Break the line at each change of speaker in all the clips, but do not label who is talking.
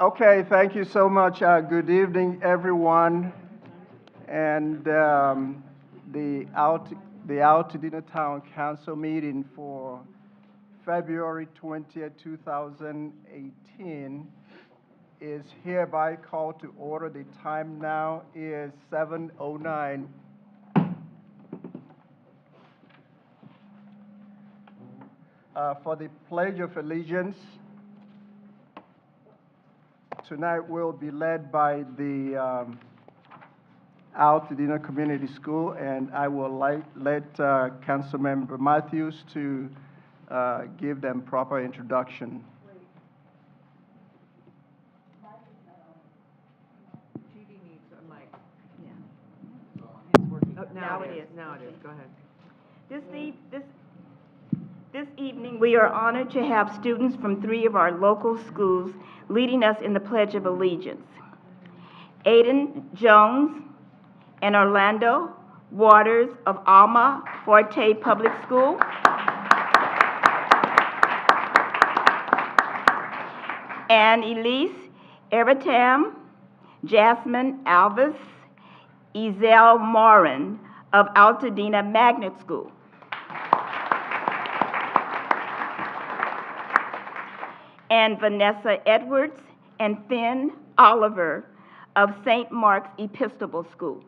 Okay, thank you so much. Good evening, everyone. And the Altadena Town Council meeting for February 20th, 2018 is hereby called to order. The time now is 7:09. For the Pledge of Allegiance, tonight will be led by the Altadena Community School, and I will let Councilmember Matthews to give them proper introduction.
Judy needs a mic. Yeah. It's working. Oh, now it is. Now it is. Go ahead.
This evening, we are honored to have students from 3 of our local schools leading us in the Pledge of Allegiance. Aiden Jones and Orlando Waters of Alma Forte Public School. And Elise Eratam, Jasmine Alvis, Ezel Morin of Altadena Magnet School. And Vanessa Edwards and Finn Oliver of St. Mark's Episcopal School.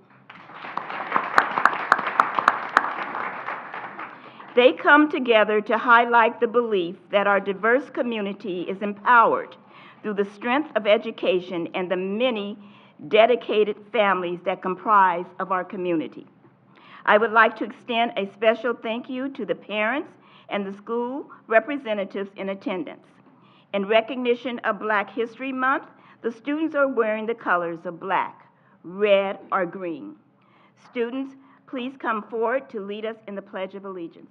They come together to highlight the belief that our diverse community is empowered through the strength of education and the many dedicated families that comprise of our community. I would like to extend a special thank you to the parents and the school representatives in attendance. In recognition of Black History Month, the students are wearing the colors of black, red, or green. Students, please come forward to lead us in the Pledge of Allegiance.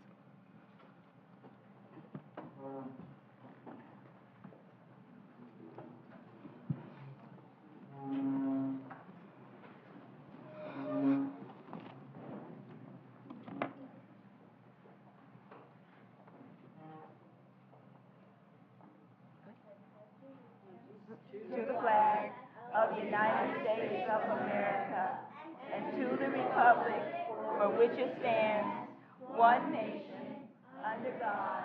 To the flag of the United States of America and to the republic for which it stands, one nation, under God,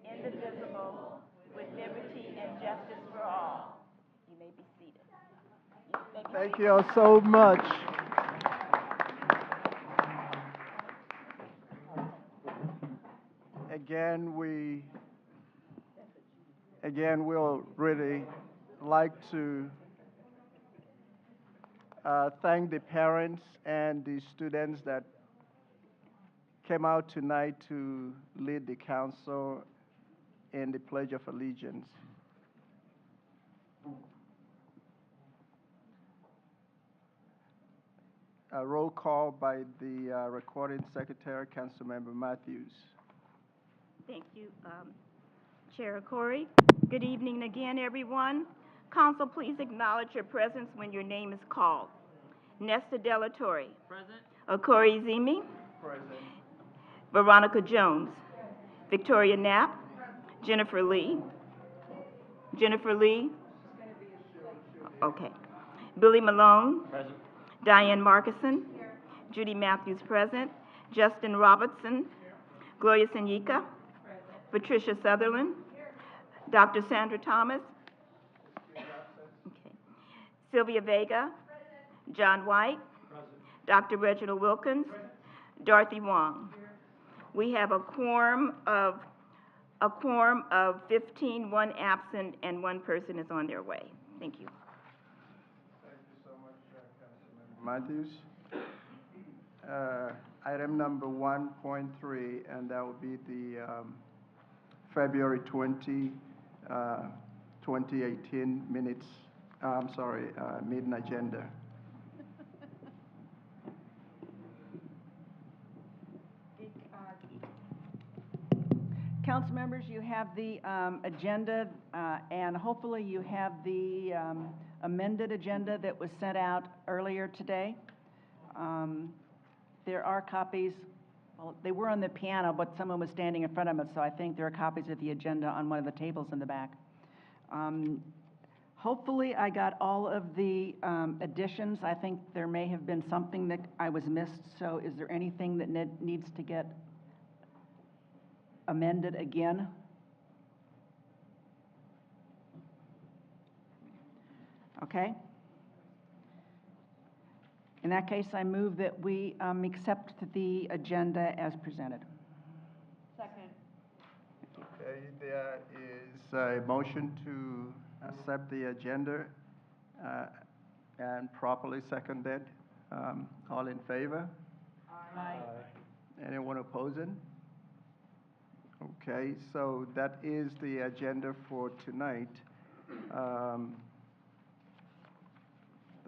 indivisible, with liberty and justice for all. You may be seated.
Thank you all so much. Again, we'll really like to thank the parents and the students that came out tonight to lead the council in the Pledge of Allegiance. A roll call by the recording secretary, Councilmember Matthews.
Thank you, Chair Okorie. Good evening again, everyone. Council, please acknowledge your presence when your name is called. Nestor Torre.
Present.
Okorie Ezieme.
Present.
Veronica Jones. Victoria Knapp. Jennifer Lee. Jennifer Lee. Okay. Billy Malone.
Present.
Diane Marcussen. Judy Matthews present. Justin Robertson. Gloria Senyika. Patricia Sutherlen. Dr. Sandra Thomas. Okay. Sylvia Vega. John White. Dr. Reginald Wilkins. Dorothy Wong. We have a quorum of 15, 1 absent, and 1 person is on their way. Thank you.
Thank you so much, Councilmember Matthews. Item number 1.3, and that will be the February 20, 2018 minutes. Meeting agenda.
Council members, you have the agenda, and hopefully you have the amended agenda that was sent out earlier today. There are copies. Well, they were on the piano, but someone was standing in front of us, so I think there are copies of the agenda on one of the tables in the back. Hopefully, I got all of the additions. I think there may have been something that I was missed, so is there anything that needs to get amended again? Okay. In that case, I move that we accept the agenda as presented.
Second.
Okay, there is a motion to accept the agenda and properly seconded. All in favor?
Aye.
Anyone opposing? Okay, so that is the agenda for tonight.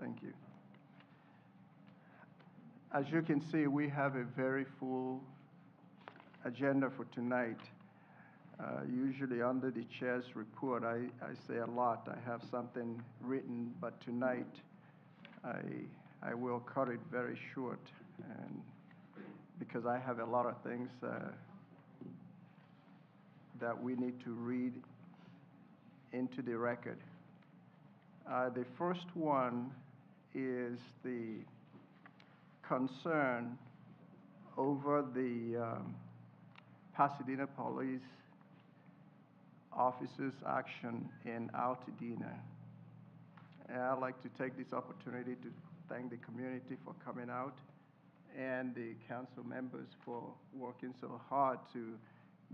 Thank you. As you can see, we have a very full agenda for tonight. Usually under the chair's report, I say a lot. I have something written, but tonight I will cut it very short, and because I have a lot of things that we need to read into the record. The first one is the concern over the Pasadena police officers' action in Altadena. And I'd like to take this opportunity to thank the community for coming out and the council members for working so hard to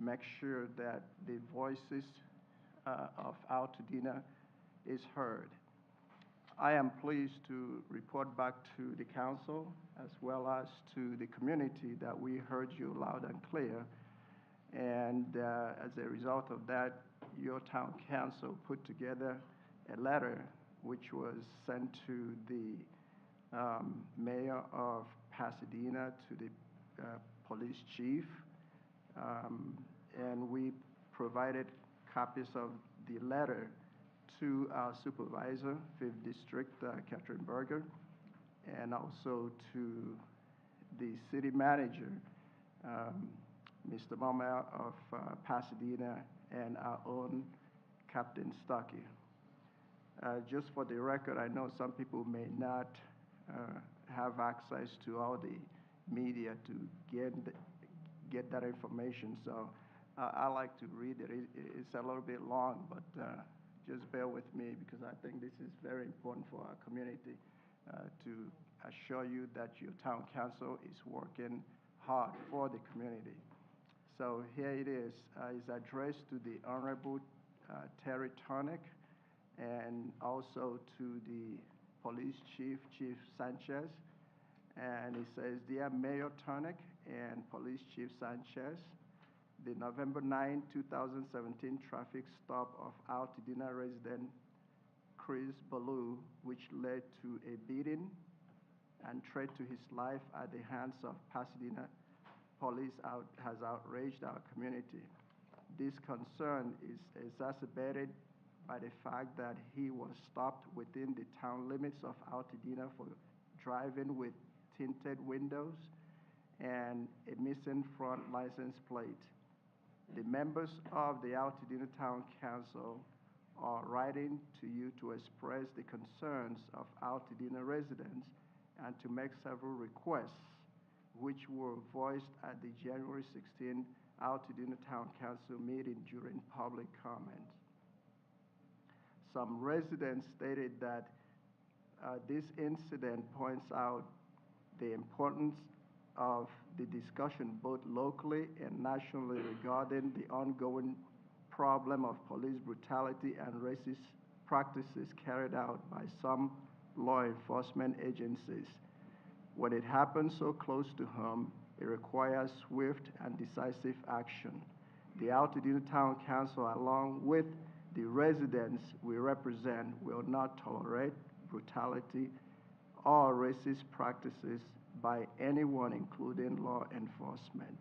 make sure that the voices of Altadena is heard. I am pleased to report back to the council as well as to the community that we heard you loud and clear. And as a result of that, your town council put together a letter which was sent to the mayor of Pasadena, to the police chief, and we provided copies of the letter to our supervisor, 5th District, Catherine Berger, and also to the city manager, Mr. Mama of Pasadena, and our own Captain Stuckey. Just for the record, I know some people may not have access to all the media to get that information, so I like to read it. It's a little bit long, but just bear with me because I think this is very important for our community to assure you that your town council is working hard for the community. So here it is. It's addressed to the Honorable Terry Tonic, and also to the police chief, Chief Sanchez. And it says, Dear Mayor Tonic and Police Chief Sanchez, the November 9, 2017 traffic stop of Altadena resident Chris Ballou, which led to a beating and threat to his life at the hands of Pasadena police has outraged our community. This concern is exacerbated by the fact that he was stopped within the town limits of Altadena for driving with tinted windows and a missing front license plate. The members of the Altadena Town Council are writing to you to express the concerns of Altadena residents and to make several requests which were voiced at the January 16 Altadena Town Council meeting during public comment. Some residents stated that this incident points out the importance of the discussion both locally and nationally regarding the ongoing problem of police brutality and racist practices carried out by some law enforcement agencies. When it happens so close to home, it requires swift and decisive action. The Altadena Town Council, along with the residents we represent, will not tolerate brutality or racist practices by anyone, including law enforcement.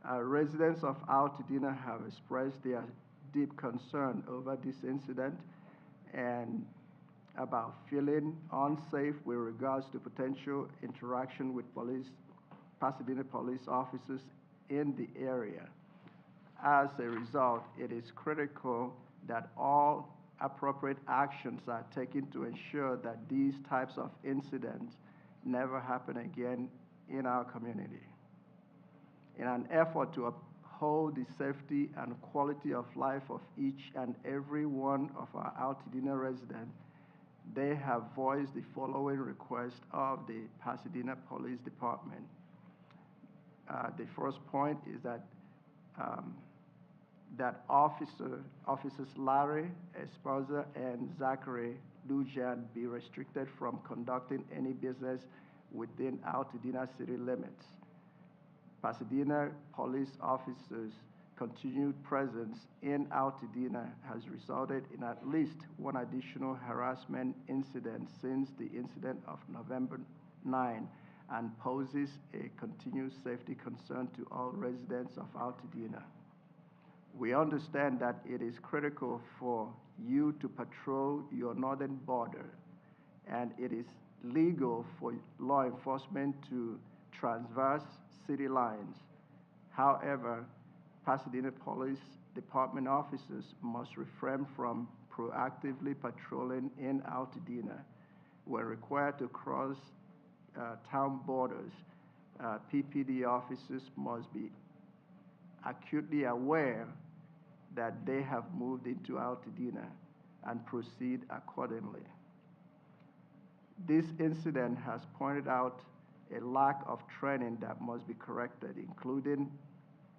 Residents of Altadena have expressed their deep concern over this incident and about feeling unsafe with regards to potential interaction with Pasadena police officers in the area. As a result, it is critical that all appropriate actions are taken to ensure that these types of incidents never happen again in our community. In an effort to uphold the safety and quality of life of each and every one of our Altadena residents, they have voiced the following request of the Pasadena Police Department. The first point is that Officers Larry Esparza and Zachary Lujan be restricted from conducting any business within Altadena city limits. Pasadena police officers' continued presence in Altadena has resulted in at least one additional harassment incident since the incident of November 9 and poses a continued safety concern to all residents of Altadena. We understand that it is critical for you to patrol your northern border, and it is legal for law enforcement to transverse city lines. However, Pasadena Police Department officers must refrain from proactively patrolling in Altadena. When required to cross town borders, PPD officers must be acutely aware that they have moved into Altadena and proceed accordingly. This incident has pointed out a lack of training that must be corrected, included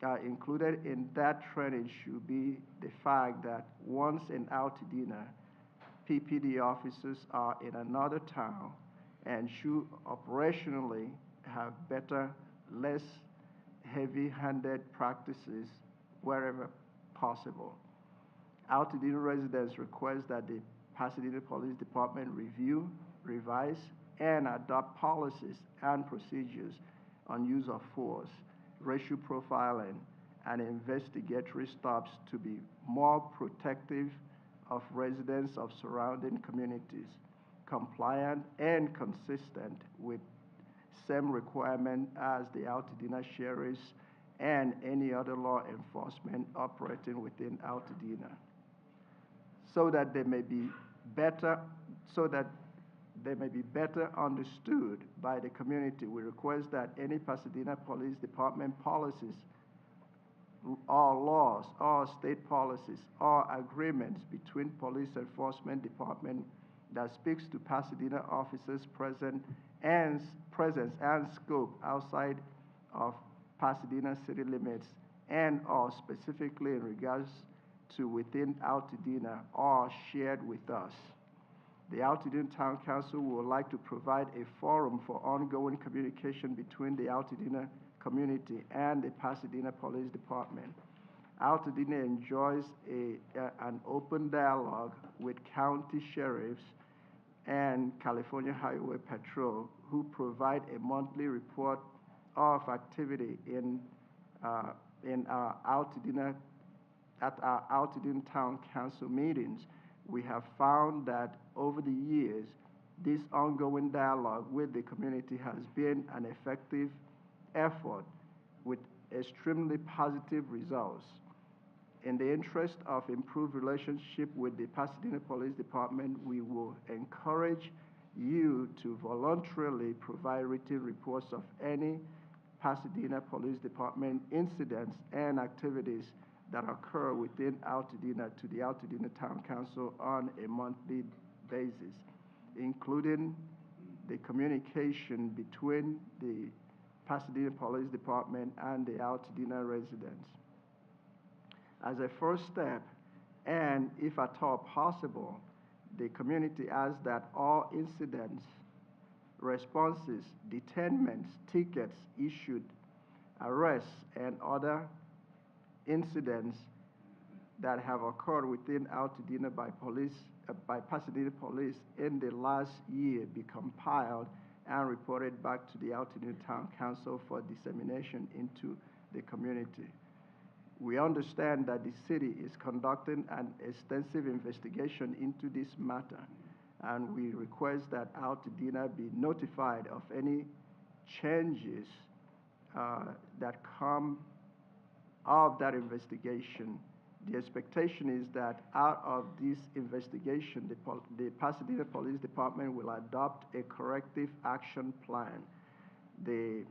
in that training should be the fact that once in Altadena, PPD officers are in another town and should operationally have better, less heavy-handed practices wherever possible. Altadena residents request that the Pasadena Police Department review, revise, and adopt policies and procedures on use of force, racial profiling, and investigatory stops to be more protective of residents of surrounding communities, compliant and consistent with same requirement as the Altadena sheriffs and any other law enforcement operating within Altadena, so that they may be better understood by the community. We request that any Pasadena Police Department policies or laws or state policies or agreements between police enforcement department that speaks to Pasadena officers' presence and scope outside of Pasadena city limits and or specifically in regards to within Altadena are shared with us. The Altadena Town Council would like to provide a forum for ongoing communication between the Altadena community and the Pasadena Police Department. Altadena enjoys an open dialogue with county sheriffs and California Highway Patrol, who provide a monthly report of activity at our Altadena Town Council meetings. We have found that over the years, this ongoing dialogue with the community has been an effective effort with extremely positive results. In the interest of improved relationship with the Pasadena Police Department, we will encourage you to voluntarily provide written reports of any Pasadena Police Department incidents and activities that occur within Altadena to the Altadena Town Council on a monthly basis, including the communication between the Pasadena Police Department and the Altadena residents. As a first step, and if at all possible, the community asks that all incidents, responses, detainments, tickets issued, arrests, and other incidents that have occurred within Altadena by Pasadena Police in the last year be compiled and reported back to the Altadena Town Council for dissemination into the community. We understand that the city is conducting an extensive investigation into this matter, and we request that Altadena be notified of any changes that come of that investigation The expectation is that out of this investigation, the Pasadena Police Department will adopt a corrective action plan. The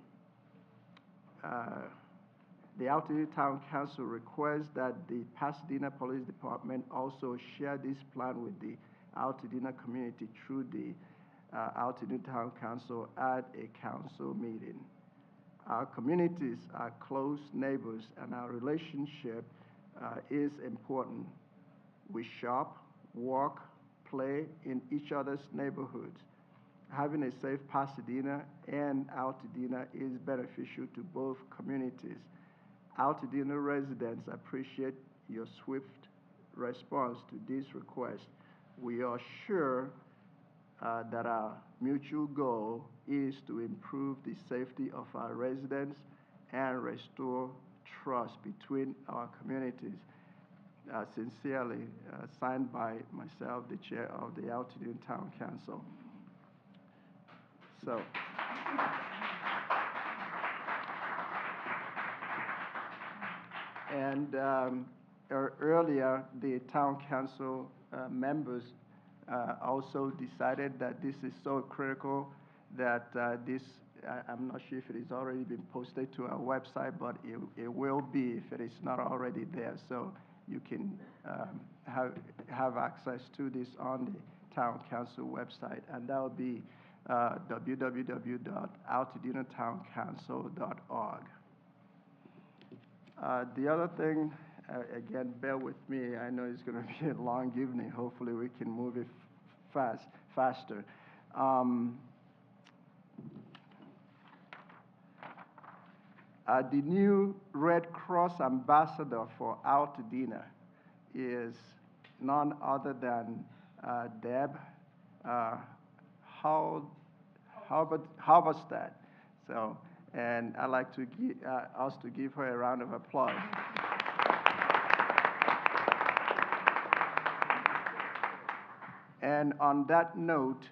Altadena Town Council requests that the Pasadena Police Department also share this plan with the Altadena community through the Altadena Town Council at a council meeting. Our communities are close neighbors, and our relationship is important. We shop, walk, play in each other's neighborhoods. Having a safe Pasadena and Altadena is beneficial to both communities. Altadena residents appreciate your swift response to this request. We are sure that our mutual goal is to improve the safety of our residents and restore trust between our communities. Sincerely, signed by myself, the chair of the Altadena Town Council. So, and earlier, the town council members also decided that this is so critical that I'm not sure if it has already been posted to our website, but it will be if it is not already there. So you can have access to this on the town council website, and that will be www.altadena.towncouncil.org. The other thing, again, bear with me. I know it's going to be a long evening. Hopefully, we can move it faster. The new Red Cross ambassador for Altadena is none other than Deb Halberstadt. So, and I'd like to us to give her a round of applause. And on that note,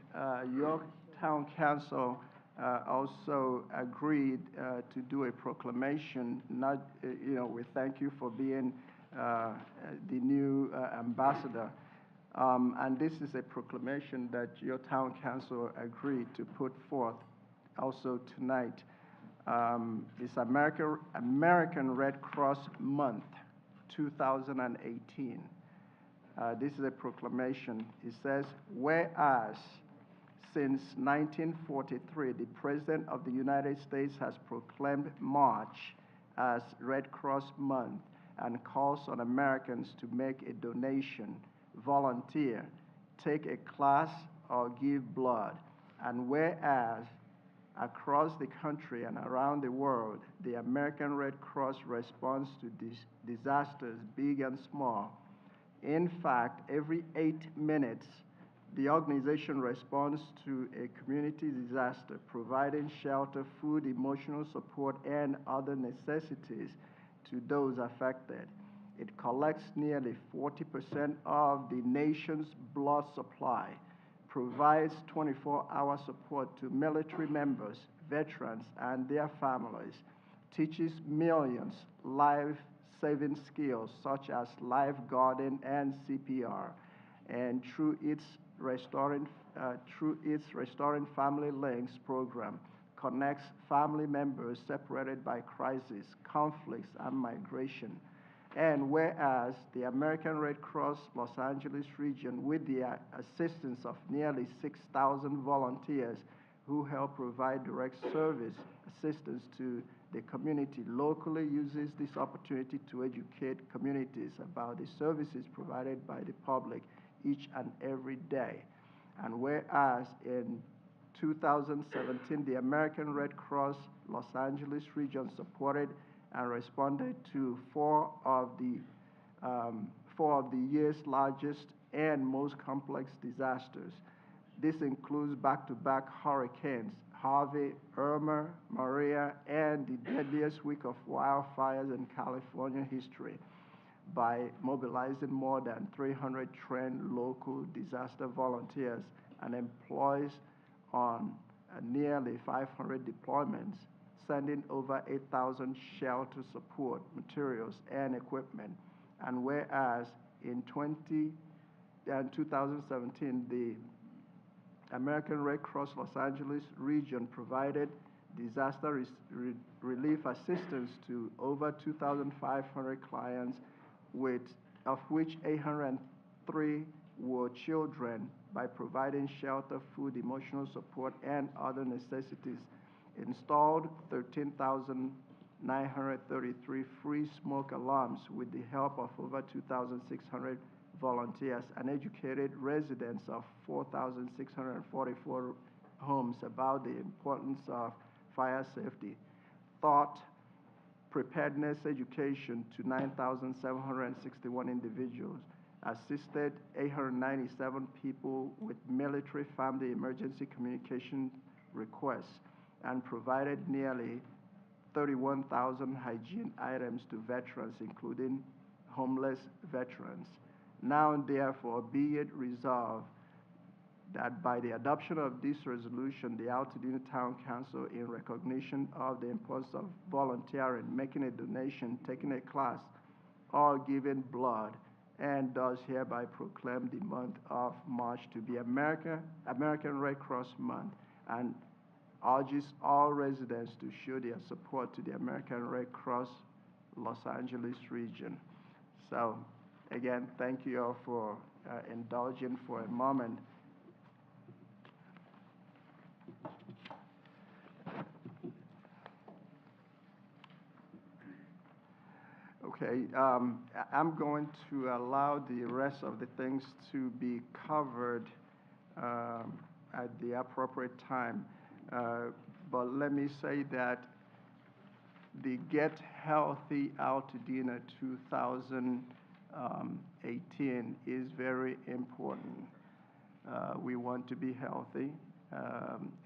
your town council also agreed to do a proclamation. We thank you for being the new ambassador. And this is a proclamation that your town council agreed to put forth also tonight. It's American Red Cross Month 2018. This is a proclamation. It says, whereas since 1943, the President of the United States has proclaimed March as Red Cross Month and calls on Americans to make a donation, volunteer, take a class, or give blood. And whereas across the country and around the world, the American Red Cross responds to disasters, big and small. In fact, every 8 minutes, the organization responds to a community disaster, providing shelter, food, emotional support, and other necessities to those affected. It collects nearly 40% of the nation's blood supply, provides 24-hour support to military members, veterans, and their families, teaches millions life-saving skills such as lifeguarding and CPR, and through its Restoring Family Links program, connects family members separated by crisis, conflicts, and migration. And whereas the American Red Cross Los Angeles region, with the assistance of nearly 6,000 volunteers who help provide direct service assistance to the community locally, uses this opportunity to educate communities about the services provided by the public each and every day. And whereas in 2017, the American Red Cross Los Angeles region supported and responded to four of the year's largest and most complex disasters. This includes back-to-back hurricanes, Harvey, Irma, Maria, and the deadliest week of wildfires in California history, by mobilizing more than 300 trained local disaster volunteers and employees on nearly 500 deployments, sending over 8,000 shelter support materials and equipment, And whereas in 2017, the American Red Cross Los Angeles region provided disaster relief assistance to over 2,500 clients, of which 803 were children, by providing shelter, food, emotional support, and other necessities. Installed 13,933 free smoke alarms with the help of over 2,600 volunteers, and educated residents of 4,644 homes about the importance of fire safety. Taught preparedness education to 9,761 individuals, assisted 897 people with military family emergency communication requests, and provided nearly 31,000 hygiene items to veterans, including homeless veterans. Now and therefore be it resolved that by the adoption of this resolution, the Altadena Town Council, in recognition of the importance of volunteering, making a donation, taking a class, or giving blood, and does hereby proclaim the month of March to be American Red Cross Month, and urges all residents to show their support to the American Red Cross Los Angeles region. So, again, thank you all for indulging for a moment. Okay, I'm going to allow the rest of the things to be covered at the appropriate time. But let me say that the Get Healthy Altadena 2018 is very important. We want to be healthy.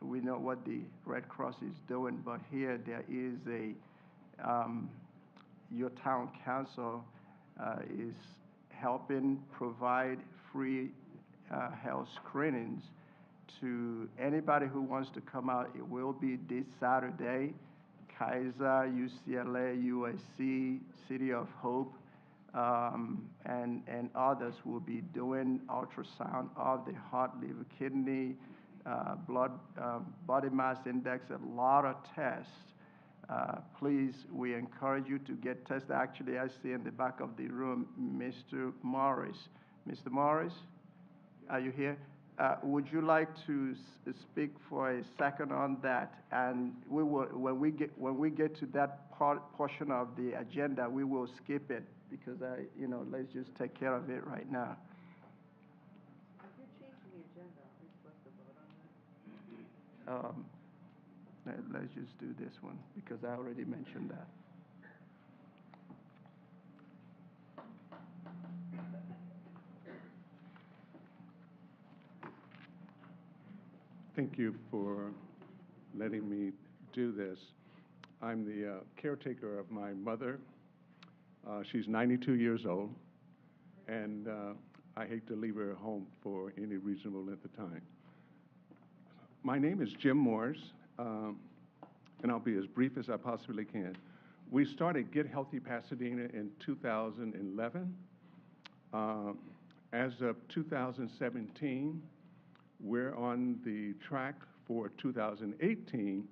We know what the Red Cross is doing, but here there is your town council is helping provide free health screenings to anybody who wants to come out. It will be this Saturday. Kaiser, UCLA, USC, City of Hope, and others will be doing ultrasound of the heart, liver, kidney, blood, body mass index, a lot of tests. Please, we encourage you to get tested. Actually, I see in the back of the room, Mr. Morris. Mr. Morris, are you here? Would you like to speak for a second on that? And we will, when we get to that portion of the agenda, we will skip it because let's just take care of it right now.
If you're changing the agenda, are we supposed to vote on that?
Let's just do this one because I already mentioned that.
Thank you for letting me do this. I'm the caretaker of my mother. She's 92 years old, and I hate to leave her home for any reasonable length of time. My name is Jim Morris, and I'll be as brief as I possibly can. We started Get Healthy Pasadena in 2011. As of 2017, we're on the track for 2018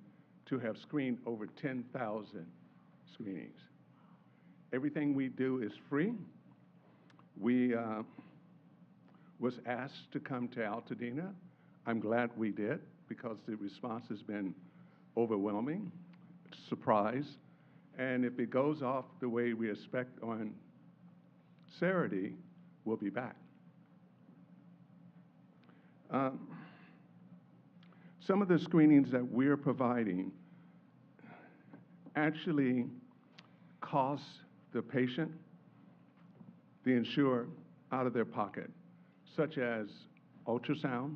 to have screened over 10,000 screenings. Everything we do is free. We was asked to come to Altadena. I'm glad we did because the response has been overwhelming, surprise, and if it goes off the way we expect on Saturday, we'll be back. Some of the screenings that we're providing actually cost the patient, the insurer, out of their pocket, such as ultrasound.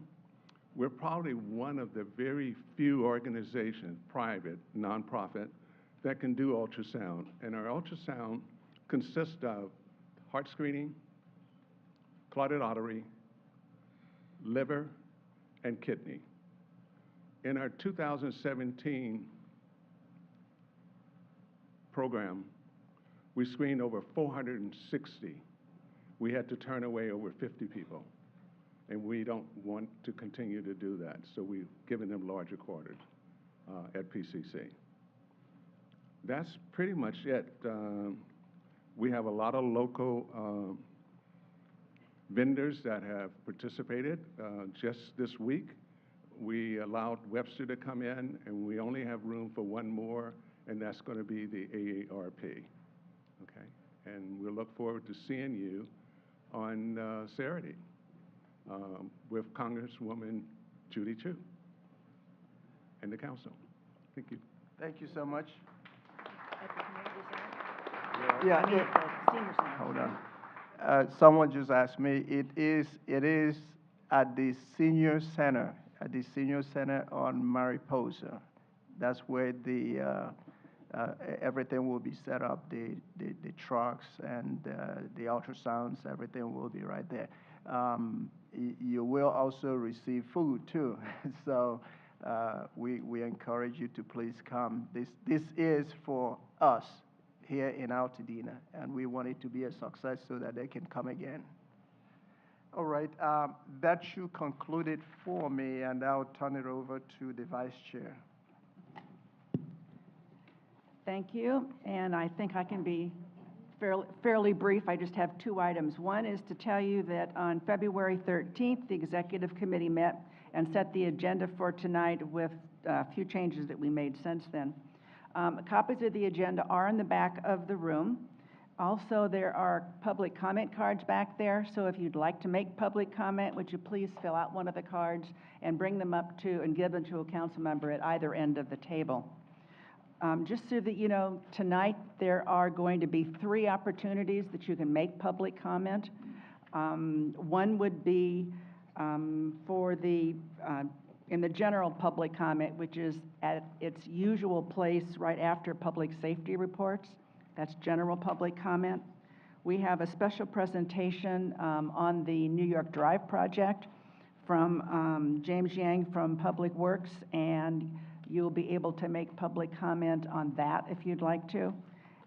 We're probably one of the very few organizations, private, nonprofit, that can do ultrasound. And our ultrasound consists of heart screening, carotid artery, liver, and kidney. In our 2017 program, We screened over 460. We had to turn away over 50 people. And we don't want to continue to do that, so we've given them larger quarters at PCC. That's pretty much it. We have a lot of local vendors that have participated. Just this week, we allowed Webster to come in, and we only have room for one more, and that's going to be the AARP. Okay? And we'll look forward to seeing you on Saturday with Congresswoman Judy Chu and the council. Thank you.
Thank you so much.
At the community center?
Yeah,
I mean, at the senior center.
hold on. Someone just asked me, it is at the senior center, on Mariposa. That's where the everything will be set up, the trucks and the ultrasounds, everything will be right there. You will also receive food too. So we encourage you to please come. This is for us here in Altadena, and we want it to be a success so that they can come again. All right, that should conclude it for me, and I'll turn it over to the vice chair.
Thank you, and I think I can be fairly brief. I just have two items. One is to tell you that on February 13th, the executive committee met and set the agenda for tonight with a few changes that we made since then. Copies of the agenda are in the back of the room. Also, there are public comment cards back there, so if you'd like to make public comment, would you please fill out one of the cards and bring them up to and give them to a council member at either end of the table. Just so that you know, tonight there are going to be 3 opportunities that you can make public comment. One would be for the in the general public comment, which is at its usual place right after public safety reports. That's general public comment. We have a special presentation on the New York Drive project from James Yang from Public Works, and you'll be able to make public comment on that if you'd like to.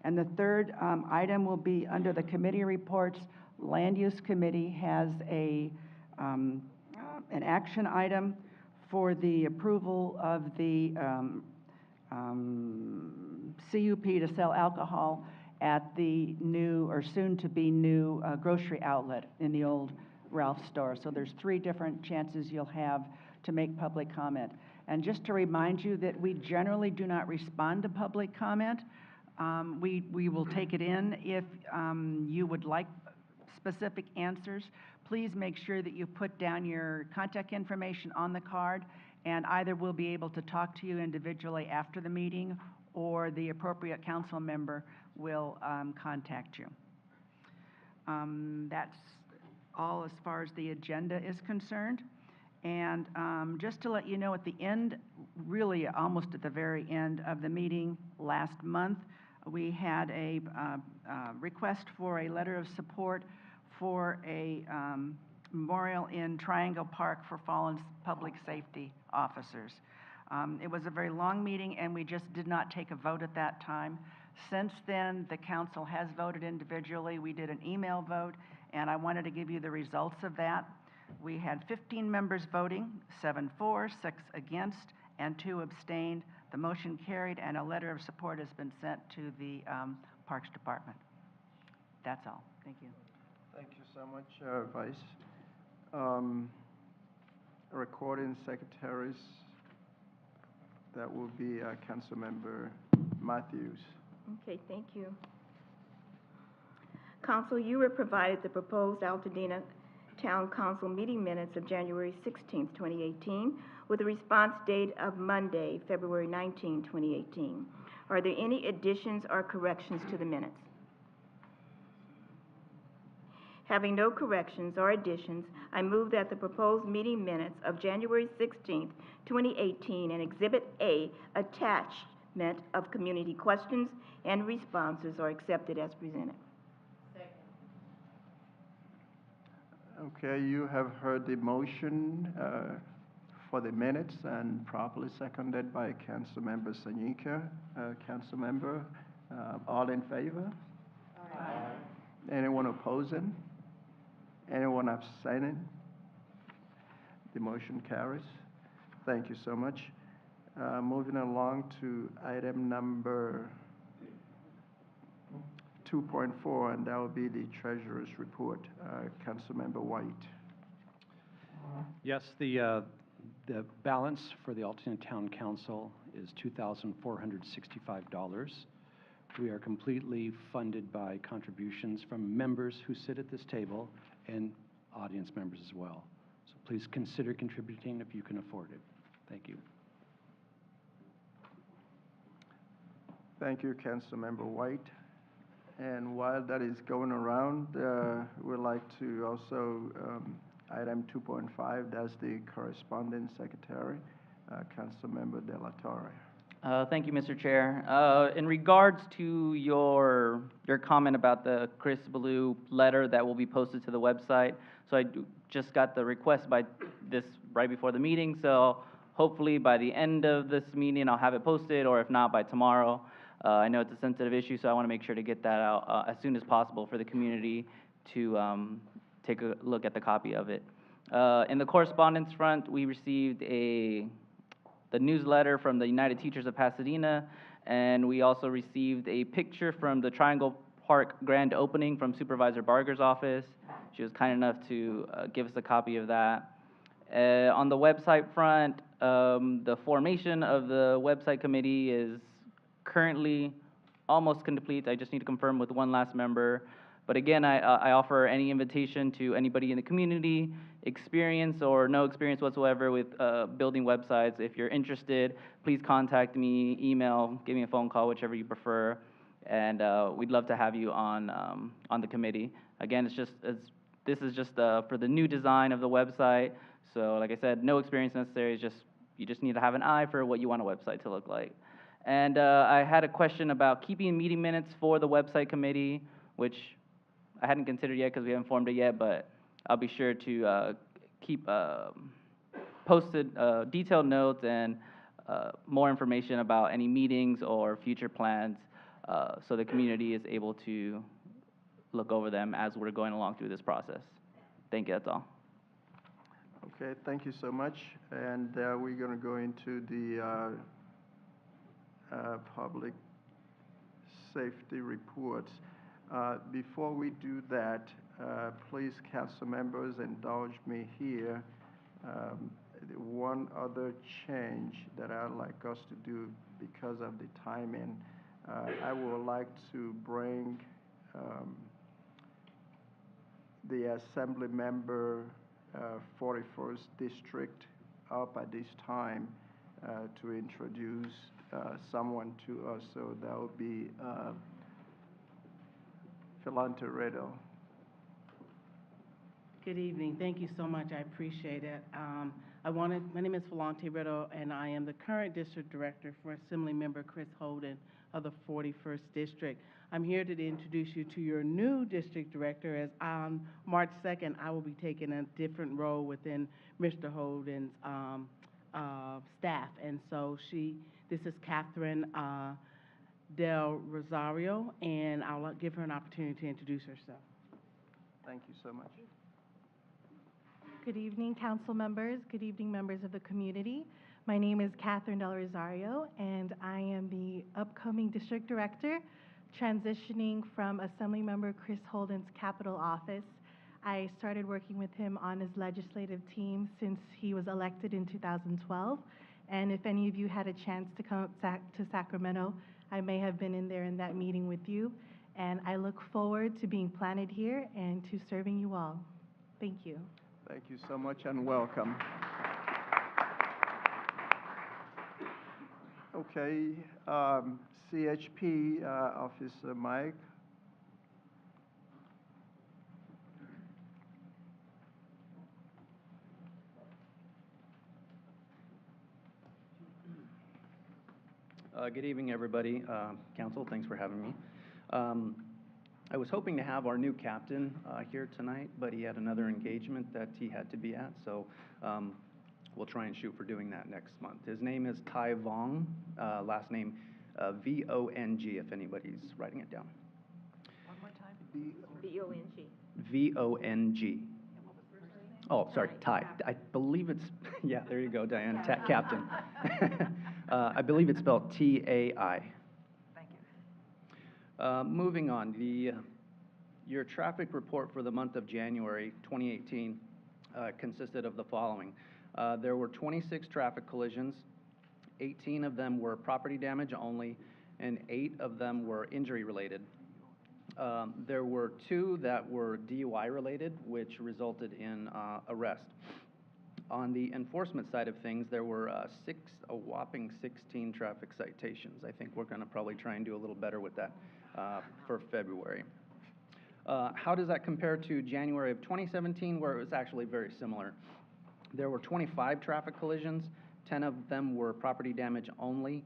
And the third item will be under the committee reports. Land Use Committee has an action item for the approval of the CUP to sell alcohol at the new or soon-to-be new grocery outlet in the old Ralph's store. So there's 3 different chances you'll have to make public comment. And just to remind you that we generally do not respond to public comment. We will take it in if you would like specific answers. Please make sure that you put down your contact information on the card, and either we'll be able to talk to you individually after the meeting, or the appropriate council member will contact you. That's all as far as the agenda is concerned. And just to let you know, at the end, really almost at the very end of the meeting last month, we had a request for a letter of support for a memorial in Triangle Park for fallen public safety officers. It was a very long meeting, and we just did not take a vote at that time. Since then, the council has voted individually. We did an email vote, and I wanted to give you the results of that. We had 15 members voting, 7 for, 6 against, and 2 abstained. The motion carried, and a letter of support has been sent to the Parks Department. That's all. Thank you.
Thank you so much, Vice. Recording secretaries, that will be Councilmember Matthews.
Okay, thank you. Council, you were provided the proposed Altadena Town Council meeting minutes of January 16th, 2018, with a response date of Monday, February 19, 2018. Are there any additions or corrections to the minutes? Having no corrections or additions, I move that the proposed meeting minutes of January 16th, 2018, and Exhibit A, attachment of community questions and responses, are accepted as presented.
Okay, you have heard the motion for the minutes and properly seconded by Councilmember Sanyika. Councilmember, all in favor? Anyone opposing? Anyone abstaining? The motion carries. Thank you so much. Moving along to item number 2.4, and that will be the treasurer's report. Councilmember White.
Yes, the balance for the Altadena Town Council is $2,465. We are completely funded by contributions from members who sit at this table and audience members as well. So please consider contributing if you can afford it. Thank you.
Thank you, Councilmember White. And while that is going around, we'd like to also, item 2.5, that's the Correspondence Secretary, Councilmember De La Torre.
Thank you, Mr. Chair. In regards to your comment about the Chris Ballou letter that will be posted to the website, so just got the request by this right before the meeting, so hopefully by the end of this meeting I'll have it posted, or if not, by tomorrow. I know it's a sensitive issue, so I want to make sure to get that out as soon as possible for the community to take a look at the copy of it. In the correspondence front, we received the newsletter from the United Teachers of Pasadena, and we also received a picture from the Triangle Park grand opening from Supervisor Barger's office. She was kind enough to give us a copy of that. On the website front, the formation of the website committee is currently almost complete. I just need to confirm with one last member. But again, I offer any invitation to anybody in the community, experience or no experience whatsoever with building websites. If you're interested, please contact me, email, give me a phone call, whichever you prefer, and we'd love to have you on the committee. Again, this is just for the new design of the website. So like I said, no experience necessary. It's just you just need to have an eye for what you want a website to look like. And I had a question about keeping meeting minutes for the website committee, which I hadn't considered yet because we haven't formed it yet, but I'll be sure to keep posted detailed notes and more information about any meetings or future plans so the community is able to look over them as we're going along through this process. Thank you, that's all.
Okay, thank you so much. And we're going to go into the public safety reports. Before we do that, please, council members, indulge me here. One other change that I'd like us to do because of the timing, I would like to bring the Assembly Member 41st District up at this time to introduce someone to us. So that would be Yolanda.
Good evening. Thank you so much. I appreciate it. My name is Yolanda Riddle, and I am the current district director for Assembly Member Chris Holden of the 41st District. I'm here to introduce you to your new district director, as on March 2nd, I will be taking a different role within Mr. Holden's staff. And so this is Catherine Del Rosario, and I'll give her an opportunity to introduce herself.
Thank you so much.
Good evening, council members. Good evening, members of the community. My name is Catherine Del Rosario, and I am the upcoming district director, transitioning from Assemblymember Chris Holden's Capitol office. I started working with him on his legislative team since he was elected in 2012. And if any of you had a chance to come up to Sacramento, I may have been in there in that meeting with you. And I look forward to being planted here and to serving you all. Thank you.
Thank you so much and welcome. Okay, CHP Officer Mike.
Good evening, everybody. Council, thanks for having me. I was hoping to have our new captain here tonight, but he had another engagement that he had to be at, so we'll try and shoot for doing that next month. His name is Tai Vong, last name V-O-N-G, if anybody's writing it down.
One more time.
V-O-N-G.
V-O-N-G. Oh, sorry, Ty. I believe it's, yeah, there you go, Diane, Captain. I believe it's spelled T-A-I.
Thank you.
Moving on, your traffic report for the month of January 2018 consisted of the following. There were 26 traffic collisions, 18 of them were property damage only, and 8 of them were injury related. There were 2 that were DUI related, which resulted in arrest. On the enforcement side of things, there were a whopping 16 traffic citations. I think we're going to probably try and do a little better with that for February. How does that compare to January of 2017, where it was actually very similar? There were 25 traffic collisions, 10 of them were property damage only,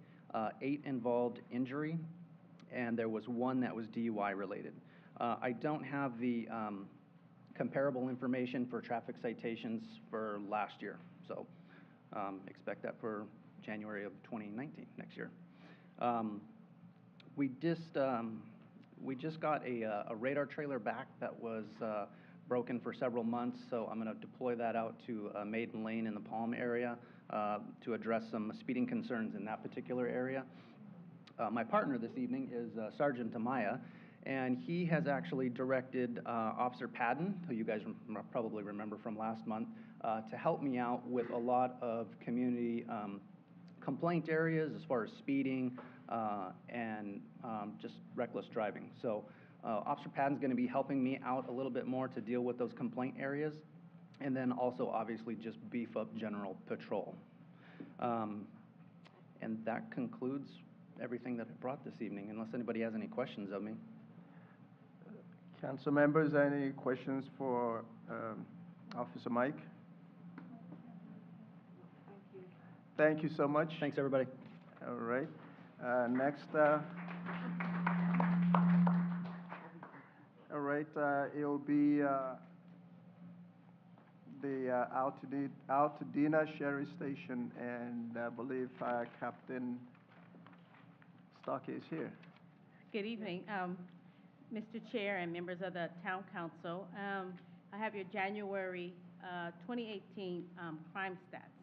8 involved injury, and there was 1 that was DUI related. I don't have the comparable information for traffic citations for last year, so expect that for January of 2019, next year. We just got a radar trailer back that was broken for several months, so I'm going to deploy that out to Maiden Lane in the Palm area to address some speeding concerns in that particular area. My partner this evening is Sergeant Amaya, and he has actually directed Officer Padden, who you guys probably remember from last month, to help me out with a lot of community complaint areas as far as speeding and just reckless driving. So Officer Padden's going to be helping me out a little bit more to deal with those complaint areas, and then also obviously just beef up general patrol. And that concludes everything that I brought this evening, unless anybody has any questions of me.
Council members, any questions for Officer Mike? Thank you so much.
Thanks, everybody.
All right. Next, all right, it will be the Altadena Sheriff Station, and I believe Captain Stuckey is here.
Good evening, Mr. Chair and members of the Town Council. I have your January 2018 crime stats.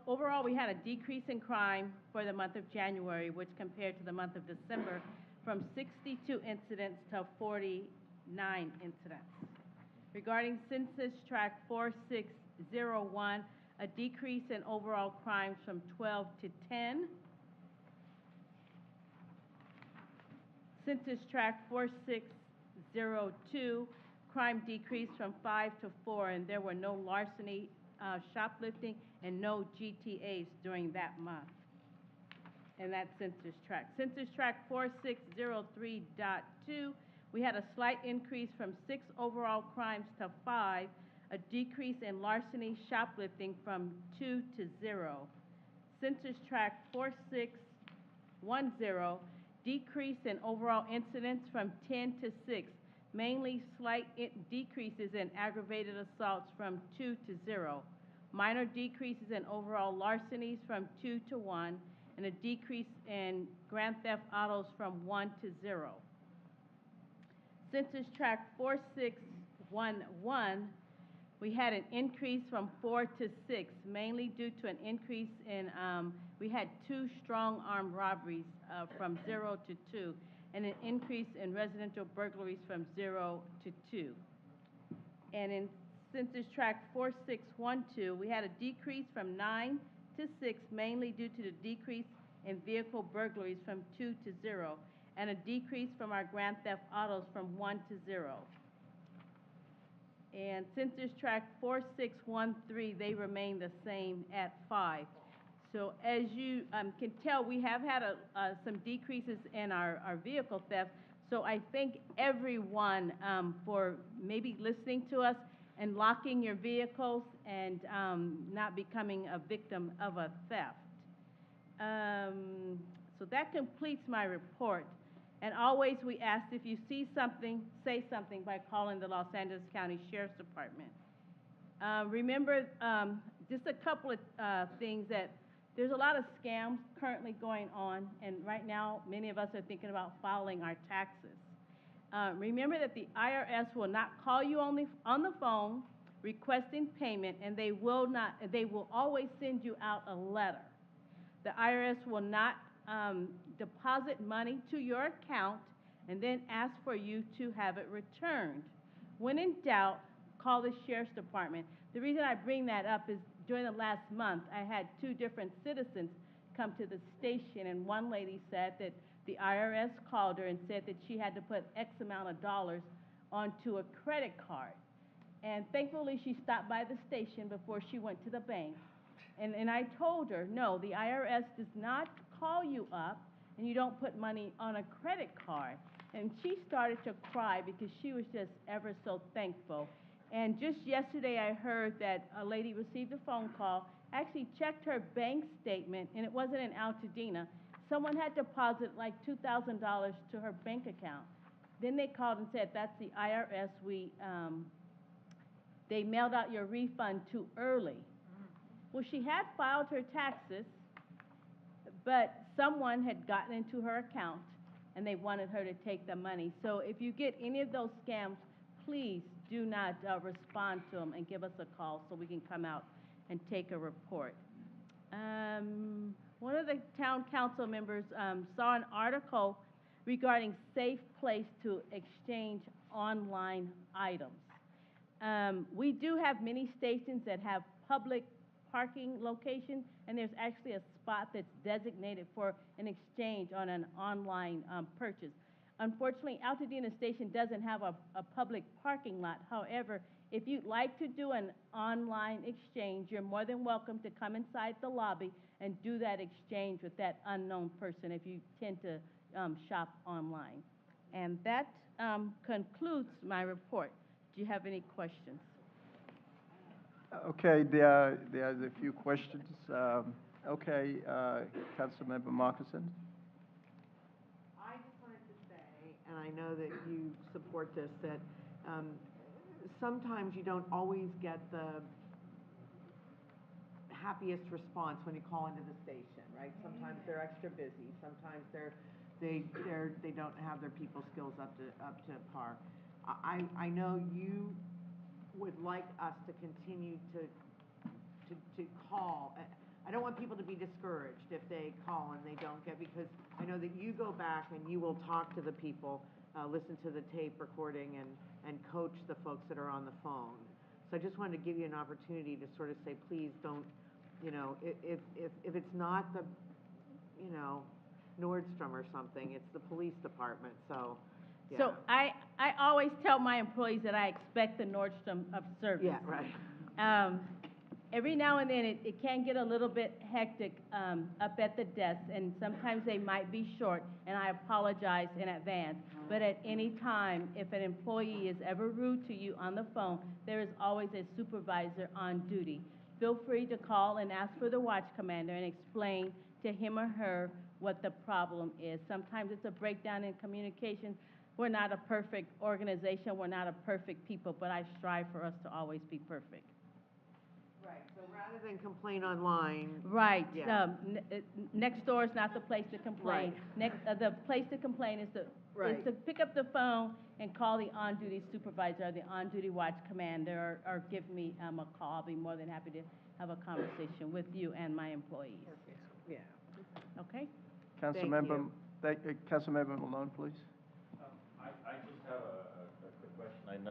Overall, we had a decrease in crime for the month of January, which compared to the month of December, from 62 incidents to 49 incidents. Regarding Census Tract 4601, a decrease in overall crimes from 12 to 10. Census Tract 4602, crime decreased from 5 to 4, and there were no larceny, shoplifting, and no GTAs during that month. And that's Census Tract. Census Tract 4603.2, we had a slight increase from 6 overall crimes to 5, a decrease in larceny, shoplifting from 2 to 0. Census Tract 4610, decrease in overall incidents from 10 to 6, mainly slight decreases in aggravated assaults from 2 to 0, minor decreases in overall larcenies from 2 to 1, and a decrease in grand theft autos from 1 to 0. Census Tract 4611, we had an increase from 4 to 6, mainly due to an increase in, we had 2 strong armed robberies from 0 to 2, and an increase in residential burglaries from 0 to 2. And in Census Tract 4612, we had a decrease from 9 to 6, mainly due to the decrease in vehicle burglaries from 2 to 0, and a decrease from our grand theft autos from 1 to 0. And Census Tract 4613, they remain the same at 5. So as you can tell, we have had some decreases in our vehicle theft. So I thank everyone for maybe listening to us and locking your vehicles and not becoming a victim of a theft. So that completes my report. And always we ask, if you see something, say something by calling the Los Angeles County Sheriff's Department. Remember, just a couple of things that there's a lot of scams currently going on, and right now, many of us are thinking about filing our taxes. Remember that the IRS will not call you on the phone requesting payment, and they will always send you out a letter. The IRS will not deposit money to your account and then ask for you to have it returned. When in doubt, call the Sheriff's Department. The reason I bring that up is during the last month, I had 2 different citizens come to the station, and one lady said that the IRS called her and said that she had to put X amount of dollars onto a credit card. And thankfully, she stopped by the station before she went to the bank. And I told her, no, the IRS does not call you up, and you don't put money on a credit card. And she started to cry because she was just ever so thankful. And just yesterday, I heard that a lady received a phone call, actually checked her bank statement, and it wasn't in Altadena. Someone had deposited like $2,000 to her bank account. Then they called and said, that's the IRS. They mailed out your refund too early. Well, she had filed her taxes, but someone had gotten into her account, and they wanted her to take the money. So if you get any of those scams, please do not respond to them and give us a call so we can come out and take a report. One of the town council members saw an article regarding safe place to exchange online items. We do have many stations that have public parking locations, and there's actually a spot that's designated for an exchange on an online purchase. Unfortunately, Altadena Station doesn't have a public parking lot. However, if you'd like to do an online exchange, you're more than welcome to come inside the lobby and do that exchange with that unknown person if you tend to shop online. And that concludes my report. Do you have any questions?
Okay, there's a few questions. Okay, Councilmember Marcussen.
I just wanted to say, and I know that you support this, that sometimes you don't always get the happiest response when you call into the station, right? Sometimes they're extra busy. Sometimes they don't have their people skills up to par. I know you would like us to continue to call. I don't want people to be discouraged if they call and they don't get, because I know that you go back and you will talk to the people, listen to the tape recording and coach the folks that are on the phone. So I just wanted to give you an opportunity to sort of say, please don't, if it's not the, Nordstrom or something, it's the police department, so. Yeah.
So I always tell my employees that I expect the Nordstrom of service.
Yeah, right.
Every now and then it can get a little bit hectic up at the desk, and sometimes they might be short, and I apologize in advance. But at any time, if an employee is ever rude to you on the phone, there is always a supervisor on duty. Feel free to call and ask for the watch commander and explain to him or her what the problem is. Sometimes it's a breakdown in communication. We're not a perfect organization, we're not a perfect people, but I strive for us to always be perfect.
Right, so rather than complain online.
Right,
Yeah.
Nestor is not the place to complain.
Right.
The place to complain is to pick up the phone and call the on-duty supervisor or the on-duty watch commander, or give me a call. I'll be more than happy to have a conversation with you and my employees.
Perfect. Yeah.
Okay?
Councilmember Malone, please.
I just have a quick question.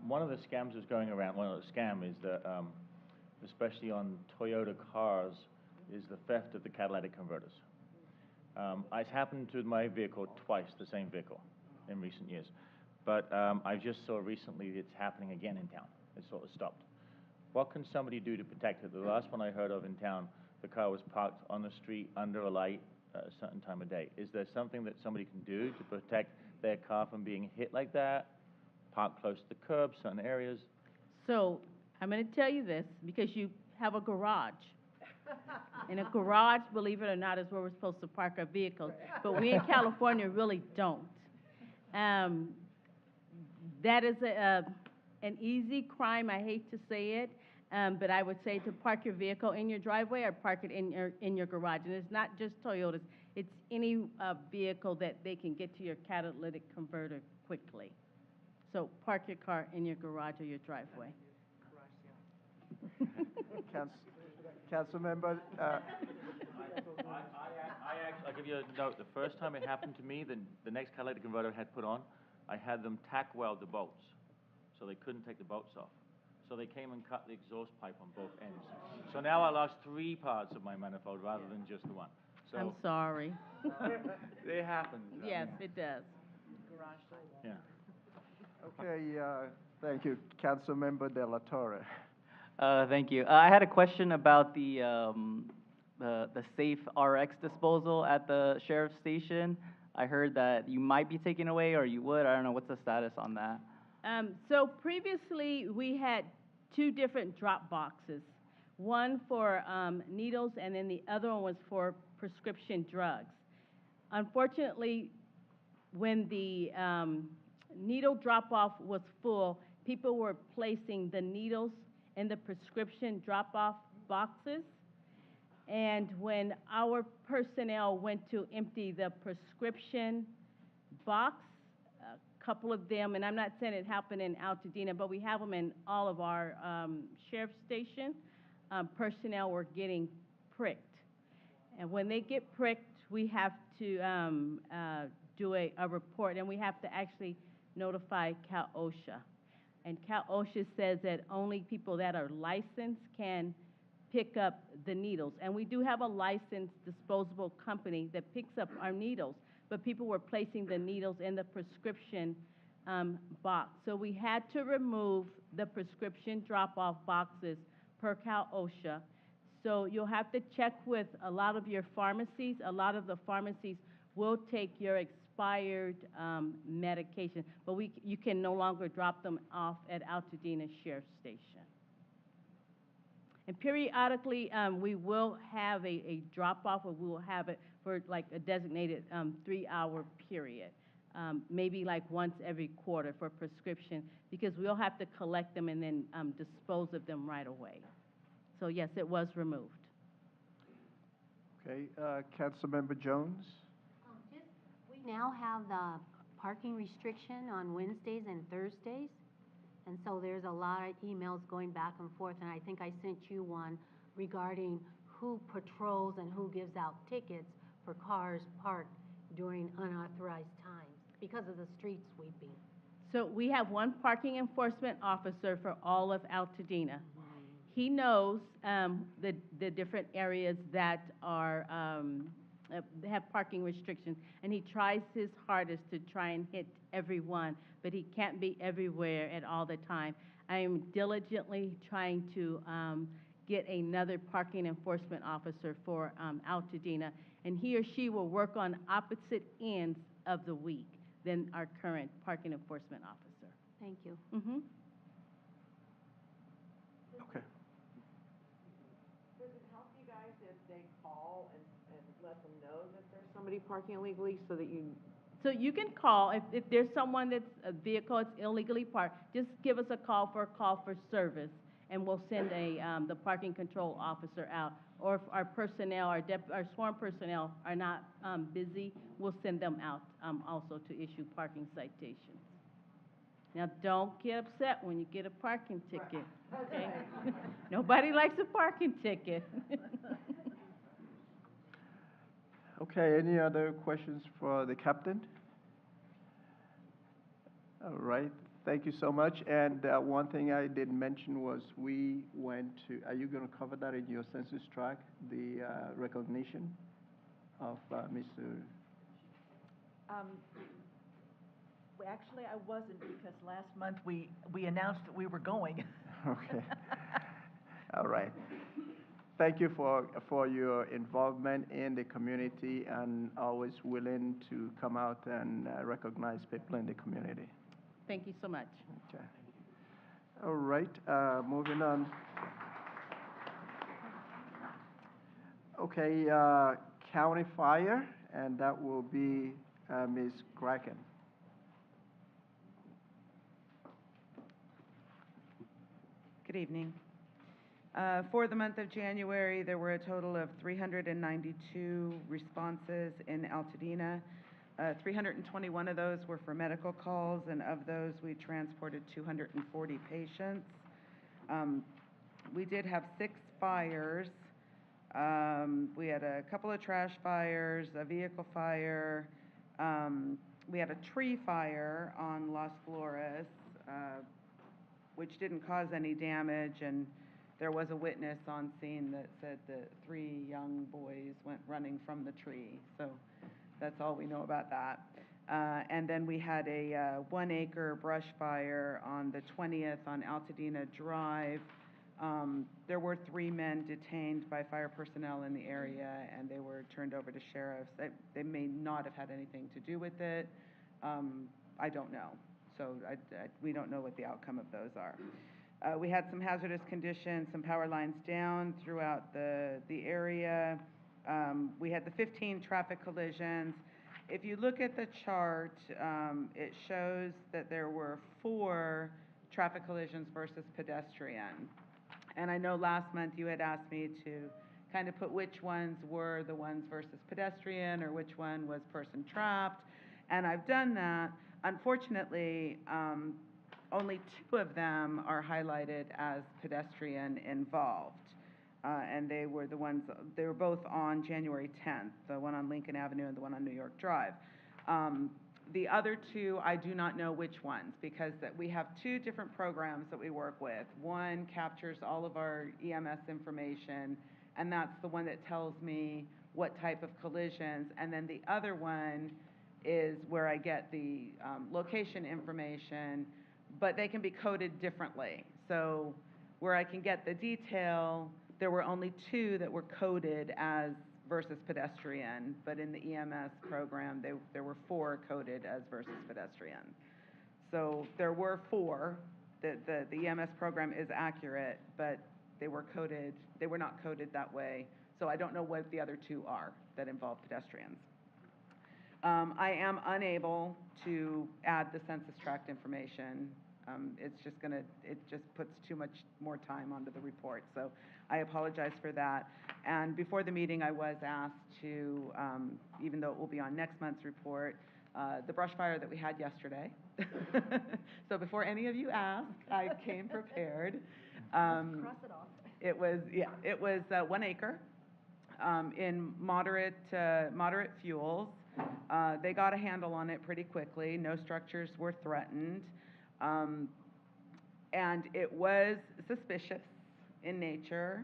One of the scams that's going around, one of the scam is that, especially on Toyota cars, is the theft of the catalytic converters. It's happened to my vehicle twice, the same vehicle, in recent years. But I just saw recently it's happening again in town. It sort of stopped. What can somebody do to protect it? The last one I heard of in town, the car was parked on the street under a light at a certain time of day. Is there something that somebody can do to protect their car from being hit like that? Park close to the curb, certain areas?
So I'm going to tell you this because you have a garage. And a garage, believe it or not, is where we're supposed to park our vehicles. But we in California really don't. That is an easy crime. I hate to say it. But I would say to park your vehicle in your driveway or park it in your garage. And it's not just Toyotas, it's any vehicle that they can get to your catalytic converter quickly. So park your car in your garage or your driveway.
Councilmember,
I'll give you a note. The first time it happened to me, the next catalytic converter I had put on, I had them tack weld the bolts, so they couldn't take the bolts off. So they came and cut the exhaust pipe on both ends. So now I lost 3 parts of my manifold rather than just the one. So
I'm sorry.
it happens.
Yes, it does.
Yeah.
okay, thank you. Councilmember De La Torre.
Thank you. I had a question about the safe RX disposal at the sheriff's station. I heard that you might be taking away, or you would. I don't know. What's the status on that?
So previously, we had 2 different drop boxes. One for needles, and then the other one was for prescription drugs. Unfortunately, when the needle drop-off was full, people were placing the needles in the prescription drop-off boxes. And when our personnel went to empty the prescription box, a couple of them, and I'm not saying it happened in Altadena, but we have them in all of our sheriff's stations, personnel were getting pricked. And when they get pricked, we have to do a report, and we have to actually notify Cal OSHA. And Cal OSHA says that only people that are licensed can pick up the needles. And we do have a licensed disposable company that picks up our needles, but people were placing the needles in the prescription box. So we had to remove the prescription drop-off boxes per Cal OSHA. So you'll have to check with a lot of your pharmacies. A lot of the pharmacies will take your expired medication, but you can no longer drop them off at Altadena Sheriff's Station. And periodically, we will have a drop-off, or we will have it for like a designated 3-hour period, maybe like once every quarter for prescription, because we'll have to collect them and then dispose of them right away. So yes, it was removed.
Okay, Councilmember Jones.
We now have the parking restriction on Wednesdays and Thursdays. And so there's a lot of emails going back and forth, and I think I sent you one regarding who patrols and who gives out tickets for cars parked during unauthorized times because of the street sweeping.
So we have one parking enforcement officer for all of Altadena. He knows the different areas that are have parking restrictions, and he tries his hardest to try and hit everyone, but he can't be everywhere at all the time. I am diligently trying to get another parking enforcement officer for Altadena, and he or she will work on opposite ends of the week than our current parking enforcement officer.
Thank you.
Mm-hmm.
Okay.
Does it help you guys if they call and let them know that there's somebody parking illegally so that you...
So you can call, if there's someone that's, a vehicle that's illegally parked, just give us a call for service, and we'll send the parking control officer out. Or if our personnel, our sworn personnel are not busy, we'll send them out also to issue parking citations. Now, don't get upset when you get a parking ticket, okay? Nobody likes a parking ticket.
Okay, any other questions for the captain? All right, thank you so much. And one thing I didn't mention was we went to, are you going to cover that in your census tract, the recognition of Mr.
Actually, I wasn't, because last month we announced that we were going.
Okay. All right. Thank you for your involvement in the community and always willing to come out and recognize people in the community.
Thank you so much.
Okay. All right, moving on. Okay, county fire, and that will be Ms. Grycan.
Good evening. For the month of January, there were a total of 392 responses in Altadena. 321 of those were for medical calls, and of those, we transported 240 patients. We did have 6 fires. We had a couple of trash fires, a vehicle fire. We had a tree fire on Las Flores, which didn't cause any damage, and there was a witness on scene that said that 3 young boys went running from the tree. So that's all we know about that. And then we had a 1-acre brush fire on the 20th on Altadena Drive. There were 3 men detained by fire personnel in the area, and they were turned over to sheriffs. They may not have had anything to do with it. I don't know. So we don't know what the outcome of those are. We had some hazardous conditions, some power lines down throughout the area. We had the 15 traffic collisions. If you look at the chart, it shows that there were 4 traffic collisions versus pedestrian. And I know last month you had asked me to kind of put which ones were the ones versus pedestrian or which one was person trapped, and I've done that. Unfortunately, only 2 of them are highlighted as pedestrian involved. And they were both on January 10th, the one on Lincoln Avenue and the one on New York Drive. The other 2, I do not know which ones, because we have 2 different programs that we work with. One captures all of our EMS information, and that's the one that tells me what type of collisions. And then the other one is where I get the location information, but they can be coded differently. So where I can get the detail, there were only 2 that were coded as versus pedestrian, but in the EMS program, there were 4 coded as versus pedestrian. So there were 4. The EMS program is accurate, but they were not coded that way. So I don't know what the other 2 are that involve pedestrians. I am unable to add the census tract information. It just puts too much more time onto the report. So I apologize for that. And before the meeting, I was asked to, even though it will be on next month's report, the brush fire that we had yesterday. So before any of you ask, I came prepared.
Cross it off.
It was 1 acre in moderate fuels. They got a handle on it pretty quickly. No structures were threatened. And it was suspicious in nature,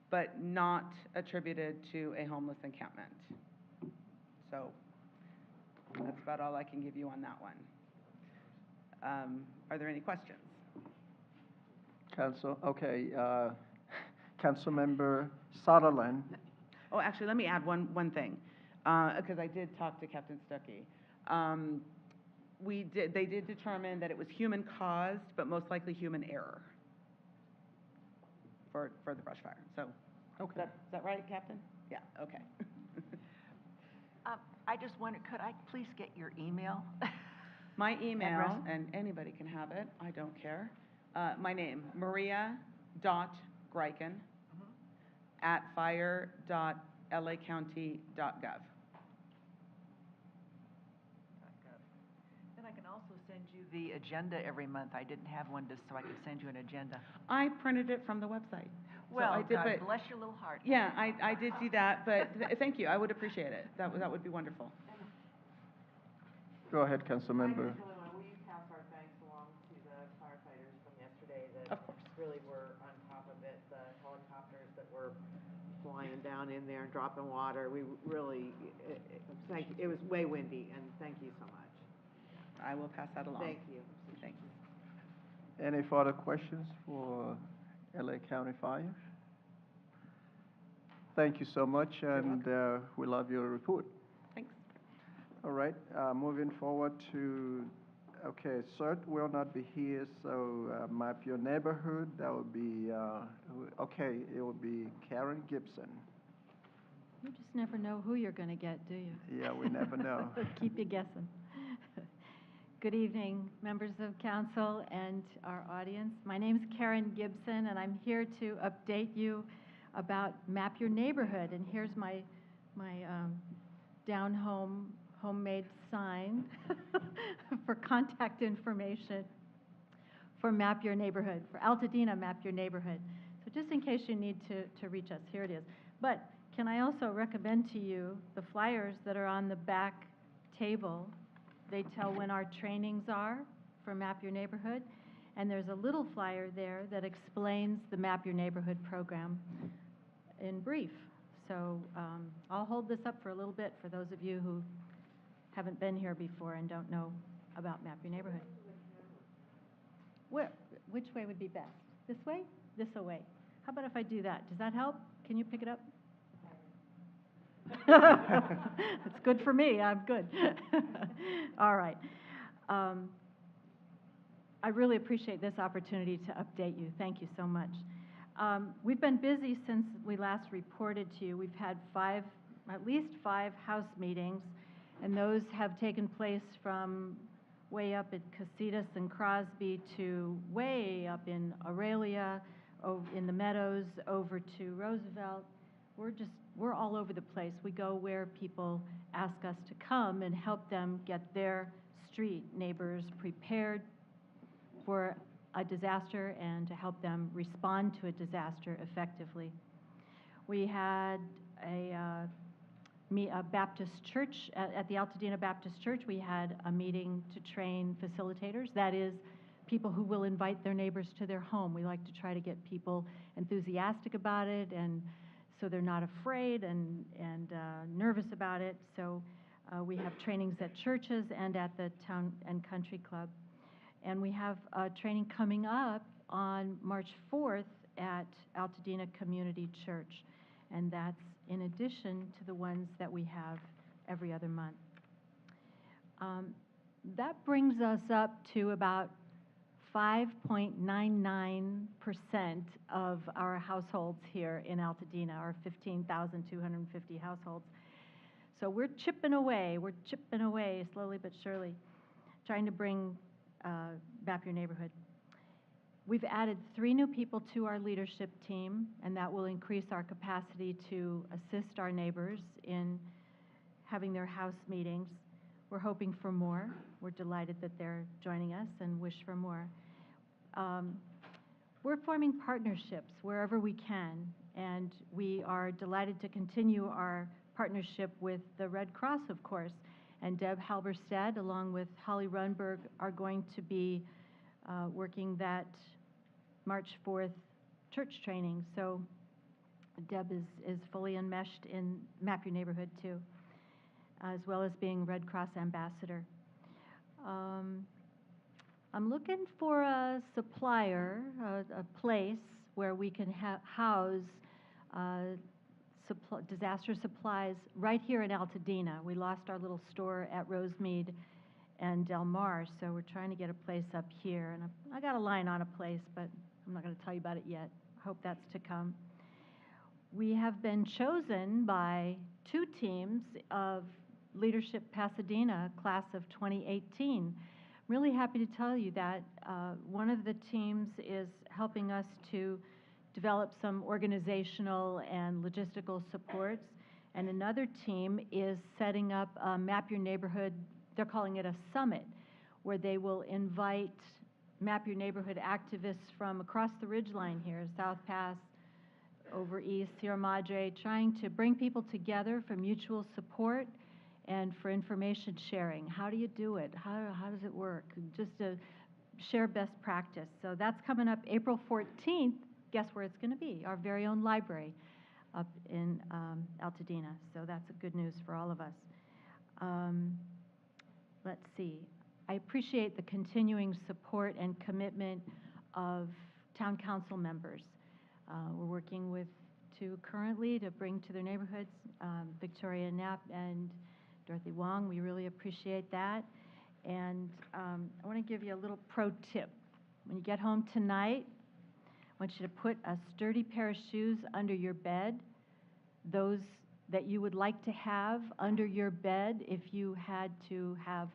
but not attributed to a homeless encampment. So that's about all I can give you on that one. Are there any questions?
Councilmember Sutherlen.
Oh, actually, let me add one thing, because I did talk to Captain Stuckey. They did determine that it was human caused, but most likely human error for the brush fire. So,
Okay.
Is that right, Captain? Yeah, okay.
I just wondered, could I please get your email?
My email,
Address?
and anybody can have it, I don't care. My name, Maria.Grycan at fire.lacounty.gov.
Then I can also send you the agenda every month. I didn't have one so I could send you an agenda.
I printed it from the website.
Well,
so I did,
God
but,
bless your little heart.
Yeah, I did do that, but thank you. I would appreciate it. That would be wonderful.
Go ahead, Councilmember.
Will you pass our thanks along to the firefighters from yesterday that really were on top of it, the helicopters that were flying down in there and dropping water. We really, thank you. It was way windy, and thank you so much.
I will pass that along.
Thank you.
Thank you.
Any further questions for LA County Fire? Thank you so much, and we love your report.
Thanks.
All right, moving forward to, CERT will not be here, so map your neighborhood. That would be, it will be Karen Gibson.
You just never know who you're going to get, do you?
Yeah, we never know.
Keep you guessing.
Good evening, members of council and our audience. My name is Karen Gibson, and I'm here to update you about Map Your Neighborhood. And here's my down-home homemade sign for contact information for Map Your Neighborhood, for Altadena Map Your Neighborhood. So just in case you need to reach us, here it is. But can I also recommend to you the flyers that are on the back table? They tell when our trainings are for Map Your Neighborhood. And there's a little flyer there that explains the Map Your Neighborhood program in brief. So I'll hold this up for a little bit for those of you who haven't been here before and don't know about Map Your Neighborhood. Which way would be best? This way? This way. How about if I do that? Does that help? Can you pick it up? It's good for me. I'm good. All right. I really appreciate this opportunity to update you. Thank you so much. We've been busy since we last reported to you. We've had at least five house meetings, and those have taken place from way up at Casitas and Crosby to way up in Aurelia, in the Meadows, over to Roosevelt. We're all over the place. We go where people ask us to come and help them get their street neighbors prepared for a disaster and to help them respond to a disaster effectively. We had a Baptist church, at the Altadena Baptist Church, we had a meeting to train facilitators. That is, people who will invite their neighbors to their home. We like to try to get people enthusiastic about it, and so they're not afraid and nervous about it. So we have trainings at churches and at the Town and Country Club. And we have a training coming up on March 4th at Altadena Community Church. And that's in addition to the ones that we have every other month. That brings us up to about 5.99% of our households here in Altadena, our 15,250 households. So we're chipping away slowly but surely, trying to bring Map Your Neighborhood. We've added 3 new people to our leadership team, and that will increase our capacity to assist our neighbors in having their house meetings. We're hoping for more. We're delighted that they're joining us and wish for more. We're forming partnerships wherever we can, and we are delighted to continue our partnership with the Red Cross, of course. And Deb Halberstadt, along with Holly Runberg, are going to be working that March 4th church training. So Deb is fully enmeshed in Map Your Neighborhood too, as well as being Red Cross ambassador. I'm looking for a supplier, a place where we can house disaster supplies right here in Altadena. We lost our little store at Rosemead and Del Mar, so we're trying to get a place up here. And I got a line on a place, but I'm not going to tell you about it yet. I hope that's to come. We have been chosen by 2 teams of Leadership Pasadena class of 2018. I'm really happy to tell you that one of the teams is helping us to develop some organizational and logistical supports, and another team is setting up a Map Your Neighborhood, they're calling it a summit, where they will invite Map Your Neighborhood activists from across the ridgeline here, South Pass, over east, Sierra Madre, trying to bring people together for mutual support and for information sharing. How do you do it? How does it work? Just to share best practice. So that's coming up April 14th. Guess where it's going to be? Our very own library up in Altadena. So that's a good news for all of us. Let's see. I appreciate the continuing support and commitment of town council members. We're working with 2 currently to bring to their neighborhoods, Victoria Knapp and Dorothy Wong. We really appreciate that. And I want to give you a little pro tip. When you get home tonight, I want you to put a sturdy pair of shoes under your bed, those that you would like to have under your bed if you had to have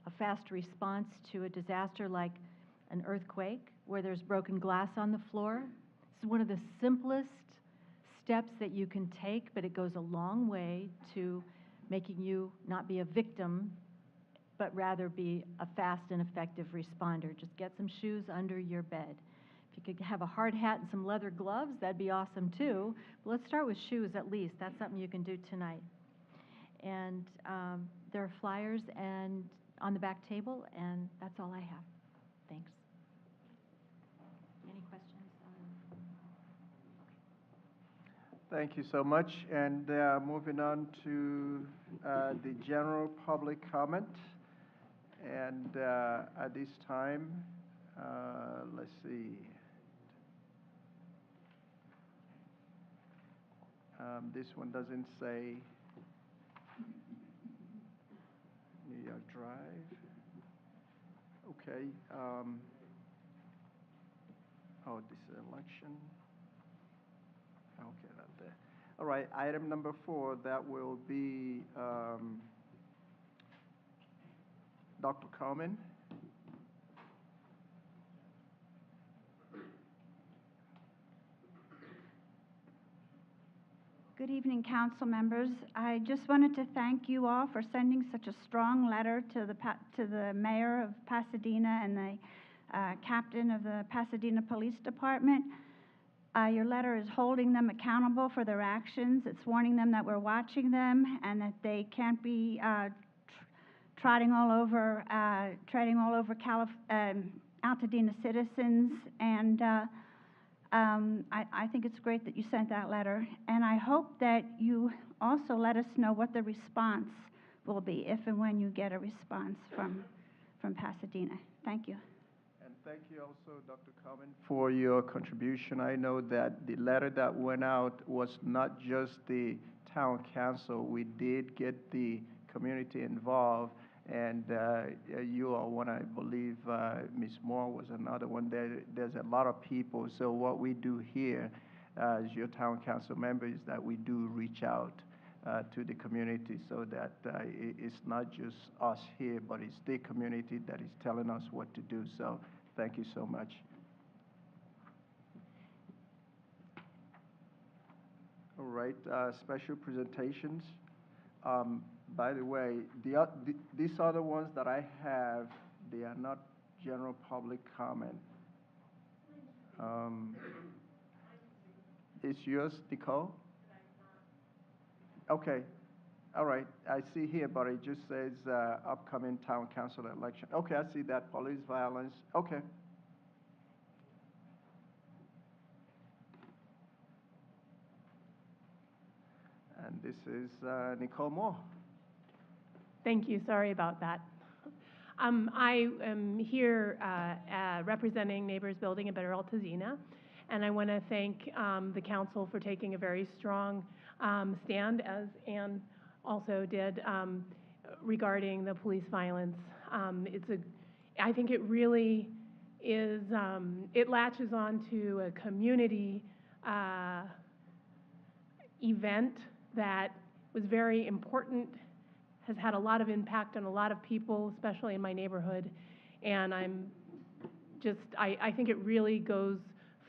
a fast response to a disaster like an earthquake, where there's broken glass on the floor. It's one of the simplest steps that you can take, but it goes a long way to making you not be a victim, but rather be a fast and effective responder. Just get some shoes under your bed. If you could have a hard hat and some leather gloves, that'd be awesome too. But let's start with shoes at least. That's something you can do tonight. And there are flyers and on the back table, and that's all I have. Thanks. Any questions?
Thank you so much. And moving on to the general public comment. And at this time, let's see. This one doesn't say New York Drive. Okay. Oh, this is election. Okay, not there. All right, item number 4, that will be Dr. Carmen.
Good evening, council members. I just wanted to thank you all for sending such a strong letter to the mayor of Pasadena and the captain of the Pasadena Police Department. Your letter is holding them accountable for their actions. It's warning them that we're watching them and that they can't be treading all over Altadena citizens. And I think it's great that you sent that letter, and I hope that you also let us know what the response will be, if and when you get a response from Pasadena. Thank you.
And thank you also, Dr. Carmen, for your contribution. I know that the letter that went out was not just the town council. We did get the community involved, and you are one, I believe, Ms. Moore was another one. There's a lot of people. So what we do here as your town council member is that we do reach out to the community, so that it's not just us here, but it's the community that is telling us what to do. So thank you so much. All right, special presentations. By the way, these other ones that I have, they are not general public comment. Is yours, Nicole? Okay. All right. I see here, but it just says upcoming town council election. Okay, I see that. Police violence. Okay. And this is Nicole Moore.
Thank you. Sorry about that. I am here representing Neighbors Building a Better Altadena, and I want to thank the council for taking a very strong stand, as Ann also did, regarding the police violence. I think it really is, it latches onto a community event that was very important, has had a lot of impact on a lot of people, especially in my neighborhood. And I think it really goes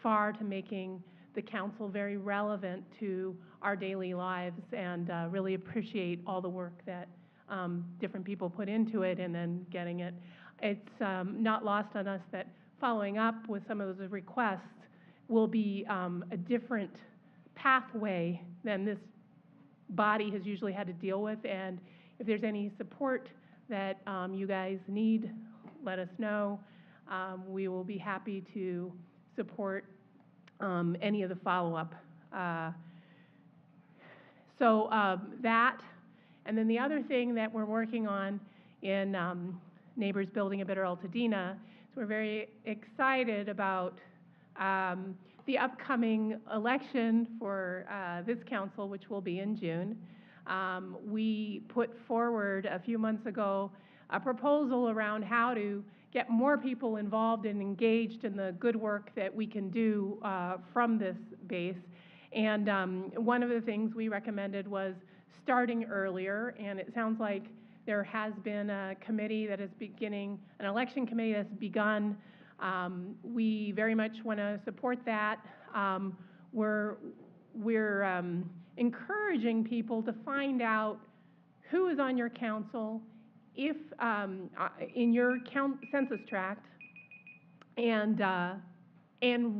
far to making the council very relevant to our daily lives, and really appreciate all the work that different people put into it and then getting it. It's not lost on us that following up with some of those requests will be a different pathway than this body has usually had to deal with. And if there's any support that you guys need, let us know. We will be happy to support any of the follow-up. That, and then the other thing that we're working on in Neighbors Building a Better Altadena is we're very excited about the upcoming election for this council, which will be in June. We put forward a few months ago a proposal around how to get more people involved and engaged in the good work that we can do from this base. And one of the things we recommended was starting earlier, and it sounds like There has been a committee that is an election committee that's begun. We very much want to support that. We're encouraging people to find out who is on your council, if in your census tract, and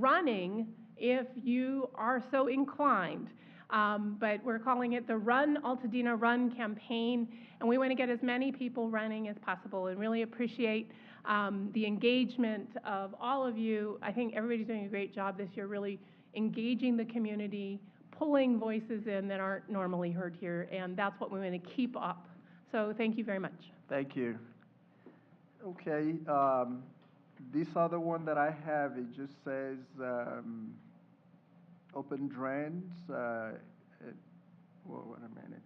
running if you are so inclined. But we're calling it the Run Altadena Run campaign, and we want to get as many people running as possible, and really appreciate the engagement of all of you. I think everybody's doing a great job this year, really engaging the community, pulling voices in that aren't normally heard here, and that's what we want to keep up. So thank you very much.
Thank you. Okay, this other one that I have, it just says open drains. Wait a minute.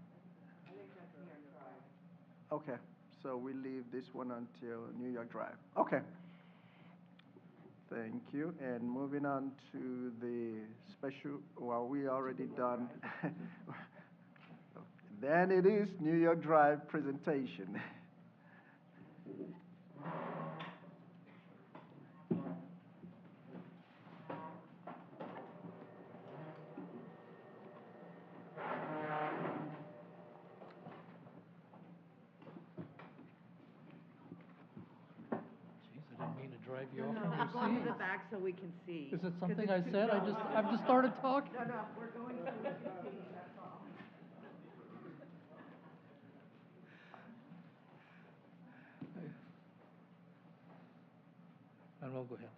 Okay, so we leave this one until New York Drive. Okay. Thank you. And moving on to the special, well, we already done. Then it is New York Drive presentation.
Drive you off
No,
from
we're
your
going to
seat.
the back so we can see.
Is it
'Cause
something
it's
I
too-
said?
no,
I've just started talking.
No, we're going so we can see, that's all.
And we'll go ahead.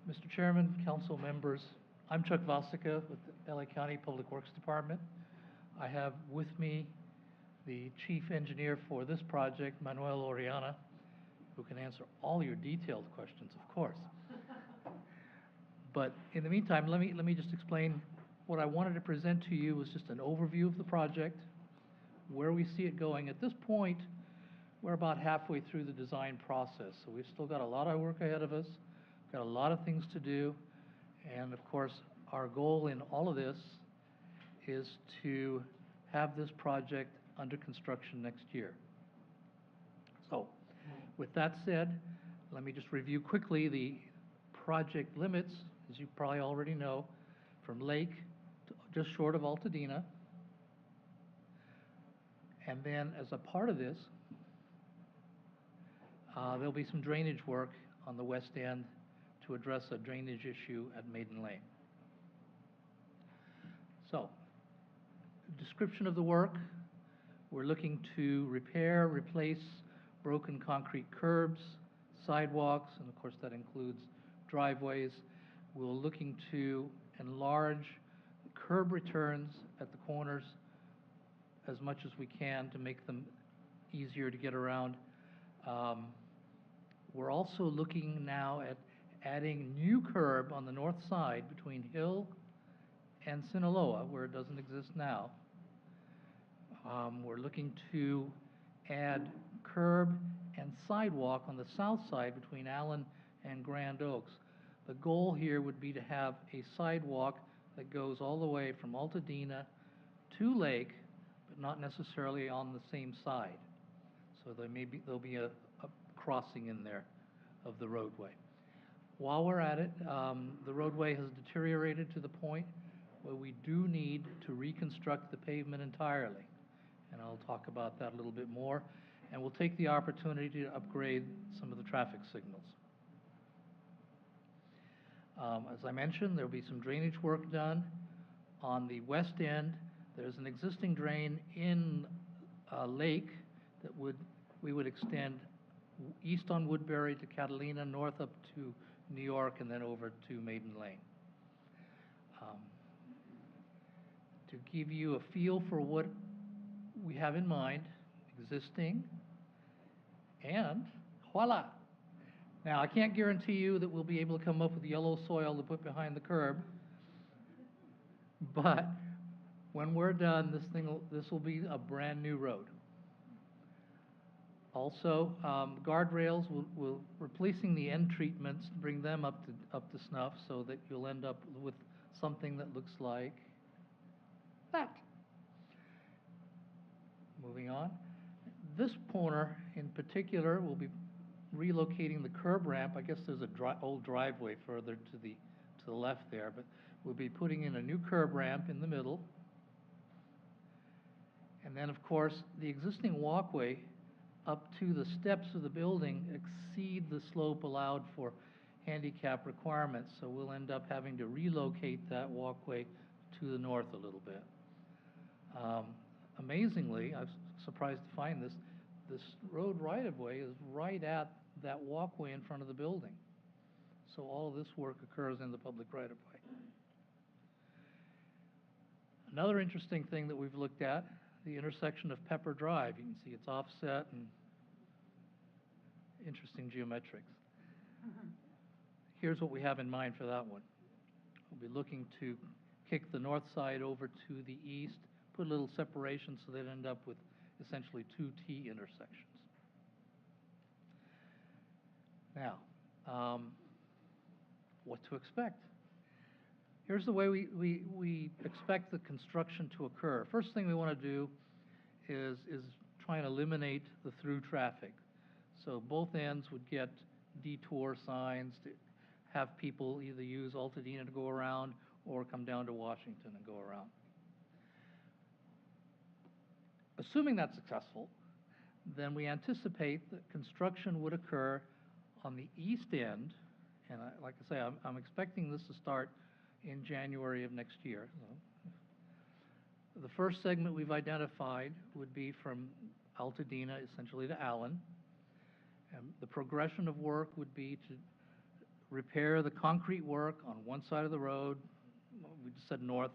Mr. Chairman, council members, I'm Chuck Vasica with the LA County Public Works Department. I have with me the chief engineer for this project, Manuel Oriana, who can answer all your detailed questions, of course. But in the meantime, let me just explain what I wanted to present to you was just an overview of the project, where we see it going. At this point, we're about halfway through the design process, so we've still got a lot of work ahead of us, got a lot of things to do, and of course, our goal in all of this is to have this project under construction next year. So, with that said, let me just review quickly the project limits, as you probably already know, from Lake to just short of Altadena. And then as a part of this, there'll be some drainage work on the west end to address a drainage issue at Maiden Lane. So, description of the work, we're looking to repair, replace broken concrete curbs, sidewalks, and of course that includes driveways. We're looking to enlarge curb returns at the corners as much as we can to make them easier to get around. We're also looking now at adding new curb on the north side between Hill and Sinaloa, where it doesn't exist now. We're looking to add curb and sidewalk on the south side between Allen and Grand Oaks. The goal here would be to have a sidewalk that goes all the way from Altadena to Lake, but not necessarily on the same side. So there'll be a crossing in there of the roadway. While we're at it, the roadway has deteriorated to the point where we do need to reconstruct the pavement entirely. And I'll talk about that a little bit more. And we'll take the opportunity to upgrade some of the traffic signals. As I mentioned, there'll be some drainage work done. On the west end, there's an existing drain in Lake that we would extend east on Woodbury to Catalina, north up to New York, and then over to Maiden Lane. To give you a feel for what we have in mind, existing, and voila. Now, I can't guarantee you that we'll be able to come up with yellow soil to put behind the curb, but when we're done, this will be a brand new road. Also, guardrails, we're replacing the end treatments to bring them up to snuff so that you'll end up with something that looks like that. Moving on. This corner in particular will be relocating the curb ramp. I guess there's a old driveway further to the left there, but we'll be putting in a new curb ramp in the middle. And then, of course, the existing walkway up to the steps of the building exceed the slope allowed for handicap requirements, so we'll end up having to relocate that walkway to the north a little bit. Amazingly, I was surprised to find this road right-of-way is right at that walkway in front of the building. So all of this work occurs in the public right-of-way. Another interesting thing that we've looked at, the intersection of Pepper Drive. You can see it's offset and interesting geometrics. Here's what we have in mind for that one. We'll be looking to kick the north side over to the east, put a little separation so they'd end up with essentially two T intersections. Now, what to expect? Here's the way we expect the construction to occur. First thing we want to do is try and eliminate the through traffic. So both ends would get detour signs to have people either use Altadena to go around or come down to Washington and go around. Assuming that's successful, then we anticipate that construction would occur on the east end, and like I say, I'm expecting this to start in January of next year. The first segment we've identified would be from Altadena essentially to Allen. And the progression of work would be to repair the concrete work on one side of the road. We just said north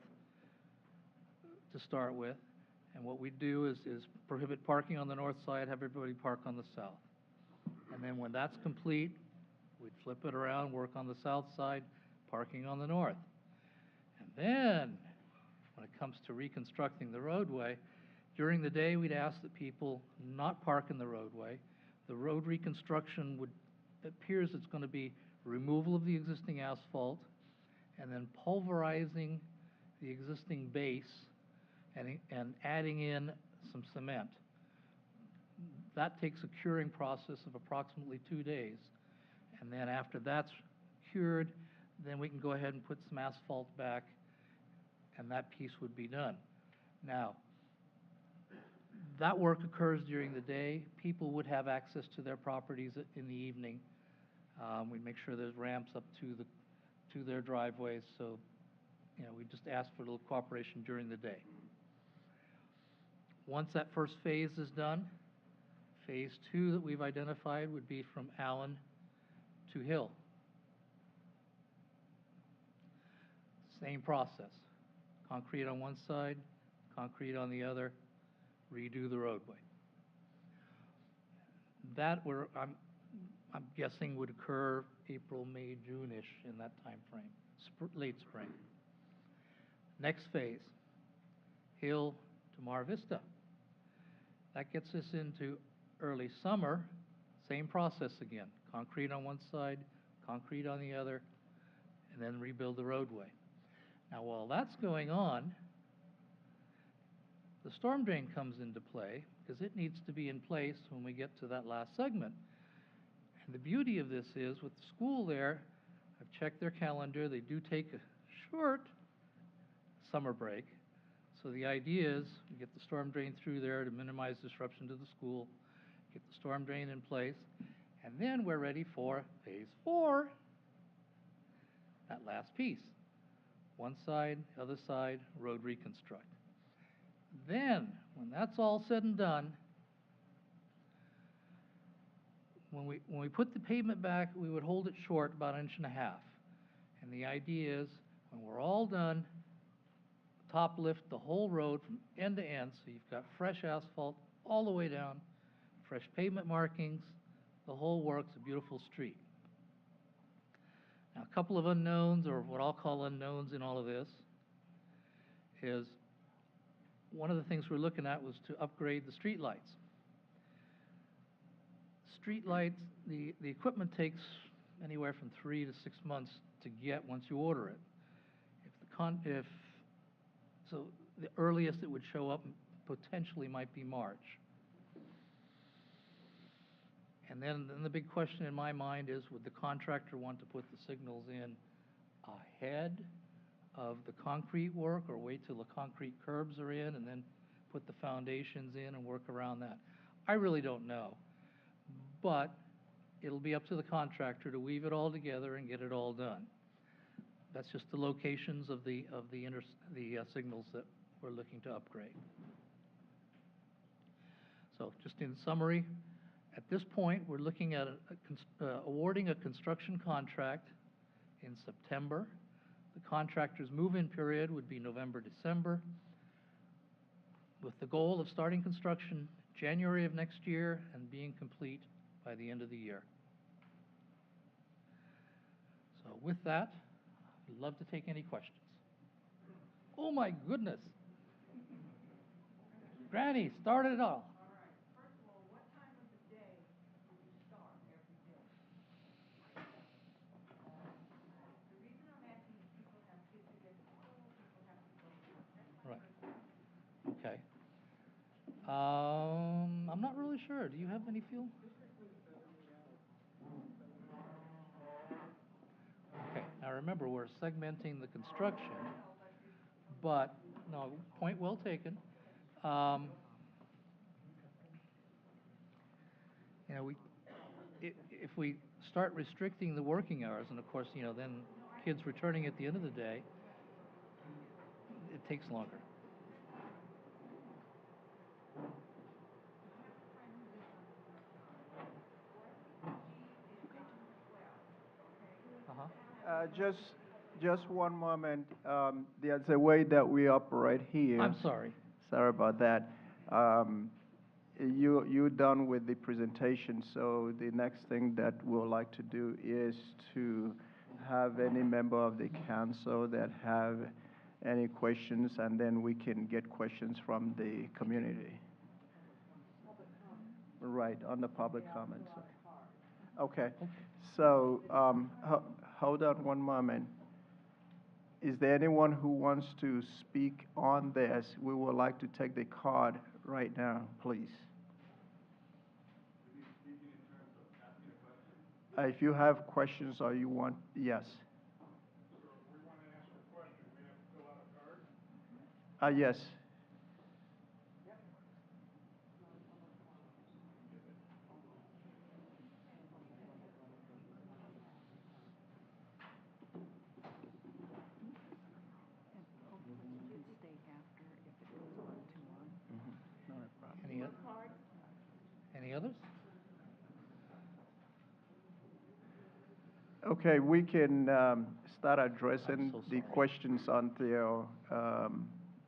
to start with. And what we do is prohibit parking on the north side, have everybody park on the south. And then when that's complete, we'd flip it around, work on the south side, parking on the north. And then, when it comes to reconstructing the roadway, during the day we'd ask that people not park in the roadway. The road reconstruction appears it's going to be removal of the existing asphalt and then pulverizing the existing base and adding in some cement. That takes a curing process of approximately 2 days. And then after that's cured, then we can go ahead and put some asphalt back, and that piece would be done. Now, that work occurs during the day. People would have access to their properties in the evening. We make sure there's ramps up to their driveways, so we just ask for a little cooperation during the day. Once that first phase is done, phase 2 that we've identified would be from Allen to Hill. Same process. Concrete on one side, concrete on the other, redo the roadway. That I'm guessing would occur April, May, June-ish in that time frame, late spring. Next phase, Hill to Mar Vista. That gets us into early summer, same process again. Concrete on one side, concrete on the other, and then rebuild the roadway. Now, while that's going on, the storm drain comes into play because it needs to be in place when we get to that last segment. And the beauty of this is with the school there, I've checked their calendar, they do take a short summer break. So the idea is we get the storm drain through there to minimize disruption to the school, get the storm drain in place, and then we're ready for phase 4, that last piece. One side, other side, road reconstruct. Then, when that's all said and done, when we put the pavement back, we would hold it short about 1.5 inches. And the idea is, when we're all done, top lift the whole road from end to end, so you've got fresh asphalt all the way down, fresh pavement markings, the whole works, a beautiful street. Now, a couple of unknowns, or what I'll call unknowns in all of this, is one of the things we're looking at was to upgrade the street lights. Street lights, the equipment takes anywhere from 3 to 6 months to get once you order it. So the earliest it would show up potentially might be March. And then the big question in my mind is, would the contractor want to put the signals in ahead of the concrete work, or wait till the concrete curbs are in and then put the foundations in and work around that? I really don't know. But it'll be up to the contractor to weave it all together and get it all done. That's just the locations of the signals that we're looking to upgrade. So just in summary, at this point, we're looking at awarding a construction contract in September. The contractor's move-in period would be November, December, with the goal of starting construction January of next year and being complete by the end of the year. So with that, I'd love to take any questions. Oh my goodness. Granny, start it all. Right. Okay. I'm not really sure. Do you have any feel? Okay. Now remember, we're segmenting the construction, but no, point well taken. You know, if we start restricting the working hours, and of course, you know, then kids returning at the end of the day, it takes longer.
Just one moment. There's a way that we operate here.
I'm sorry.
Sorry about that. You're done with the presentation, so the next thing that we'd like to do is to have any member of the council that have any questions, and then we can get questions from the community. Right, on the public comments. Okay, so hold on one moment. Is there anyone who wants to speak on this? We would like to take the card right now, please. If you have questions or you want, yes. Yes.
Any others?
Okay, we can start addressing the questions until,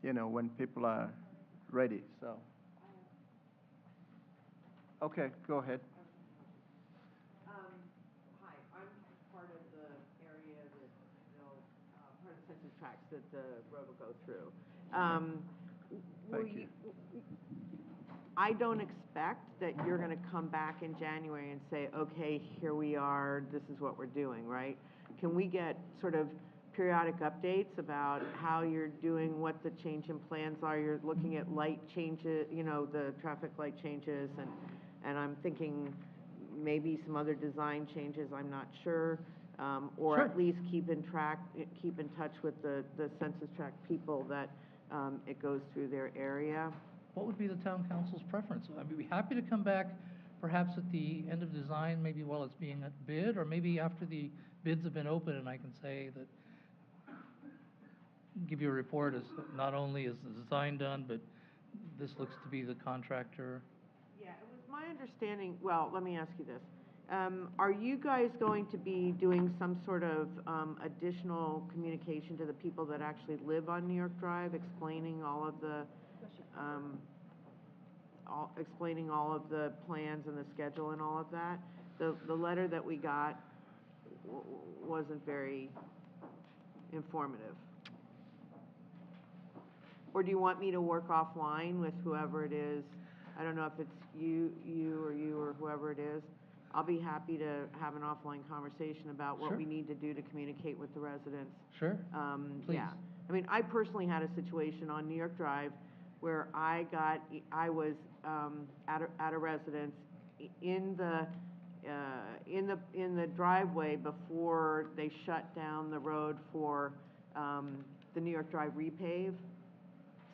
you know, when people are ready, so. Okay, go ahead.
Hi, I'm part of the area that, you know, part of the census tracts that the road will go through.
Thank you.
I don't expect that you're going to come back in January and say, okay, here we are, this is what we're doing, right? Can we get sort of periodic updates about how you're doing, what the change in plans are? You're looking at light changes, you know, the traffic light changes, and I'm thinking maybe some other design changes, I'm not sure. Or
Sure.
At least keep in touch with the census tract people that it goes through their area.
What would be the town council's preference? I'd be happy to come back perhaps at the end of design, maybe while it's being bid, or maybe after the bids have been open, and I can say that, give you a report as not only is the design done, but this looks to be the contractor.
Yeah, it was my understanding, well, let me ask you this. Are you guys going to be doing some sort of additional communication to the people that actually live on New York Drive, explaining all of the plans and the schedule and all of that? The letter that we got wasn't very informative. Or do you want me to work offline with whoever it is? I don't know if it's you or whoever it is. I'll be happy to have an offline conversation about what
Sure.
we need to do to communicate with the residents.
Sure. Please.
Yeah. I mean, I personally had a situation on New York Drive where I was at a residence in the in the driveway before they shut down the road for, the New York Drive repave.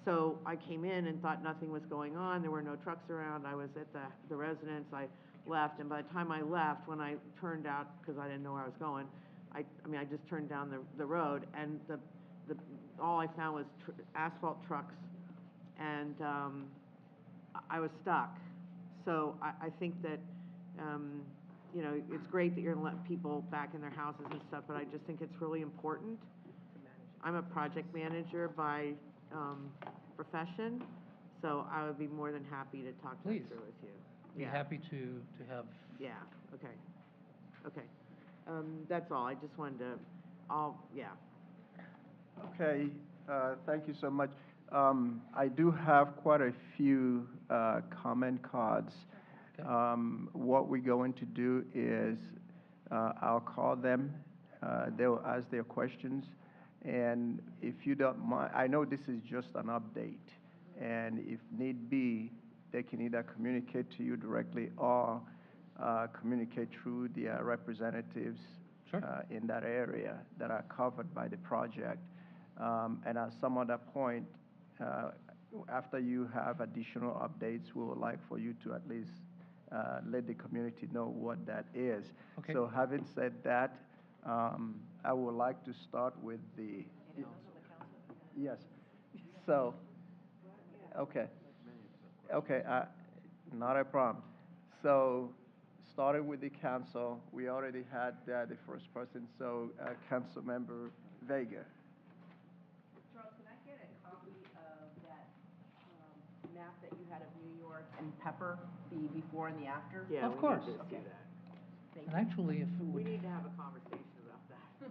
So I came in and thought nothing was going on, there were no trucks around, I was at the residence, I left, and by the time I left, when I turned out, because I didn't know where I was going, I just turned down the road, and all I found was asphalt trucks, and, I was stuck. So I think that, you know, it's great that you're gonna let people back in their houses and stuff, but I just think it's really important. I'm a project manager by, profession, so I would be more than happy to talk that
Please.
through with you.
Be happy to have.
Yeah, okay. That's all, I just wanted to, yeah.
Okay, thank you so much. I do have quite a few comment cards.
Okay.
What we're going to do is I'll call them, they'll ask their questions, and if you don't mind, I know this is just an update, and if need be, they can either communicate to you directly or communicate through their representatives in that area that are covered by the project. And at some other point, after you have additional updates, we would like for you to at least let the community know what that is.
Okay.
So having said that, I would like to start with the... Yes. So, okay. Okay, not a problem. So, starting with the council, we already had the first person, so Council Member Vega.
Charles, can I get a copy of that map that you had of New York and Pepper, the before and the after? Yeah,
Of course.
we need to see that.
And actually, if it
We
would.
need to have a conversation about that.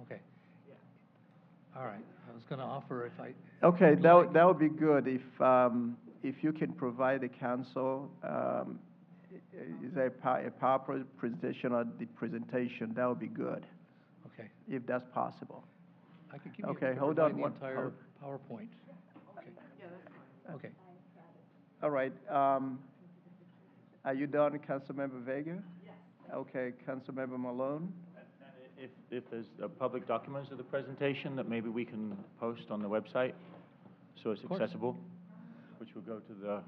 Okay.
Yeah.
All right. I was going to offer if I.
Okay,
would like-
that would be good if you can provide the council, is there a PowerPoint presentation or the presentation, that would be good,
Okay.
if that's possible.
I could give you.
Okay,
I could
hold
provide
on
the
one-
entire
hold-
PowerPoint. Okay.
Yeah, that's fine.
Okay.
All right, are you done, Councilmember Vega? Yes. Okay, Councilmember Malone?
If there's public documents of the presentation that maybe we can post on the website, so it's accessible, which will go to the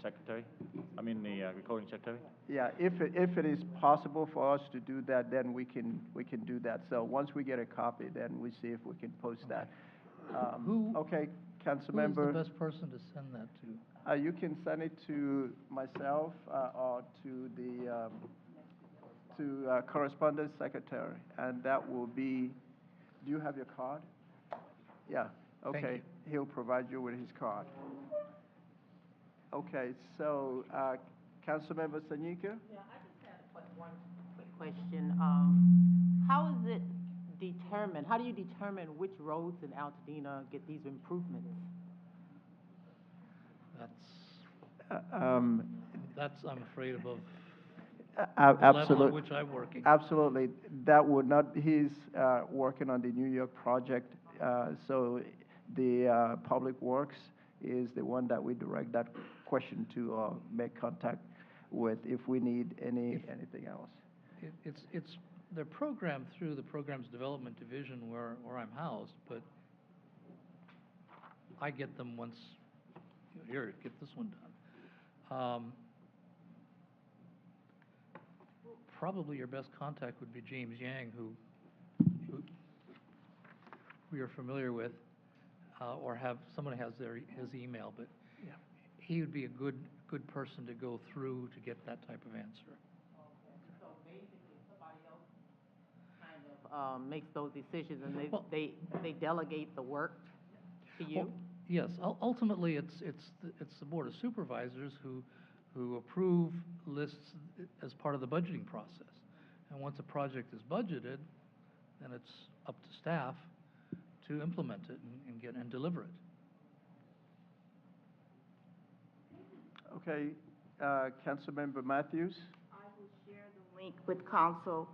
secretary, the recording secretary?
Yeah, if it is possible for us to do that, then we can do that. So once we get a copy, then we see if we can post that. Okay, Councilmember.
Who is the best person to send that to?
You can send it to myself or to the Correspondence Secretary, and that will be. Do you have your card? Yeah. Okay.
Thank you.
He'll provide you with his card. Okay. So, Councilmember Sanika?
Yeah, I just had one quick question. How is it determined, how do you determine which roads in Altadena get these improvements?
That's, I'm afraid, above
Absolutely.
the level at which I'm working.
Absolutely. That would not, he's working on the New York project, so the Public Works is the one that we direct that question to or make contact with if we need anything else.
It's, they're programmed through the Programs Development Division where I'm housed, but I get them once, here, get this one done. Probably your best contact would be James Yang, who we are familiar with, or someone has his email, but
yeah,
he would be a good person to go through to get that type of answer.
So basically, somebody else kind of makes those decisions, and they delegate the work to you?
Well, yes, ultimately, it's the Board of Supervisors who approve lists as part of the budgeting process. And once a project is budgeted, then it's up to staff to implement it and deliver it.
Okay, Councilmember Matthews?
I will share the link with council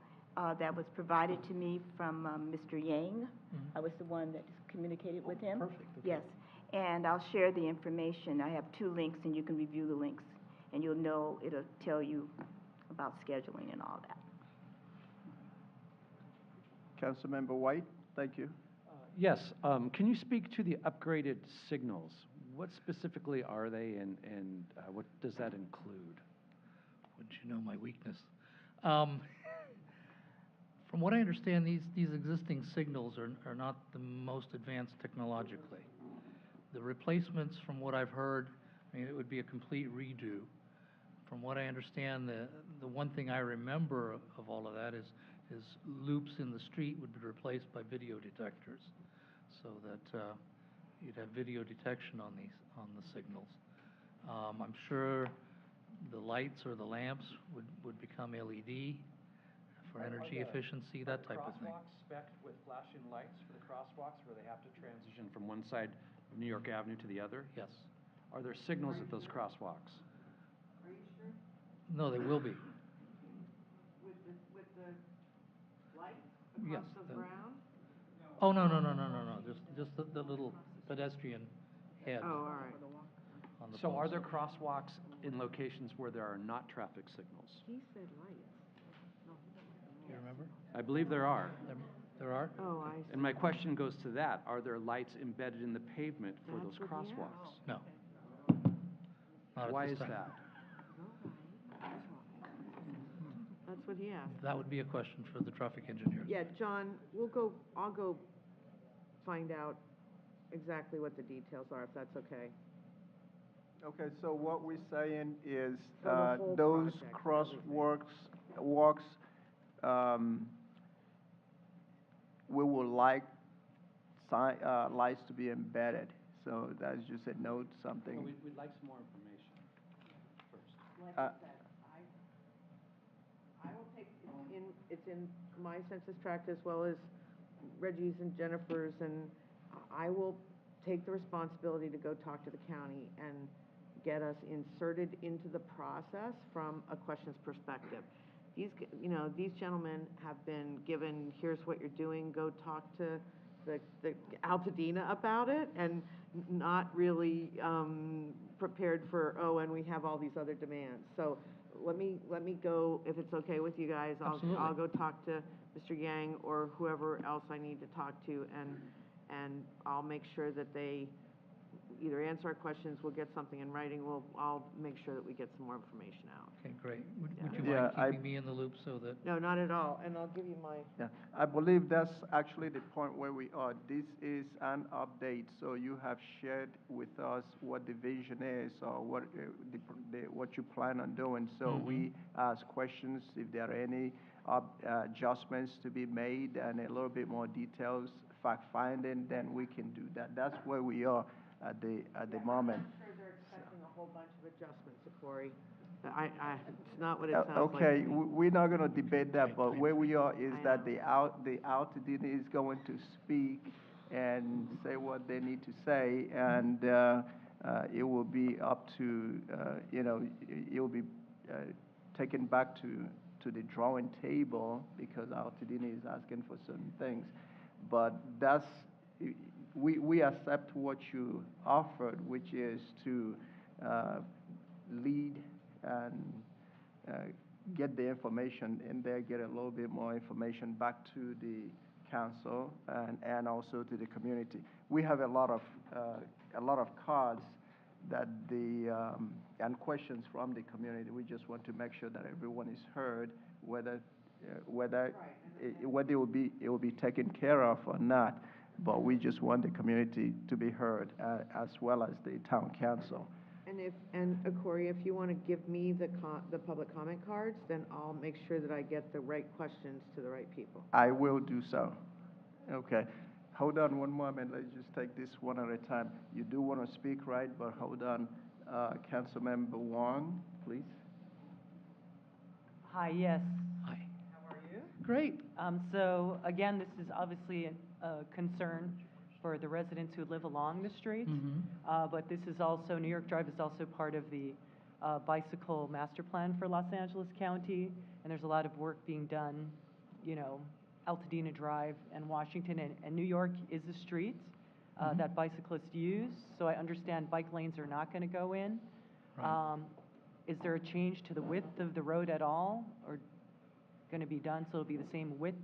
that was provided to me from Mr. Yang. I was the one that communicated with him.
Perfect. Okay.
Yes, and I'll share the information. I have 2 links, and you can review the links, and you'll know, it'll tell you about scheduling and all that.
Councilmember White, thank you.
Yes, can you speak to the upgraded signals? What specifically are they, and what does that include?
Wouldn't you know my weakness? From what I understand, these existing signals are not the most advanced technologically. The replacements, from what I've heard, I mean, it would be a complete redo. From what I understand, the one thing I remember of all of that is loops in the street would be replaced by video detectors, so that you'd have video detection on the signals. I'm sure the lights or the lamps would become LED for energy efficiency, that type of thing.
Crosswalks spec'd with flashing lights for the crosswalks where they have to transition from one side of New York Avenue to the other?
Yes.
Are there signals at those crosswalks?
Are you sure?
No, they will be.
With the lights
Yes,
across the
the-
ground?
Oh, no, just the little pedestrian head.
Oh, all right.
On the
So are
poles.
there crosswalks in locations where there are not traffic signals?
He said lights.
You remember?
I believe there are.
There are?
Oh, I see.
And my question goes to that. Are there lights embedded in the pavement for
That's
those
what he
crosswalks?
No. Not at
Why
this
is
time.
that?
That's what he asked.
That would be a question for the traffic engineers.
Yeah, John, I'll go find out exactly what the details are, if that's okay.
Okay, so what we're saying is,
For the whole
those
project,
walks, we would like lights to be embedded. So that's just a note, something.
We'd like some more information first.
Like I said, I will take, it's in my census tract as well as Reggie's and Jennifer's, and I will take the responsibility to go talk to the county and get us inserted into the process from a questions perspective. These gentlemen have been given, here's what you're doing, go talk to the Altadena about it, and not really prepared for, and we have all these other demands. So let me go, if it's okay with you guys, I'll go talk to Mr. Yang or whoever else I need to talk to, and I'll make sure that they either answer our questions, we'll get something in writing, I'll make sure that we get some more information out.
Okay, great. Would you
Yeah,
mind keeping me in the loop so that?
No, not at all, and I'll give you my.
Yeah, I believe that's actually the point where we are. This is an update, so you have shared with us what the vision is or what you plan on doing. So we ask questions if there are any adjustments to be made and a little bit more details, fact finding, then we can do that. That's where we are at the moment.
I'm sure they're expecting a whole bunch of adjustments, Okorie. It's not what it sounds like.
Okay, we're not going to debate that, but where we are is that the Altadena is going to speak and say what they need to say, and it will be up to, it will be taken back to the drawing table because Altadena is asking for certain things. But that's, we accept what you offered, which is to lead and get the information in there, get a little bit more information back to the council and also to the community. We have a lot of cards that and questions from the community. We just want to make sure that everyone is heard, whether it will be taken care of or not. But we just want the community to be heard, as well as the town council.
And Okorie, if you want to give me the public comment cards, then I'll make sure that I get the right questions to the right people.
I will do so. Okay. Hold on one moment. Let's just take this one at a time. You do want to speak, right? But hold on. Councilmember Wong, please.
Hi, yes.
Hi.
How are you?
Great. So again, this is obviously a concern for the residents who live along the street. But this is also, New York Drive is also part of the bicycle master plan for Los Angeles County, and there's a lot of work being done, Altadena Drive and Washington, and New York is a street that bicyclists use, so I understand bike lanes are not going to go in.
Right.
is there a change to the width of the road at all, or going to be done, so it'll be the same width,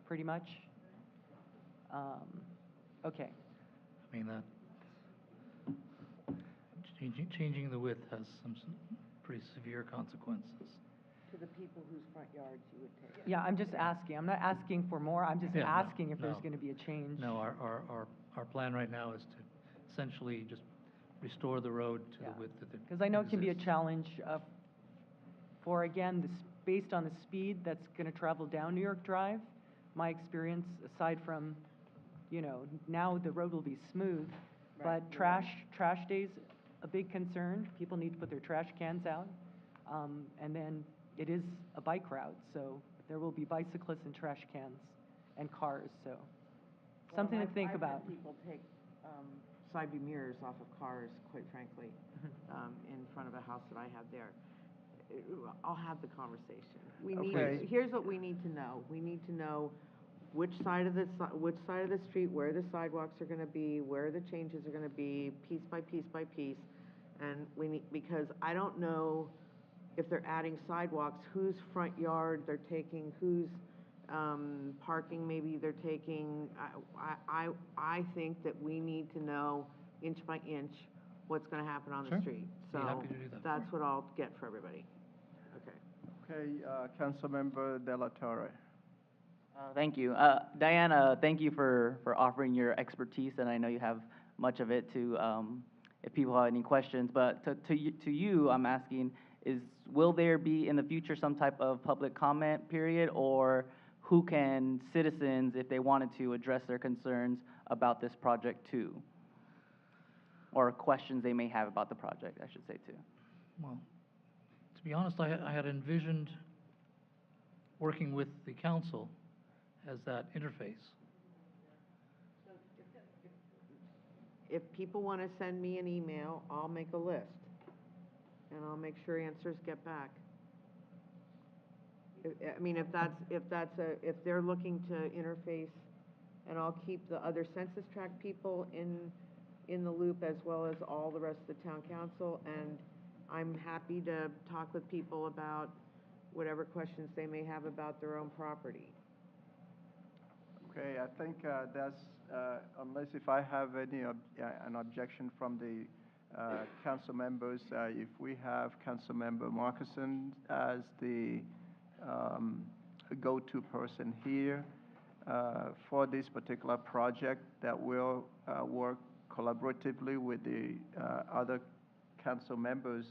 pretty much? Okay.
I mean, that, changing the width has some pretty severe consequences.
To the people whose front yards you would take.
Yeah, I'm just asking. I'm not asking for more. I'm just
Yeah, no,
asking if there's
no.
going to be a change.
No, our plan right now is to essentially just restore the road to the width that it
Because I know it can be a
exists.
challenge for, again, based on the speed that's going to travel down New York Drive. My experience, aside from, you know, now the road will be smooth,
Right,
but trash days, a big concern. People need to put their trash cans out. And then it is a bike route, so there will be bicyclists and trash cans and cars, so something to think about.
I've had people take side view mirrors off of cars, quite frankly, in front of a house that I have there. I'll have the conversation.
Okay.
Here's what we need to know. We need to know which side of the street, where the sidewalks are gonna be, where the changes are gonna be, piece by piece by piece. And because I don't know if they're adding sidewalks, whose front yard they're taking, whose parking maybe they're taking. I think that we need to know inch by inch what's gonna happen on the street.
Be
So
happy to do that.
that's what I'll get for everybody. Okay.
Okay, Councilmember De La Torre.
Thank you. Diane, thank you for offering your expertise, and I know you have much of it to, if people have any questions. But to you, I'm asking, will there be in the future some type of public comment period, or who can citizens, if they wanted to, address their concerns about this project to? Or questions they may have about the project, I should say, too.
Well, to be honest, I had envisioned working with the council as that interface.
If people wanna send me an email, I'll make a list. And I'll make sure answers get back. If they're looking to interface, and I'll keep the other Census Tract people in the loop, as well as all the rest of the town council, and I'm happy to talk with people about whatever questions they may have about their own property.
Okay, I think that's, unless if I have an objection from the council members, if we have Councilmember Marcussen as the go-to person here for this particular project, that will work collaboratively with the other council members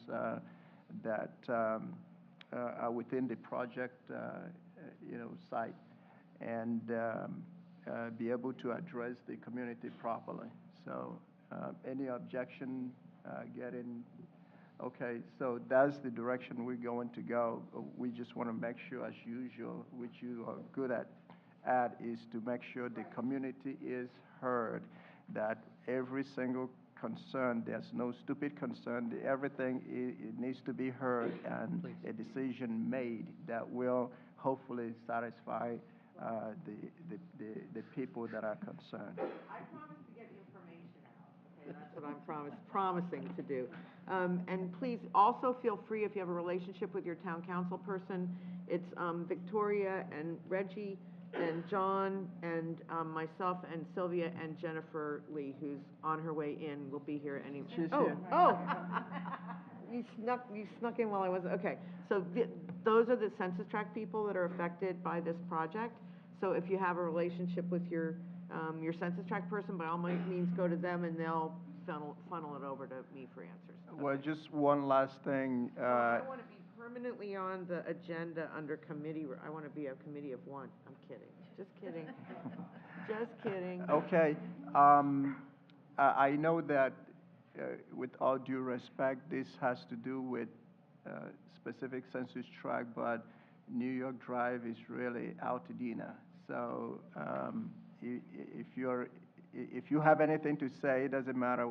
that are within the project, site, and be able to address the community properly. So, any objection okay, so that's the direction we're going to go. We just want to make sure, as usual, which you are good at, is to make sure the community is heard, that every single concern, there's no stupid concern, everything it needs to be heard, and a decision made that will hopefully satisfy the people that are concerned.
I promise to get information out, okay, that's what I'm promising to do. And please, also feel free, if you have a relationship with your town council person, it's Victoria and Reggie and John and myself and Sylvia and Jennifer Lee, who's on her way in, will be here any.
She's
oh,
here.
Oh, you snuck in while I wasn't, okay. So those are the Census Tract people that are affected by this project. So if you have a relationship with your Census Tract person, by all means, go to them and they'll funnel it over to me for answers.
Well, just one last thing.
I want to be permanently on the agenda under committee. I want to be a committee of one. I'm kidding. Just kidding. Just kidding.
Okay. I know that, with all due respect, this has to do with specific census tract, but New York Drive is really Altadena. So if you have anything to say, it doesn't matter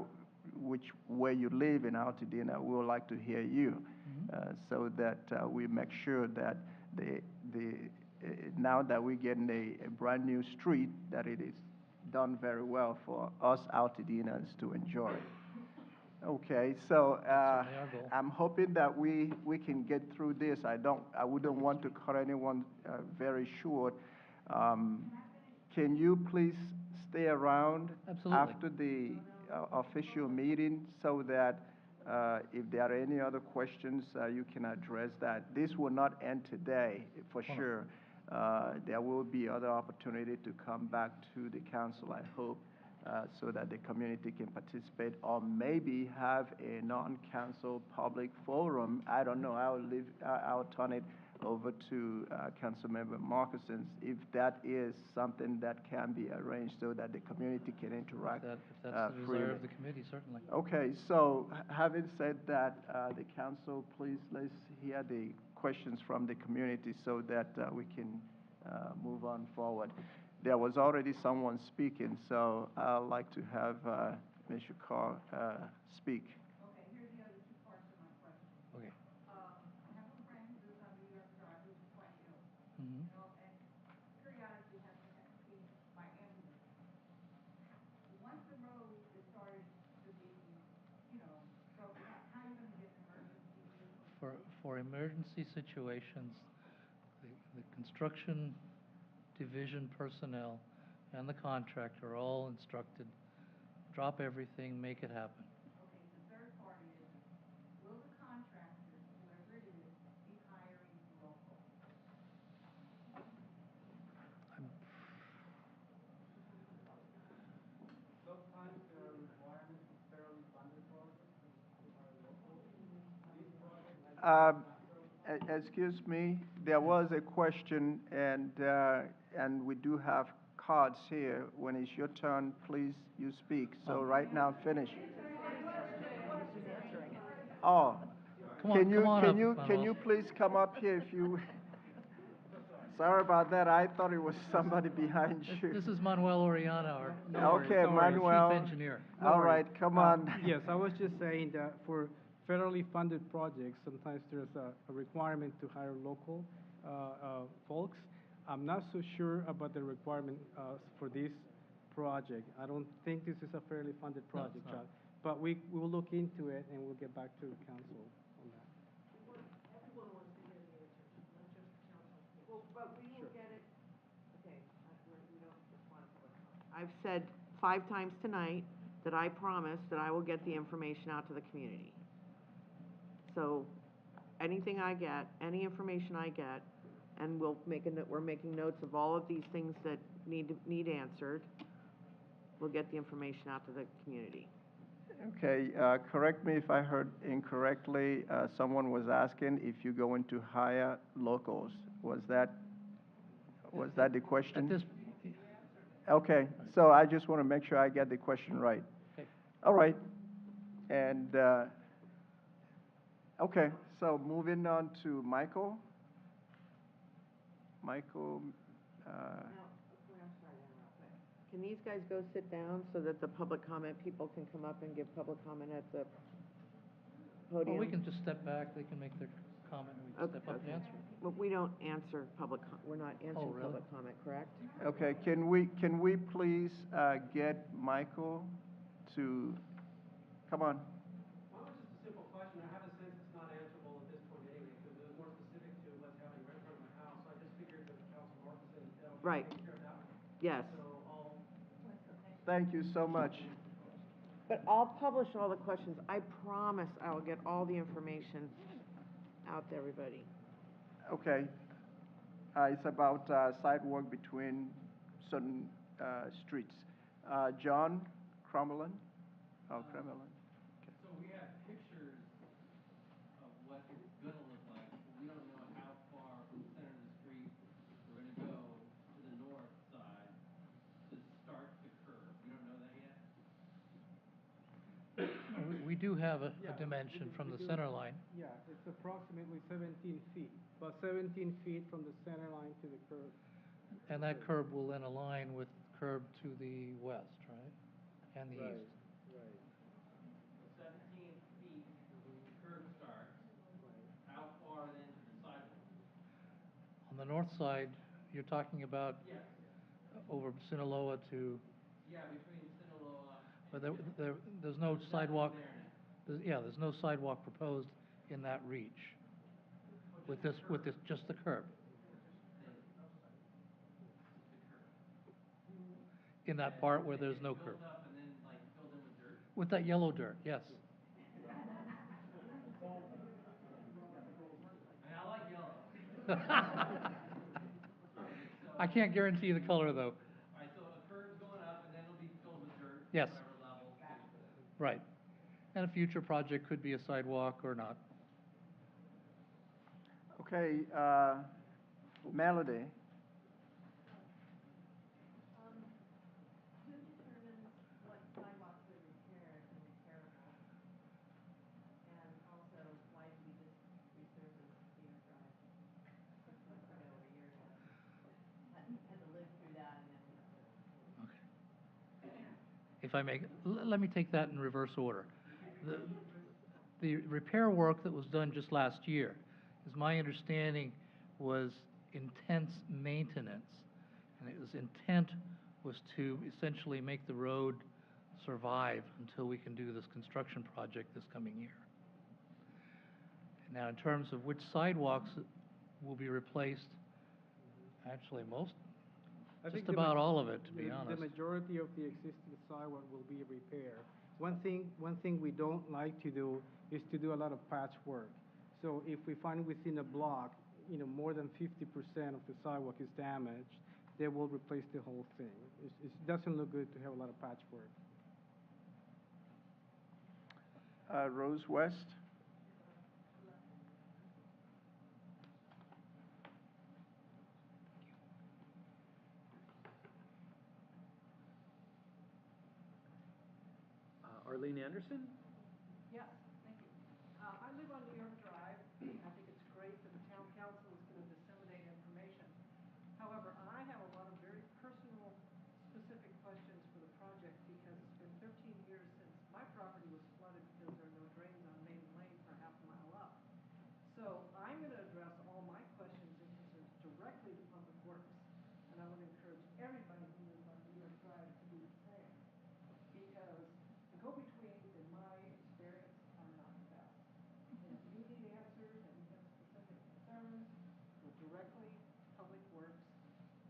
which way you live in Altadena, we would like to hear you, so that we make sure that now that we're getting a brand new street, that it is done very well for us Altadenans to enjoy. Okay, so
That's certainly our goal.
I'm hoping that we can get through this. I wouldn't want to cut anyone very short. Can you please stay around
Absolutely.
after the official meeting so that if there are any other questions, you can address that? This will not end today, for sure. There will be other opportunity to come back to the council, I hope, so that the community can participate, or maybe have a non-council public forum. I don't know. I'll turn it over to Councilmember Marcussen if that is something that can be arranged so that the community can interact
If that's the
freely.
desire of the committee, certainly.
Okay, so having said that, the council, please, let's hear the questions from the community so that we can move on forward. There was already someone speaking, so I'd like to have Mr. Carr speak.
Okay, here's the other two parts of my question.
Okay.
I have a friend who's on New York Drive who's quite ill.
Mhm.
You know, and periodically has to have seen by ambulance. Once the road is started to be, you know, broken up, how are you gonna get emergency vehicles?
For emergency situations, the construction division personnel and the contractor are all instructed, drop everything, make it happen.
Okay, the third part is, will the contractor, whoever it is, be hiring local?
Sometimes there are requirements for federally funded projects to hire local. These projects,
Excuse me, there was a question, and we do have cards here. When it's your turn, please, you speak. So right now, finish. Oh, can you please come up here if you? Sorry about that. I thought it was somebody behind you.
This is Manuel Oriana, our
Okay, Manuel.
chief engineer.
All right, come on.
Yes, I was just saying that for federally funded projects, sometimes there's a requirement to hire local folks. I'm not so sure about the requirement for this project. I don't think this is a fairly funded project,
it's not.
but we will look into it and we'll get back to council on that.
Everyone wants to hear the answers, not just the council. Well, but we will get it, okay, we don't want to public comment. I've said 5 times tonight that I promise that I will get the information out to the community. So, anything I get, any information I get, and we're making notes of all of these things that need answered, we'll get the information out to the community.
Okay, correct me if I heard incorrectly. Someone was asking if you're going to hire locals. Was that the question? Okay, so I just want to make sure I get the question right.
Okay.
All right, and okay, so moving on to Michael. Michael.
Now, I'm sorry to interrupt, but can these guys go sit down so that the public comment people can come up and give public comment at the podium?
Well, we can just step back, they can make their comment, and we can step up and answer it.
But we don't answer we're not answering
really?
public comment, correct?
Okay, can we please get Michael to come on?
Well, just a simple question. I have a sense it's not answerable at this point anyway, because it was more specific to what's happening right in front of my house. So I just figured that Council Marcussen
Right.
take care of that one.
Yes.
So I'll.
Thank you so much.
But I'll publish all the questions. I promise I will get all the information out to everybody.
Okay. It's about sidewalk between certain streets. John Crommelin? Oh, Crommelin.
So we have pictures of what it's gonna look like, but we don't know how far from the center of the street we're gonna go to the north side to start the curve. We don't know that yet?
We do have a dimension from the center line.
Yeah, it's approximately 17 feet, about 17 feet from the center line to the curb.
And that curb will then align with curb to the west, right? And the east.
Right.
17 feet, curve starts. How far then to the sidewalk?
On the north side, you're talking about
Yes.
over Sinaloa to,
Yeah, between Sinaloa
but there's no sidewalk, there's no sidewalk proposed in that reach. With this, just the curb. In that part where there's no curb.
Built up and then like filled in with dirt?
With that yellow dirt, yes.
And I like yellow.
I can't guarantee the color, though.
All right, so a curb's going up and then it'll be filled with dirt.
Yes.
Whatever level.
Right. And a future project could be a sidewalk or not.
Okay, Melody.
Who determines what sidewalks are repaired and repairable? And also, why do we just resurface New York Drive? 6 months ago or a year ago. Had to live through that and then we have to.
If I may, let me take that in reverse order. The repair work that was done just last year, as my understanding, was intense maintenance. And it was intent was to essentially make the road survive until we can do this construction project this coming year. Now, in terms of which sidewalks will be replaced, actually just about all of it, to be honest.
The majority of the existing sidewalk will be repaired. One thing we don't like to do is to do a lot of patchwork. So if we find within a block, more than 50% of the sidewalk is damaged, they will replace the whole thing. It doesn't look good to have a lot of patchwork.
Rose West.
Arlene Anderson?
Yes, thank you. I live on New York Drive. I think it's great that the town council is going to disseminate information. However, I have a lot of very personal, specific questions for the project because it's been 13 years since my property was flooded because there are no drains on Maiden Lane for half a mile up. So I'm going to address all my questions and concerns directly to Public Works. And I want to encourage everybody who lives on New York Drive to do the same. Because the go-betweens, in my experience, are not the best. And if you need answers and you have specific concerns, go directly to Public Works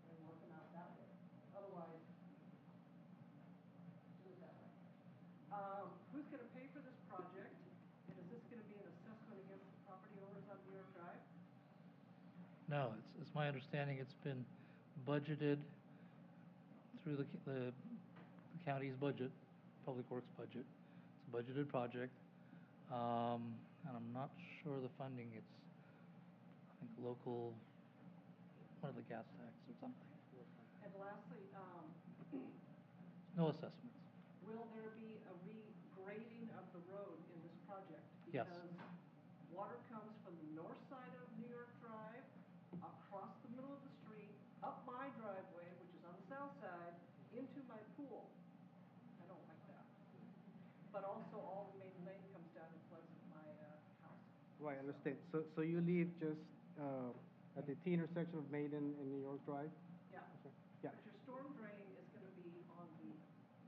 and work them out that way. Otherwise, do it that way. Who's going to pay for this project? And is this going to be an assessment against the property owners on New York Drive?
No, it's my understanding it's been budgeted through the county's budget, Public Works budget. It's a budgeted project, and I'm not sure the funding. It's, I think, local, one of the gas tax or something.
And lastly,
No assessments.
will there be a regrading of the road in this project?
Yes.
Because water comes from the north side of New York Drive, across the middle of the street, up my driveway, which is on the south side, into my pool. I don't like that. But also all the Maiden Lane comes down and floods my house.
Right, I understand. So you live just at the T intersection of Maiden and New York Drive?
Yeah.
Okay. Yeah.
But your storm drain is gonna be on the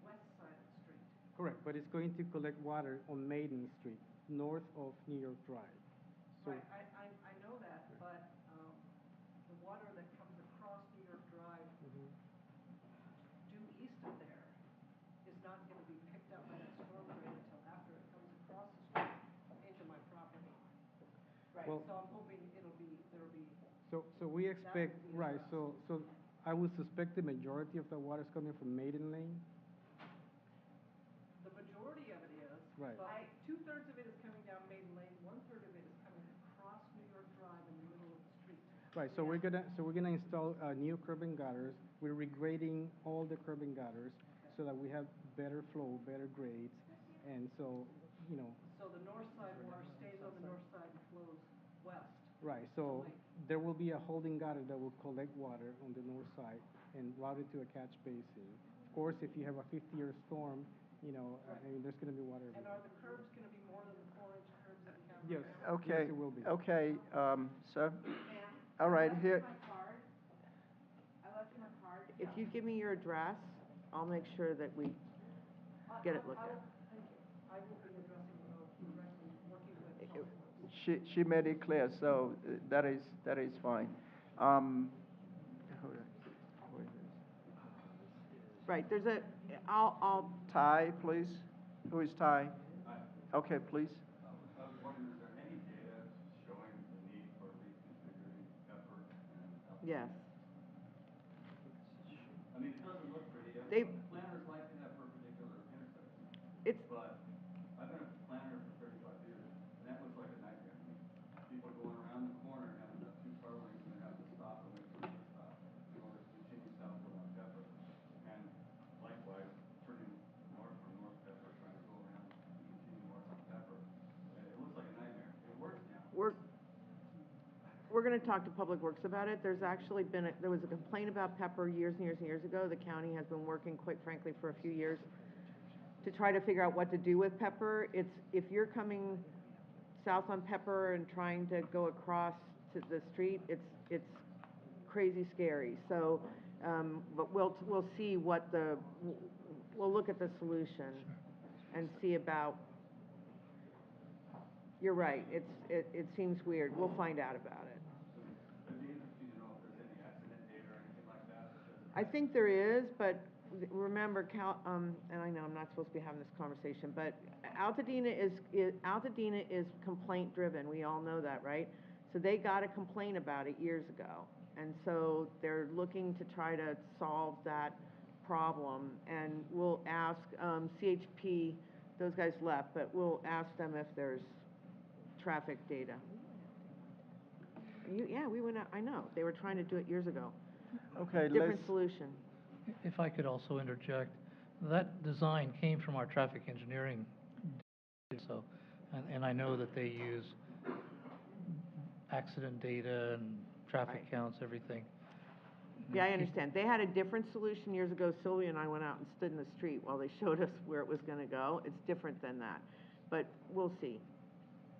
west side of the street.
Correct, but it's going to collect water on Maiden Street, north of New York Drive. So
Right, I know that, but, the water that comes across New York Drive due east of there is not gonna be picked up by that storm drain until after it comes across the street into my property. Right,
Well-
so I'm hoping there'll be,
So we expect,
will be
right, so I would suspect the majority of the water is coming from Maiden Lane?
the majority of it is.
Right.
But 2/3 of it is coming down Maiden Lane, 1/3 of it is coming across New York Drive in the middle of the street.
Right, so we're gonna install new curb and gutters. We're regrading all the curb and gutters so that we have better flow, better grades, and so,
So the north side water stays on the north side and flows west.
right, so there will be a holding gutter that will collect water on the north side and route it to a catch basin. Of course, if you have a 50-year storm, I mean, there's gonna be water
And
everywhere.
are the curbs gonna be more than the 4-inch curbs that we have
Yes.
right now?
Okay.
Yes, it will be.
Okay, sir.
Ma'am,
All right,
I left
here.
you my card. I left you my card. If you give me your address, I'll make sure that we get it looked at.
Thank you. I will be addressing the road.
she made it clear, so that is fine. Hold on. Where is this?
Right, there's a, I'll,
Ty, please. Who is Ty? Okay, please.
I was wondering, is there any data showing the need for reconfiguring Pepper and
yes.
I mean, it doesn't look pretty.
They-
Planners like to have perpendicular intersections.
It's-
But I've been a planner for 35 years, and that looks like a nightmare to me. People going around the corner and having two car lanes, and they have to stop and wait for it to stop in order to continue southward on Pepper. And likewise, turning north from North Pepper, trying to go around and continue north on Pepper. It looks like a nightmare. It works now.
We're gonna talk to Public Works about it. There's actually been, there was a complaint about Pepper years and years and years ago. The county has been working, quite frankly, for a few years to try to figure out what to do with Pepper. It's, if you're coming south on Pepper and trying to go across to the street, it's crazy scary. So, but we'll see what we'll look at the solution and see about, you're right, it seems weird. We'll find out about it.
It'd be interesting to know if there's any accident data or anything like that.
I think there is, but remember, and I know I'm not supposed to be having this conversation, but Altadena is complaint driven. We all know that, right? So they got a complaint about it years ago. And so they're looking to try to solve that problem. And we'll ask, CHP, those guys left, but we'll ask them if there's traffic data. Yeah, we went out, I know, they were trying to do it years ago.
Okay,
Different solution.
If I could also interject, that design came from our traffic engineering, so, and I know that they use accident data and traffic counts, everything.
Yeah, I understand. They had a different solution years ago. Sylvia and I went out and stood in the street while they showed us where it was gonna go. It's different than that, but we'll see.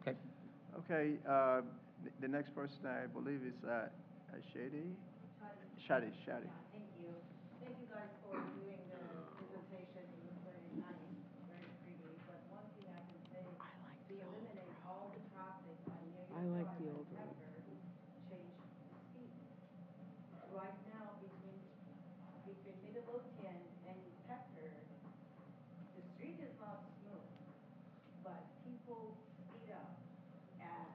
Okay.
Okay, the next person I believe is Shady. Shady.
Thank you. Thank you guys for doing the presentation. It was very nice, very pretty. But one thing I can say, to eliminate all the traffic on New York
I like
Drive
the
and
old one.
Pepper, change the speed. Right now, between Midlothian and Pepper, the street is not smooth, but people speed up. And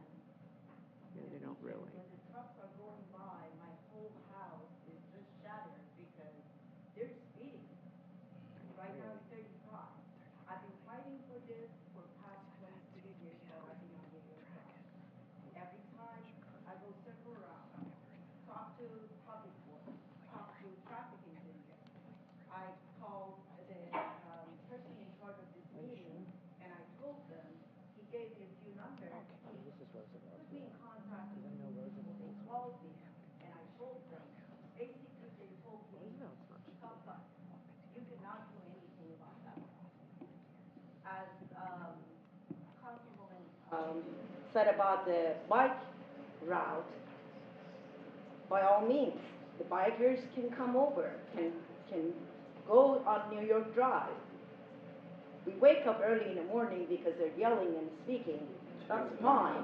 Yeah, they don't really.
when the trucks are going by, my whole house is just shattered because they're speeding. Right now it's 35. I've been fighting for this for past 26 years that I've been on New York Drive. Every time I go circle around, talk to public works, talk to traffic engineer. I called the person in charge of this meeting, and I told them, he gave me a few numbers. He put me in contact with people. They called me, and I told them, basically they told me, stop us. You did not do anything about that. As Councilwoman said about the bike route, by all means, the bikers can come over, can go on New York Drive. We wake up early in the morning because they're yelling and speaking. That's fine.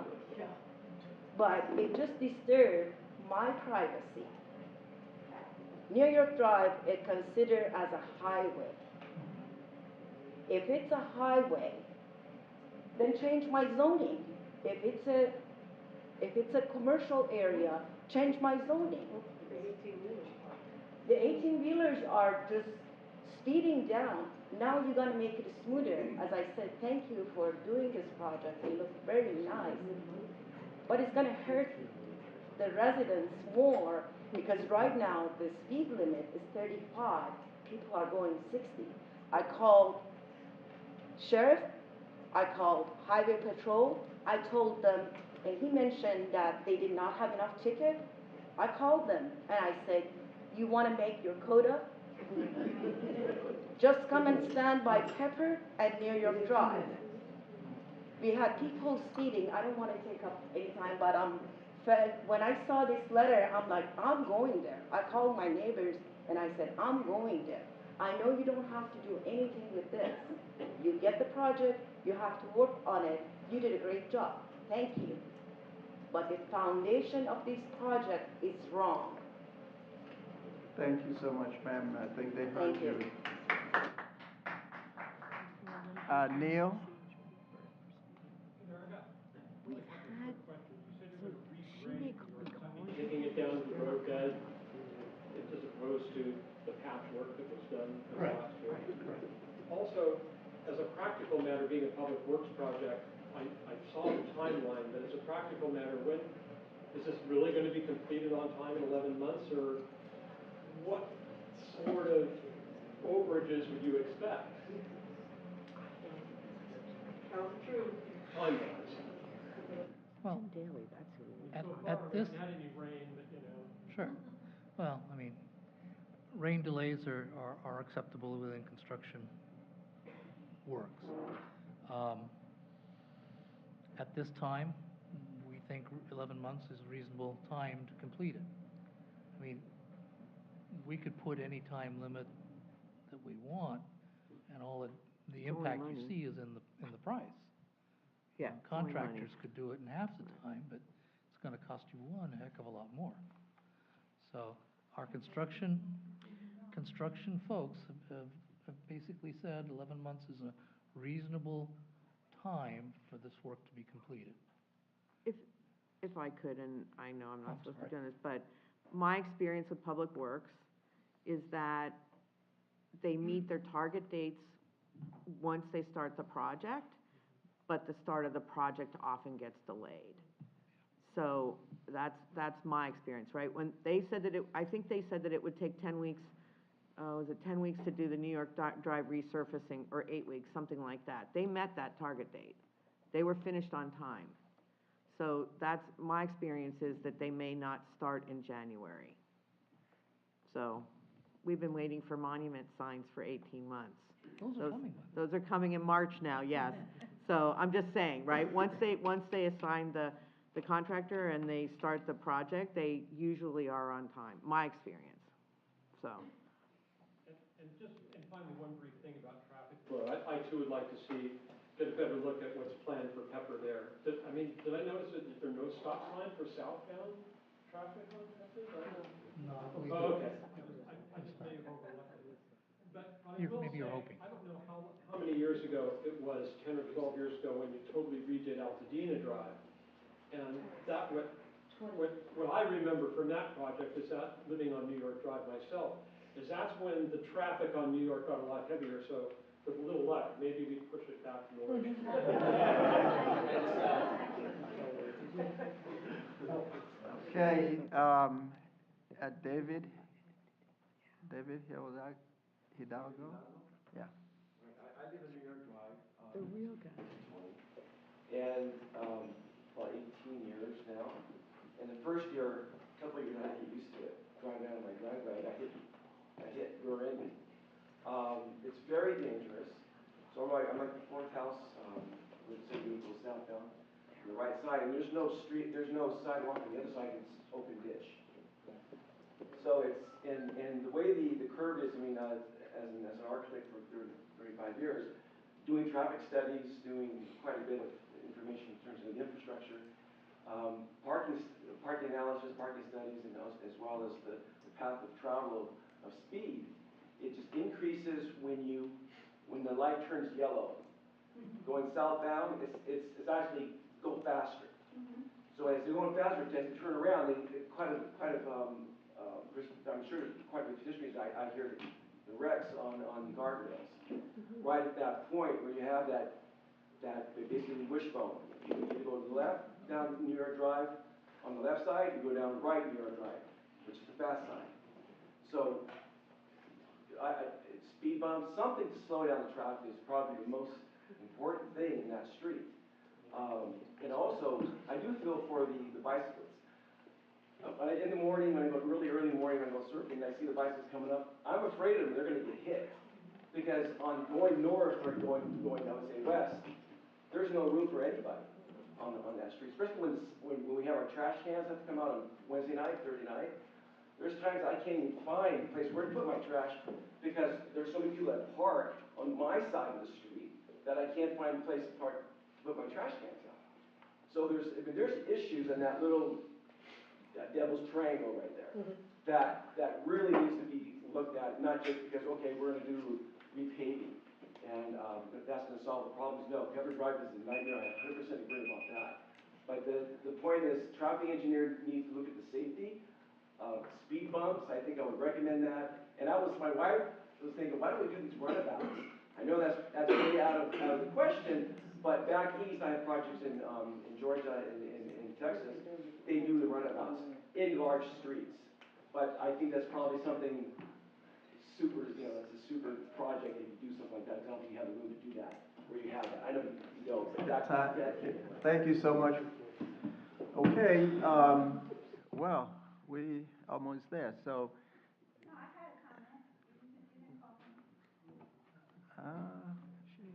But it just disturbs my privacy. New York Drive is considered as a highway. If it's a highway, then change my zoning. If it's a commercial area, change my zoning. The 18-wheelers are just speeding down. Now you're gonna make it smoother. As I said, thank you for doing this project. It looks very nice. But it's gonna hurt the residents more because right now the speed limit is 35. People are going 60. I called sheriff, I called highway patrol. I told them, and he mentioned that they did not have enough tickets. I called them and I said, you wanna make your quota? Just come and stand by Pepper at New York Drive. We had people speeding. I don't want to take up any time, but when I saw this letter, I'm like, I'm going there. I called my neighbors and I said, I'm going there. I know you don't have to do anything with this. You get the project, you have to work on it. You did a great job.
Thank you. But the foundation of this project is wrong.
Thank you so much, ma'am. I think they heard
Thank you.
Neil?
Taking it down to the road bed, as opposed to the patchwork that was done last year. Also, as a practical matter, being a public works project, I saw the timeline, but as a practical matter, when is this really going to be completed on time in 11 months, or what sort of overages would you expect?
Tell the truth.
Time-wise.
Well,
Daly, that's who we
at this,
Not any rain, but you know.
sure. Well, I mean, rain delays are acceptable within construction works. At this time, we think 11 months is a reasonable time to complete it. I mean, we could put any time limit that we want, and all the
It's only
impact you
money.
see is in the price.
Yeah, it's only money.
Contractors could do it in half the time, but it's gonna cost you one heck of a lot more. So our construction folks have basically said 11 months is a reasonable time for this work to be completed.
If I could, and I know I'm not supposed to be doing this, but my experience with Public Works is that they meet their target dates once they start the project, but the start of the project often gets delayed. So that's my experience, right? When they said that I think they said that it would take 10 weeks, was it 10 weeks to do the New York Drive resurfacing, or 8 weeks, something like that. They met that target date. They were finished on time. So that's, my experience is that they may not start in January. So we've been waiting for monument signs for 18 months.
Those are coming.
Those are coming in March now, yes. So I'm just saying, right, once they assign the contractor and they start the project, they usually are on time, my experience, so.
And finally, one brief thing about traffic flow. I too would like to get a better look at what's planned for Pepper there. Did I notice that there's no stop sign for southbound traffic on Pepper?
No, we
Oh,
don't.
okay. I just may have overlooked it. But I will
Maybe you're
say,
hoping.
I don't know how many years ago it was, 10 or 12 years ago, when you totally redid Altadena Drive. And that, what I remember from that project is that, living on New York Drive myself, is that's when the traffic on New York got a lot heavier. So with a little luck, maybe we push it back north.
Okay, David Hidalgo? Yeah.
I live in New York Drive.
The real guy.
And about 18 years now. And the first year, a couple of years, I didn't get used to it. Driving down my driveway, I hit rear end. It's very dangerous. So I'm at the fourth house, let's say you go southbound, on the right side, and there's no street, there's no sidewalk on the other side, it's open ditch. So it's, and the way the curve is, I mean, as an architect for 35 years, doing traffic studies, doing quite a bit of information in terms of the infrastructure, parking analysis, parking studies, and as well as the path of travel of speed. It just increases when the light turns yellow. Going southbound, it's actually go faster. So as you're going faster, it tends to turn around. I'm sure there's quite a few histories. I hear the wrecks on the guardrails. Right at that point where you have that basically wishbone. You either go to the left down New York Drive on the left side, you go down the right New York Drive, which is the fast side. So speed bumps, something to slow down the traffic is probably the most important thing in that street. And also, I do feel for the bicyclists. In the morning, when I go really early in the morning, when I go surfing, I see the bicycles coming up. I'm afraid of them. They're going to get hit. Because on going north or going I would say west, there's no room for anybody on that street. Especially when we have our trash cans have to come out on Wednesday night, Thursday night. There's times I can't even find a place where to put my trash because there's so many people that park on my side of the street that I can't find a place to put my trash cans out. So there's issues in that little devil's triangle right there that really needs to be looked at, not just because, okay, we're gonna do repaving, and that's gonna solve the problems. No, Pepper Drive is a nightmare, I 100% agree about that. But the point is, traffic engineer needs to look at the safety, speed bumps, I think I would recommend that. And my wife was thinking, why don't we do these runabouts? I know that's way out of the question, but back east, I have projects in Georgia and in Texas, they do the runabouts in large streets. But I think that's probably something super, it's a super project if you do something like that. I don't think you have the room to do that, where you have that. I know you don't, but that's
Thank you so much. Okay, well, we almost there, so.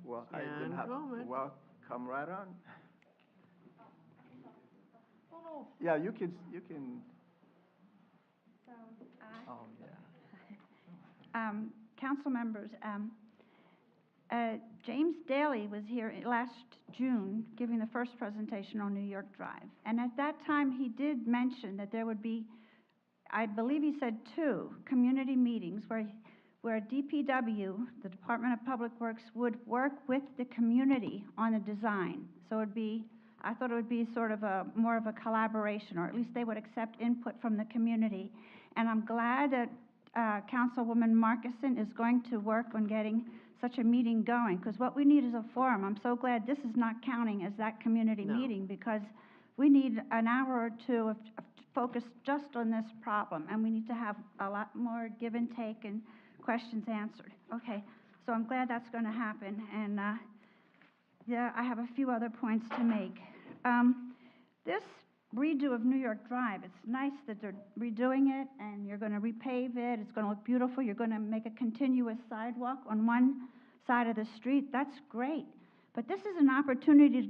Well, I didn't have, well, come right on. Yeah, you can.
So,
Oh, yeah.
council members, James Daly was here last June giving the first presentation on New York Drive. And at that time, he did mention that there would be, I believe he said 2 community meetings where DPW, the Department of Public Works, would work with the community on a design. So I thought it would be sort of more of a collaboration, or at least they would accept input from the community. And I'm glad that Councilwoman Marcussen is going to work on getting such a meeting going, because what we need is a forum. I'm so glad this is not counting as that community meeting, because we need an hour or 2 of focus just on this problem, and we need to have a lot more give and take and questions answered. Okay, so I'm glad that's going to happen, and yeah, I have a few other points to make. This redo of New York Drive, it's nice that they're redoing it, and you're going to repave it. It's going to look beautiful. You're going to make a continuous sidewalk on one side of the street. That's great. But this is an opportunity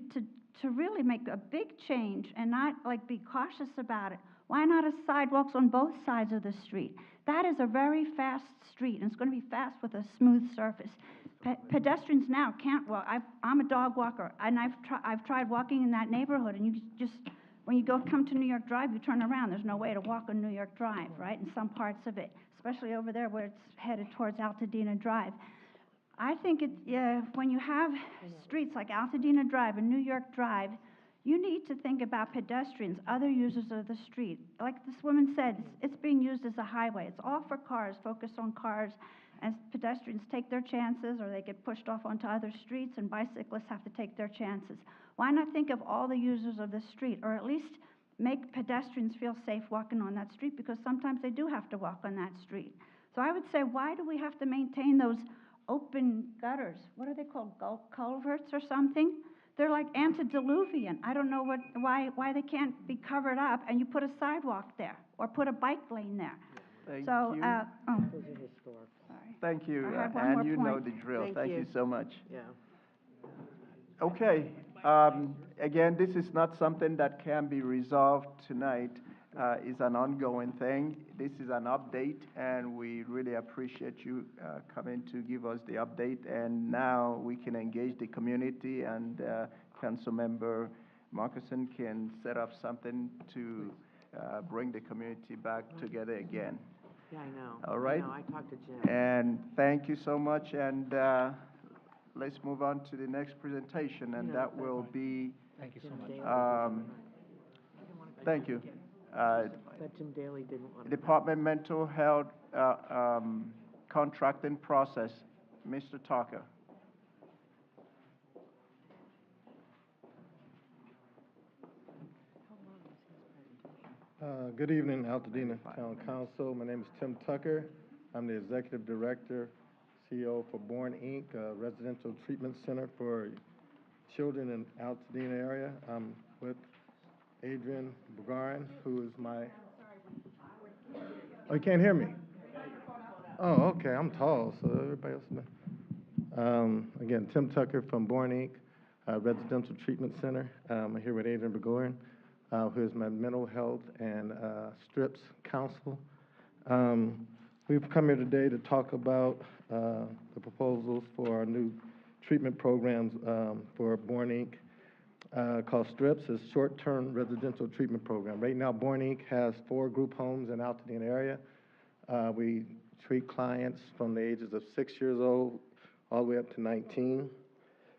to really make a big change and not like be cautious about it. Why not a sidewalks on both sides of the street? That is a very fast street, and it's going to be fast with a smooth surface. Pedestrians now can't walk. I'm a dog walker, and I've tried walking in that neighborhood, and you just, when you come to New York Drive, you turn around. There's no way to walk on New York Drive, right, in some parts of it, especially over there where it's headed towards Altadena Drive. I think when you have streets like Altadena Drive and New York Drive, you need to think about pedestrians, other users of the street. Like this woman said, it's being used as a highway. It's all for cars, focused on cars, as pedestrians take their chances, or they get pushed off onto other streets, and bicyclists have to take their chances. Why not think of all the users of the street, or at least make pedestrians feel safe walking on that street, because sometimes they do have to walk on that street. So I would say, why do we have to maintain those open gutters? What are they called, culverts or something? They're like antediluvian. I don't know why they can't be covered up, and you put a sidewalk there, or put a bike lane there.
Thank you.
Those are historic.
Thank you,
I have one more
and you know
point.
the drill.
Thank
Thank
you.
you so much.
Yeah.
Okay, again, this is not something that can be resolved tonight. It's an ongoing thing. This is an update, and we really appreciate you coming to give us the update. And now we can engage the community, and Councilmember Marcussen can set up something to bring the community back together again.
Yeah, I know.
All right?
I talked to Jim.
And thank you so much, and let's move on to the next presentation, and that will be.
Thank you so much.
Thank you.
But Jim Daly didn't want to.
Department Mental Health contracting process, Mr. Tucker.
Good evening, Altadena Town Council. My name is Tim Tucker. I'm the Executive Director, CEO for Born Inc., a residential treatment center for children in Altadena area. I'm with Adrian Bugarin, who is my... Oh, you can't hear me? Oh, okay, I'm tall, so everybody else... Again, Tim Tucker from Born Inc., residential treatment center. I'm here with Adrian Bugarin, who is my mental health and STRIPS counsel. We've come here today to talk about the proposals for our new treatment programs for Born Inc. called STRIPS. It's Short-Term Residential Treatment Program. Right now, Born Inc. has 4 group homes in Altadena area. We treat clients from the ages of 6 years old all the way up to 19.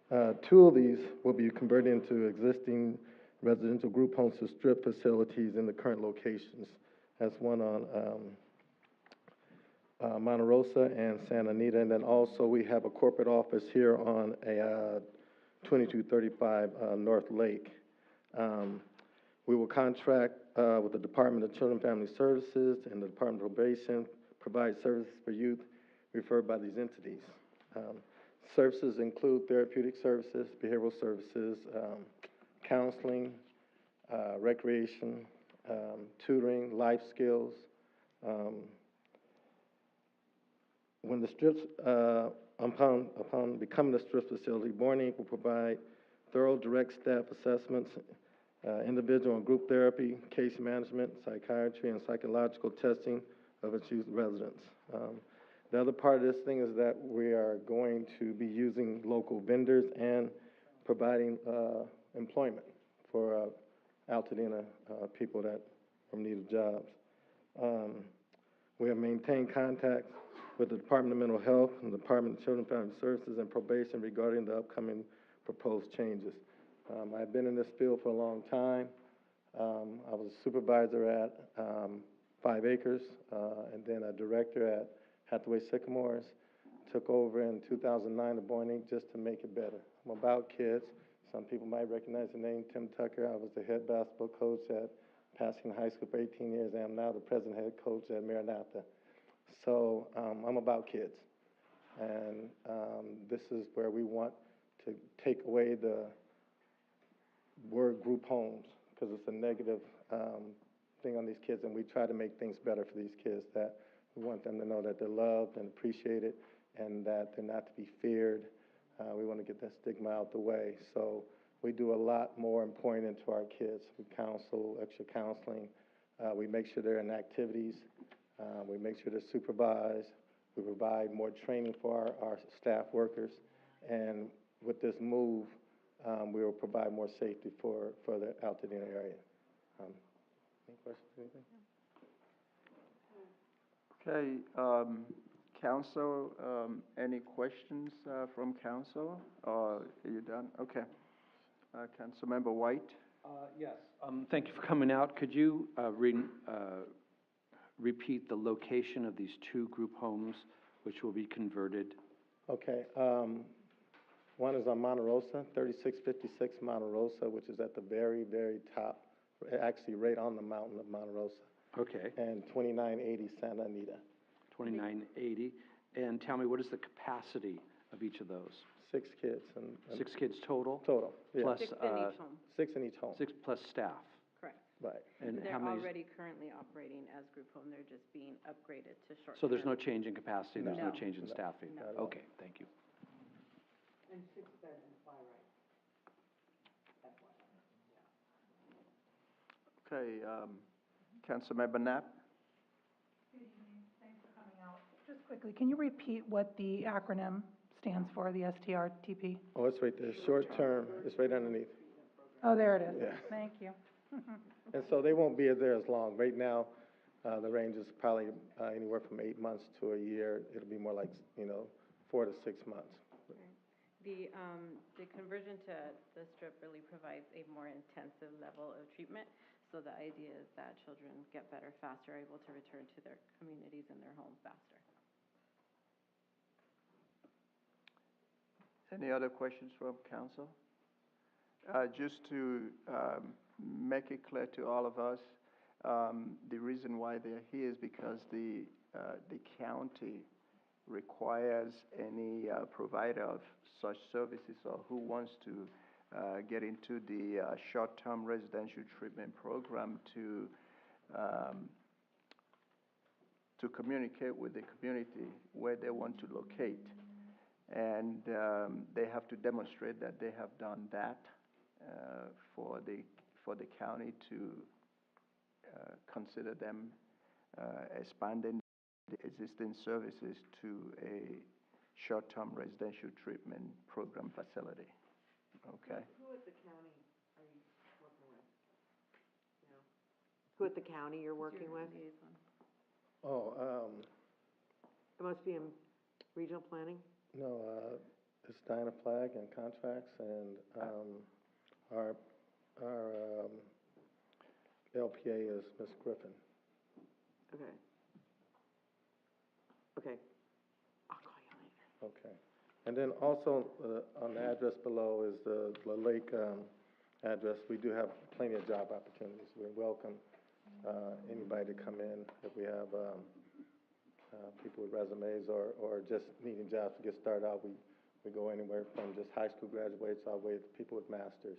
2 of these will be converted into existing residential group homes to strip facilities in the current locations. That's one on Monte Rosa and Santa Anita, and then also we have a corporate office here on a 2235 North Lake. We will contract with the Department of Children and Family Services and the Department of Probation, provide services for youth referred by these entities. Services include therapeutic services, behavioral services, counseling, recreation, tutoring, life skills. When the strips, upon becoming a strip facility, Born Inc. will provide thorough direct staff assessments, individual and group therapy, case management, psychiatry, and psychological testing of its youth residents. The other part of this thing is that we are going to be using local vendors and providing employment for Altadena people that are in need of jobs. We have maintained contact with the Department of Mental Health and the Department of Children and Family Services and Probation regarding the upcoming proposed changes. I've been in this field for a long time. I was a supervisor at 5 Acres and then a director at Hathaway Sycamores. Took over in 2009 the Born Inc. just to make it better. I'm about kids. Some people might recognize the name Tim Tucker. I was the head basketball coach at Pasadena High School for 18 years, and I'm now the president head coach at Maranatha. So I'm about kids, and this is where we want to take away the word group homes, because it's a negative thing on these kids, and we try to make things better for these kids, that we want them to know that they're loved and appreciated and that they're not to be feared. We want to get that stigma out the way. So we do a lot more in pouring into our kids. We counsel, extra counseling. We make sure they're in activities. We make sure they're supervised. We provide more training for our staff workers. And with this move, we will provide more safety for the Altadena area. Any questions, anything?
Okay, council, any questions from council? Or are you done? Okay. Councilmember White?
Yes. Thank you for coming out. Could you repeat the location of these 2 group homes which will be converted?
Okay. One is on Monte Rosa, 3656 Monte Rosa, which is at the very, very top, actually right on the mountain of Monte Rosa.
Okay.
And 2980 Santa Anita.
2980. And tell me, what is the capacity of each of those?
6 kids. And
6 kids total?
Total, yeah.
Plus,
6 in each home.
6 in each home.
6 plus staff.
Correct.
Right.
And
They're
how many?
already currently operating as group home, they're just being upgraded to short-term.
So there's no change in capacity, there's no
No.
change in
No.
staffing?
No.
Okay, thank you.
And 6 bedrooms by right.
Okay, Councilmember Knapp?
Good evening, thanks for coming out. Just quickly, can you repeat what the acronym stands for, the STRTP?
Oh, it's right there, short term, it's right underneath.
Oh, there it is.
Yeah.
Thank you.
And so they won't be there as long. Right now, the range is probably anywhere from 8 months to a year. It'll be more like, 4 to 6 months.
The conversion to the strip really provides a more intensive level of treatment. So the idea is that children get better faster, are able to return to their communities and their homes faster.
Any other questions from council? Just to make it clear to all of us, the reason why they're here is because the county requires any provider of such services or who wants to get into the short-term residential treatment program to communicate with the community where they want to locate. And they have to demonstrate that they have done that for the county to consider them expanding the existing services to a short-term residential treatment program facility. Okay.
Who at the county Who at the county you're working with?
Oh,
It must be in regional planning?
no, it's Diana Flag and contracts, and our LPA is Miss Griffin.
Okay. Okay. I'll call you later.
Okay. And then also, on the address below is the lake address. We do have plenty of job opportunities. We welcome anybody to come in. If we have people with resumes or just needing jobs to get started out, we go anywhere from just high school graduates all the way to people with masters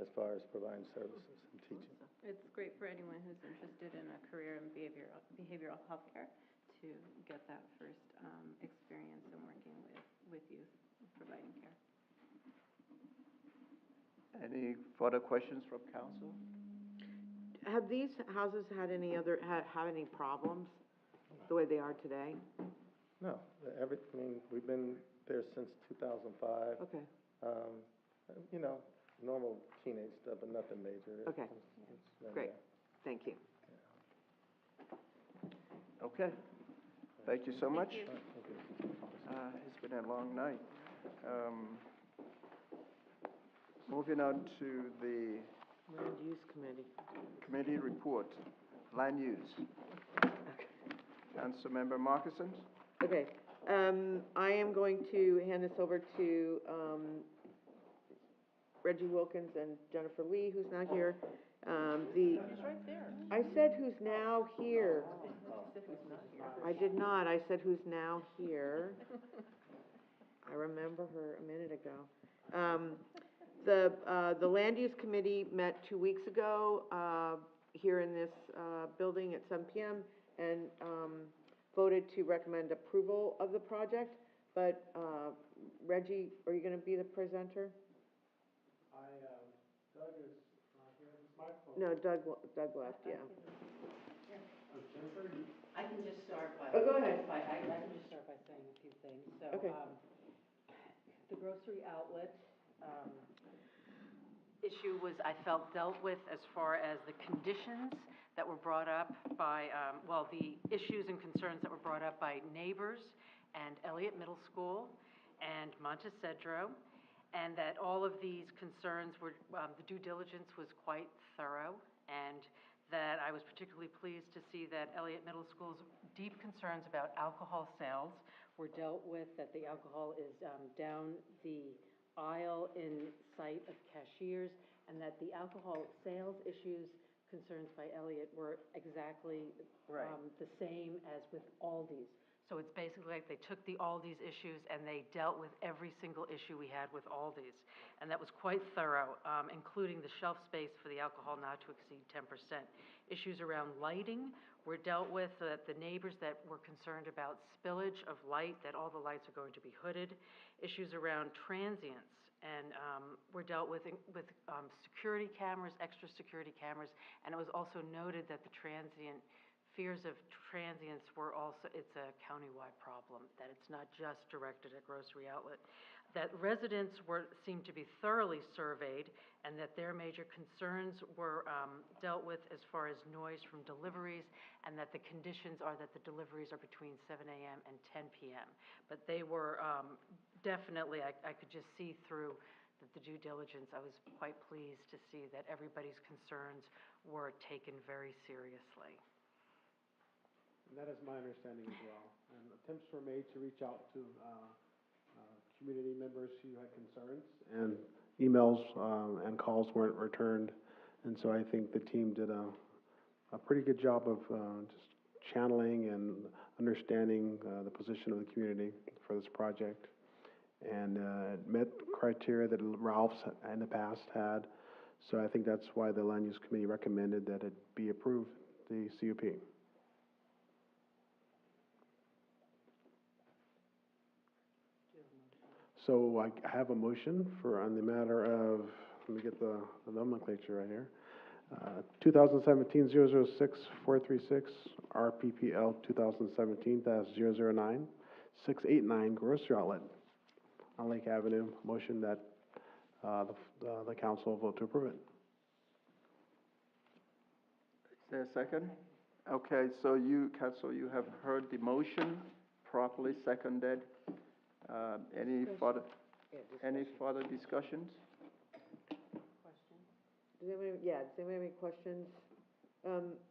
as far as providing services and teaching.
It's great for anyone who's interested in a career in behavioral health care to get that first experience in working with youth, providing care.
Any further questions from council?
Have these houses had any problems the way they are today?
No, we've been there since 2005.
Okay.
You know, normal teenage stuff, but nothing major.
Okay.
It's
Great. Thank you.
Okay. Thank you so much.
Thank you.
It's been a long night. Moving on to the
Land Use Committee.
committee report, land use. Councilmember Marcussen?
Okay. I am going to hand this over to Reggie Wilkins and Jennifer Lee, who's not here. He's right there. I said who's now here. I did not. I said who's now here. I remember her a minute ago. The Land Use Committee met 2 weeks ago here in this building at 7 p.m. and voted to recommend approval of the project. But Reggie, are you going to be the presenter?
Doug is not here. This microphone.
No, Doug left, yeah.
Jennifer,
I can just start by.
Oh, go ahead.
I can just start by saying a few things. So,
Okay.
The grocery outlet, issue was, I felt, dealt with as far as the conditions that were brought up by, the issues and concerns that were brought up by neighbors and Elliott Middle School and Montecedro, and that all of these concerns were, the due diligence was quite thorough, and that I was particularly pleased to see that Elliott Middle School's deep concerns about alcohol sales were dealt with, that the alcohol is down the aisle in sight of cashiers, and that the alcohol sales issues, concerns by Elliott were exactly the same as with Aldi's. So it's basically like they took the Aldi's issues and they dealt with every single issue we had with Aldi's. And that was quite thorough, including the shelf space for the alcohol not to exceed 10%. Issues around lighting were dealt with, the neighbors that were concerned about spillage of light, that all the lights are going to be hooded. Issues around transients, and were dealt with security cameras, extra security cameras, and it was also noted that the fears of transients were also, it's a countywide problem, that it's not just directed at grocery outlet. That residents seemed to be thoroughly surveyed, and that their major concerns were dealt with as far as noise from deliveries, and that the conditions are that the deliveries are between 7 a.m. and 10 p.m. But they were definitely, I could just see through the due diligence. I was quite pleased to see that everybody's concerns were taken very seriously.
And that is my understanding as well. And attempts were made to reach out to community members who had concerns, and emails and calls weren't returned. And so I think the team did a pretty good job of just channeling and understanding the position of the community for this project. And it met criteria that Ralph's in the past had. So I think that's why the Land Use Committee recommended that it be approved, the CUP. So I have a motion on the matter of, let me get the nomenclature right here. 2017-006-436, RPPL 2017-009, 689 grocery outlet on Lake Avenue. Motion that the council vote to approve it.
there a second? Okay, so you, council, you have heard the motion, properly seconded. Any further, discussions?
Does anybody have any questions?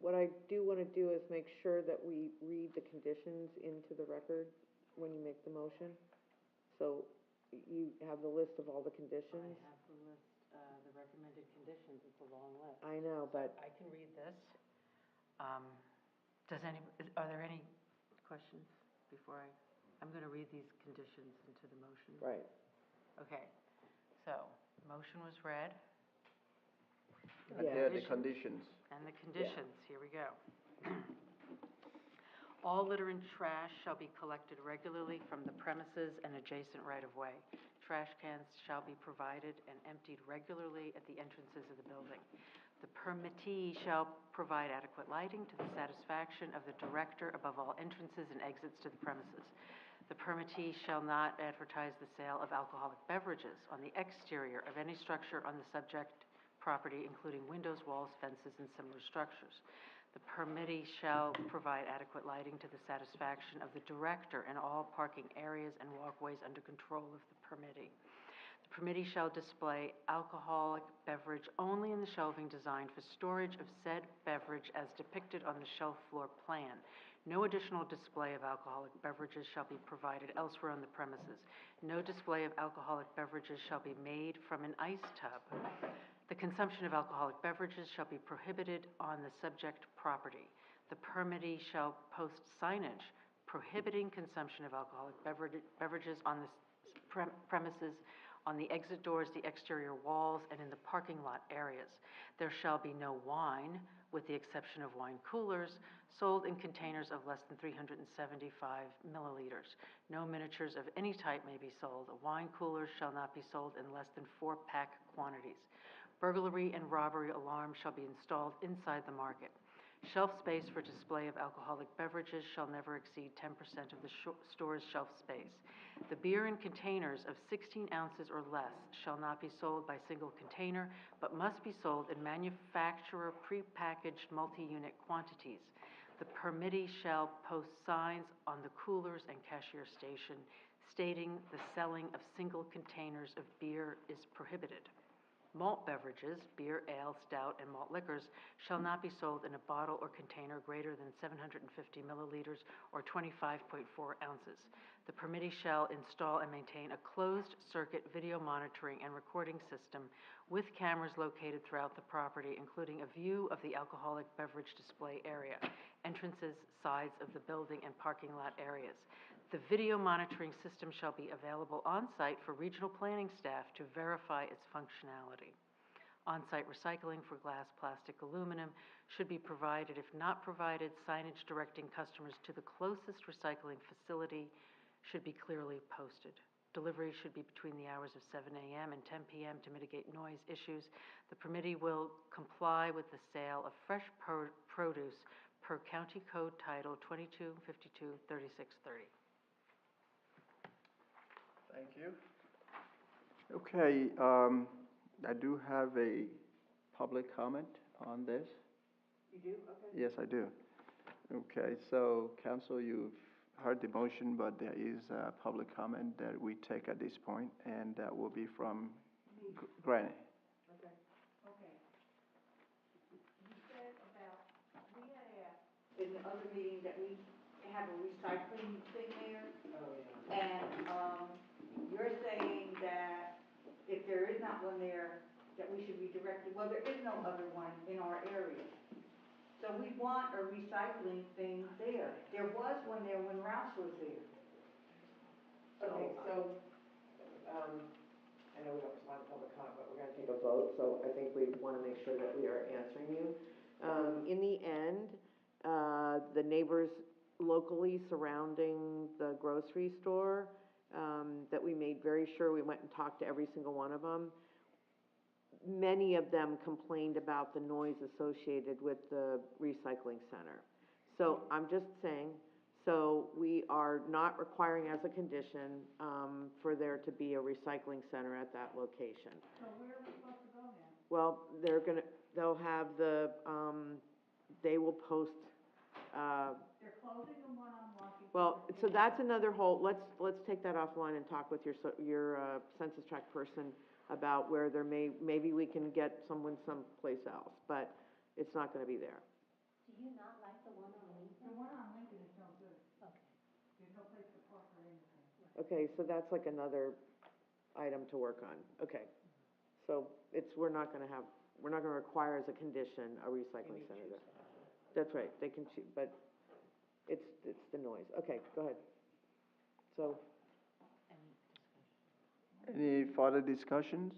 What I do want to do is make sure that we read the conditions into the record when you make the motion. So you have the list of all the conditions?
I have the list, the recommended conditions, it's a long list.
I know, but.
I can read this. Are there any questions before I'm going to read these conditions into the motion?
Right.
Okay, so, motion was read.
And here are the conditions.
And the conditions, here we go. All litter and trash shall be collected regularly from the premises and adjacent right-of-way. Trash cans shall be provided and emptied regularly at the entrances of the building. The permittee shall provide adequate lighting to the satisfaction of the director above all entrances and exits to the premises. The permittee shall not advertise the sale of alcoholic beverages on the exterior of any structure on the subject property, including windows, walls, fences, and similar structures. The permittee shall provide adequate lighting to the satisfaction of the director in all parking areas and walkways under control of the permittee. The permittee shall display alcoholic beverage only in the shelving designed for storage of said beverage as depicted on the shelf floor plan. No additional display of alcoholic beverages shall be provided elsewhere on the premises. No display of alcoholic beverages shall be made from an ice tub. The consumption of alcoholic beverages shall be prohibited on the subject property. The permittee shall post signage prohibiting consumption of alcoholic beverages on the premises, on the exit doors, the exterior walls, and in the parking lot areas. There shall be no wine, with the exception of wine coolers, sold in containers of less than 375 milliliters. No miniatures of any type may be sold. Wine coolers shall not be sold in less than 4-pack quantities. Burglary and robbery alarms shall be installed inside the market. Shelf space for display of alcoholic beverages shall never exceed 10% of the store's shelf space. The beer in containers of 16 ounces or less shall not be sold by single container, but must be sold in manufacturer prepackaged multi-unit quantities. The permittee shall post signs on the coolers and cashier station stating the selling of single containers of beer is prohibited. Malt beverages, beer, ale, stout, and malt liquors shall not be sold in a bottle or container greater than 750 milliliters or 25.4 ounces. The permittee shall install and maintain a closed-circuit video monitoring and recording system with cameras located throughout the property, including a view of the alcoholic beverage display area, entrances, sides of the building, and parking lot areas. The video monitoring system shall be available on-site for regional planning staff to verify its functionality. On-site recycling for glass, plastic, aluminum should be provided. If not provided, signage directing customers to the closest recycling facility should be clearly posted. Delivery should be between the hours of 7 a.m. and 10 p.m. to mitigate noise issues. The permittee will comply with the sale of fresh produce per County Code Title 2252-3630.
Thank you. Okay, I do have a public comment on this.
You do? Okay.
Yes, I do. Okay, so council, you've heard the motion, but there is a public comment that we take at this point, and that will be from Granny.
Okay. Okay. You said about, we had asked in the other meeting that we have a recycling thing there. Oh, yeah. And, you're saying that if there is not one there, that we should be directed, well, there is no other one in our area. So we want a recycling thing there. There was one there when Rouse was there. Okay, so, I know we don't respond to public comment, but we're gonna take a vote, so I think we wanna make sure that we are answering you. In the end, the neighbors locally surrounding the grocery store, that we made very sure we went and talked to every single one of them. Many of them complained about the noise associated with the recycling center. So I'm just saying, so we are not requiring as a condition, for there to be a recycling center at that location.
So where are we supposed to go then?
Well, they'll have the they will post,
They're closing the one on Washington.
well, so that's another whole, let's take that offline and talk with your census tract person about where there maybe we can get someone someplace else, but it's not gonna be there.
Do you not like the one on Lincoln?
The one on Lincoln is no good.
Okay.
There's no place to park or anything.
Okay, so that's like another item to work on, okay. So we're not gonna require as a condition a recycling center there. That's right, they can choose, but it's the noise, okay, go ahead. So,
Any further discussions?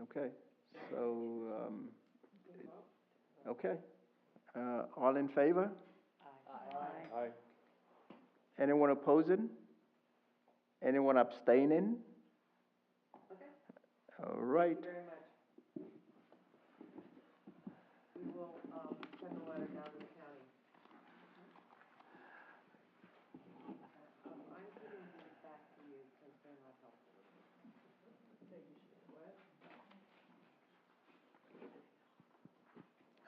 Okay, so, okay. All in favor?
Aye.
Anyone opposing? Anyone abstaining?
Okay.
All right.
Thank you very much. We will, send a letter down to the county. I'm giving these back to you since they're not helpful. Okay, you should, what?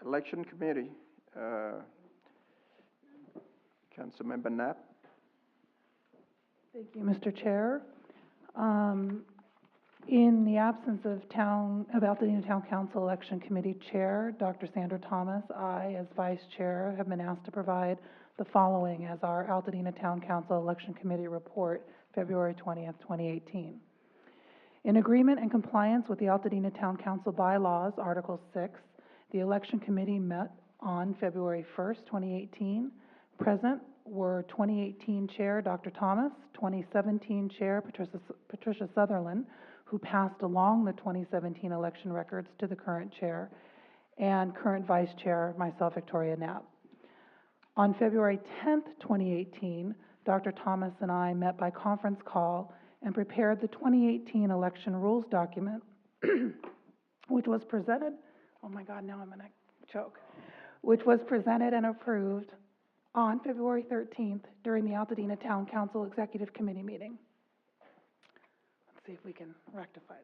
Election Committee, Councilmember Knapp.
Thank you, Mr. Chair. In the absence of Altadena Town Council Election Committee Chair, Dr. Sandra Thomas, I, as Vice Chair, have been asked to provide the following as our Altadena Town Council Election Committee report, February 20th, 2018. In agreement and compliance with the Altadena Town Council bylaws, Article 6, the Election Committee met on February 1st, 2018. Present were 2018 Chair Dr. Thomas, 2017 Chair Patricia Sutherlen, who passed along the 2017 election records to the current Chair, and current Vice Chair, myself, Victoria Knapp. On February 10th, 2018, Dr. Thomas and I met by conference call and prepared the 2018 election rules document, which was presented, oh my God, now I'm gonna choke, which was presented and approved on February 13th during the Altadena Town Council Executive Committee meeting. Let's see if we can rectify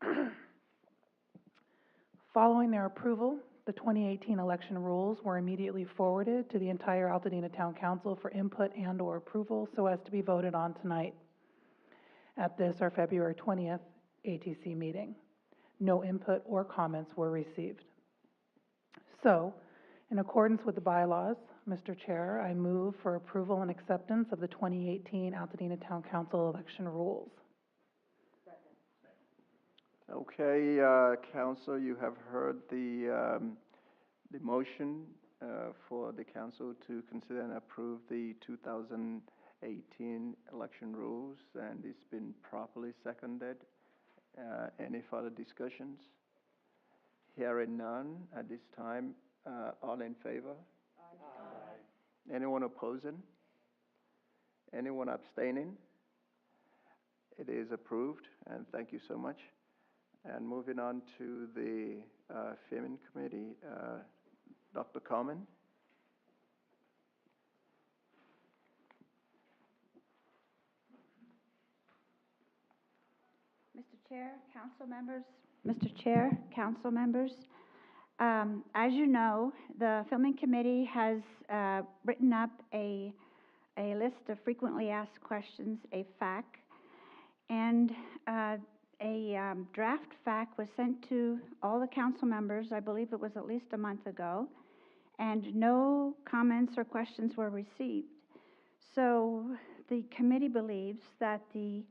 this. Following their approval, the 2018 election rules were immediately forwarded to the entire Altadena Town Council for input and/or approval so as to be voted on tonight at this, our February 20th ATC meeting. No input or comments were received. So, in accordance with the bylaws, Mr. Chair, I move for approval and acceptance of the 2018 Altadena Town Council election rules.
Okay, Council, you have heard the motion for the Council to consider and approve the 2018 election rules, and it's been properly seconded. Any further discussions? Hearing none at this time. All in favor? Aye. Anyone opposing? Anyone abstaining? It is approved, and thank you so much. And moving on to the Filming Committee, Dr. Carmen.
Mr. Chair, council members, Mr. Chair, council members, as you know, the Filming Committee has written up a list of frequently asked questions, a FAQ, and a draft FAQ was sent to all the council members, I believe it was at least a month ago, and no comments or questions were received. So the committee believes that the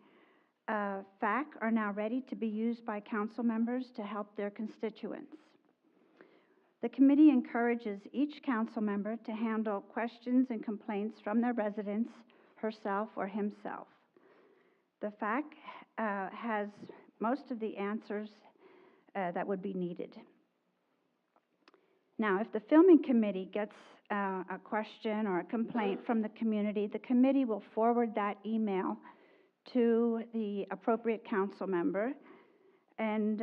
FAQ are now ready to be used by council members to help their constituents. The committee encourages each council member to handle questions and complaints from their residents, herself or himself. The FAQ has most of the answers that would be needed. Now, if the Filming Committee gets a question or a complaint from the committee will forward that email to the appropriate council member, and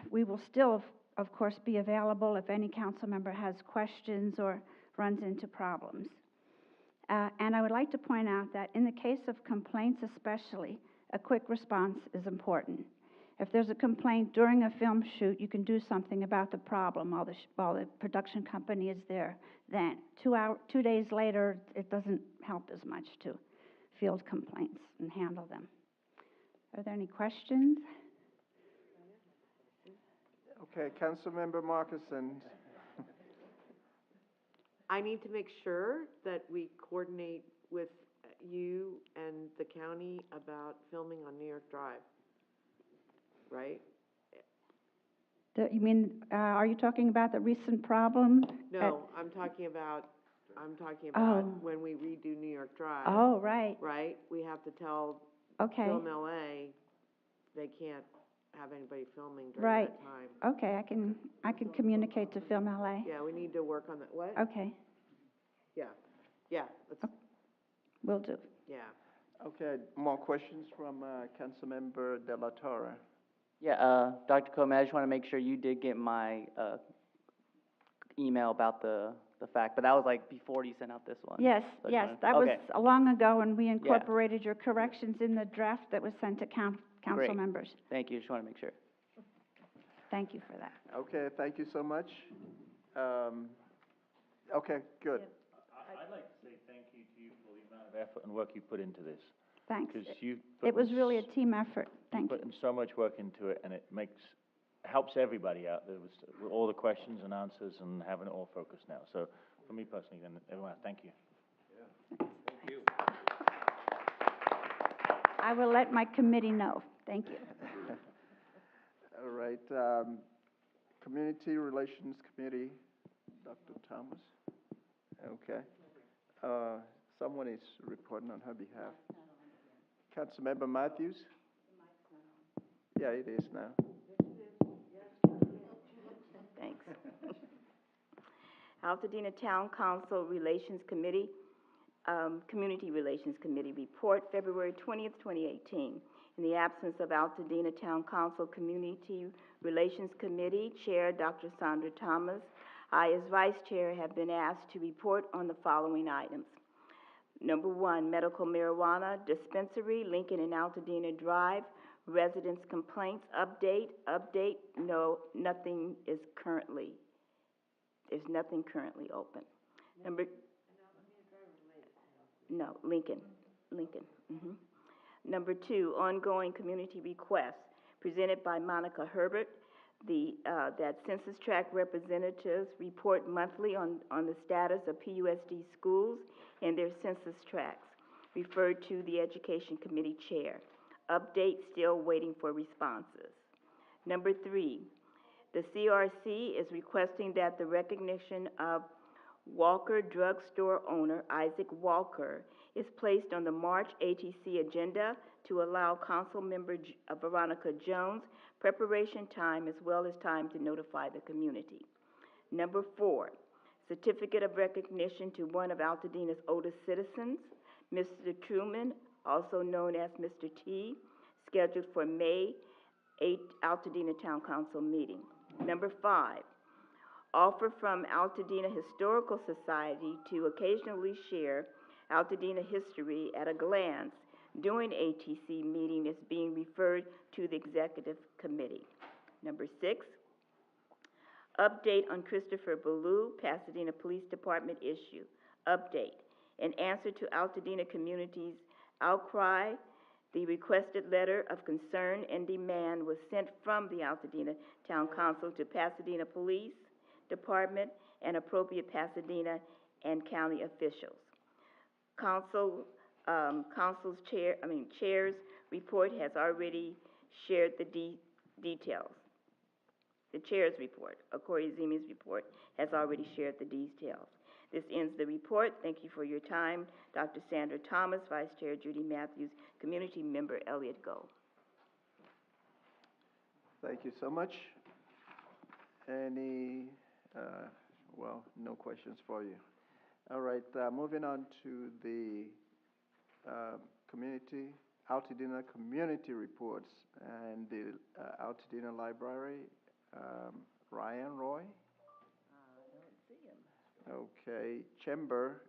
we will still, of course, be available if any council member has questions or runs into problems. And I would like to point out that in the case of complaints especially, a quick response is important. If there's a complaint during a film shoot, you can do something about the problem while the production company is there. Then 2 days later, it doesn't help as much to field complaints and handle them. Are there any questions?
Okay, Councilmember Marcussen.
I need to make sure that we coordinate with you and the county about filming on New York Drive, right?
You mean, are you talking about the recent problem?
No, I'm talking about
Oh.
when we redo New York Drive.
Oh, right.
Right? We have to tell
Okay.
Film LA they can't have anybody filming during
Right.
that time.
Okay, I can communicate to Film LA.
Yeah, we need to work on that. What?
Okay,
Yeah, yeah, let's,
will do.
yeah.
Okay, more questions from Councilmember De La Torre.
Yeah, Dr. Coleman, I just want to make sure you did get my email about the fact, but that was like before you sent out this one.
Yes,
So I just
yes,
wanted-
that was
okay.
long ago, and we incorporated your corrections in the draft that was sent to council
Great.
members.
Thank you, just want to make sure.
Thank you for that.
Okay, thank you so much. Okay, good.
I'd like to say thank you to you for the amount of effort and work you put into this.
Thanks.
Because you've put
It was really a team effort. Thank you.
put in so much work into it, and it helps everybody out there with all the questions and answers and having it all focused now. So for me personally, then everyone, thank you.
Thank you.
I will let my committee know. Thank you.
All right, Community Relations Committee, Dr. Thomas. Okay. Someone is reporting on her behalf. Councilmember Matthews? Yeah, it is now.
Thanks. Altadena Town Council Relations Committee, Community Relations Committee report, February 20th, 2018. In the absence of Altadena Town Council Community Relations Committee Chair Dr. Sandra Thomas, I, as Vice Chair, have been asked to report on the following items. Number 1, medical marijuana dispensary, Lincoln and Altadena Drive, residents' complaints, update, no, there's nothing currently open. No, Lincoln. Mhm. Number 2, ongoing community requests presented by Monica Herbert, that Census Tract representatives report monthly on the status of PUSD schools and their census tracts, referred to the Education Committee Chair. Update, still waiting for responses. Number 3, the CRC is requesting that the recognition of Walker Drugstore owner Isaac Walker is placed on the March ATC agenda to allow Councilmember Veronica Jones preparation time as well as time to notify the community. Number 4, certificate of recognition to one of Altadena's oldest citizens, Mr. Truman, also known as Mr. T, scheduled for May 8 Altadena Town Council meeting. Number 5, offer from Altadena Historical Society to occasionally share Altadena history at a glance during ATC meeting is being referred to the Executive Committee. Number 6, update on Christopher Ballou, Pasadena Police Department issue. Update. In answer to Altadena community's outcry, the requested letter of concern and demand was sent from the Altadena Town Council to Pasadena Police Department and appropriate Pasadena and county officials. Chair's report has already shared the details. The chair's report, Okorie Ezieme's report, has already shared the details. This ends the report. Thank you for your time. Dr. Sandra Thomas, Vice Chair Judy Matthews, Community Member Elliot Gold.
Thank you so much. Any, no questions for you. All right, moving on to the Altadena community reports and the Altadena Library. Ryan Roy?
I don't see him.
Okay, Chamber,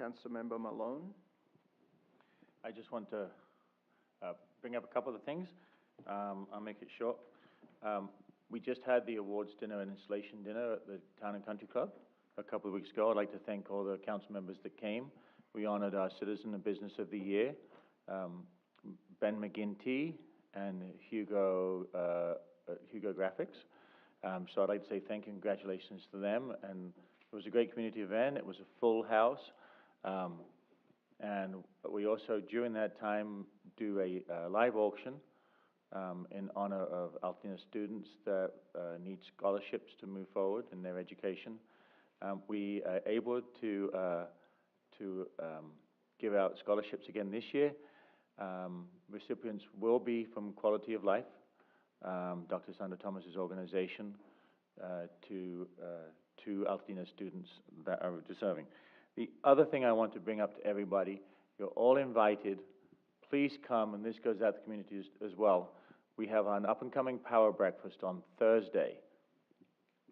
Councilmember Malone.
I just want to bring up a couple of things. I'll make it short. We just had the awards dinner and installation dinner at the Town and Country Club a couple of weeks ago. I'd like to thank all the council members that came. We honored our Citizen and Business of the Year, Ben McGinty and Hugo Graphics. So I'd like to say thank you and congratulations to them. And it was a great community event. It was a full house. And we also, during that time, do a live auction in honor of Altadena students that need scholarships to move forward in their education. We are able to give out scholarships again this year. Recipients will be from Quality of Life, Dr. Sandra Thomas's organization, to Altadena students that are deserving. The other thing I want to bring up to everybody, you're all invited. Please come, and this goes out to the community as well. We have an up-and-coming power breakfast on Thursday.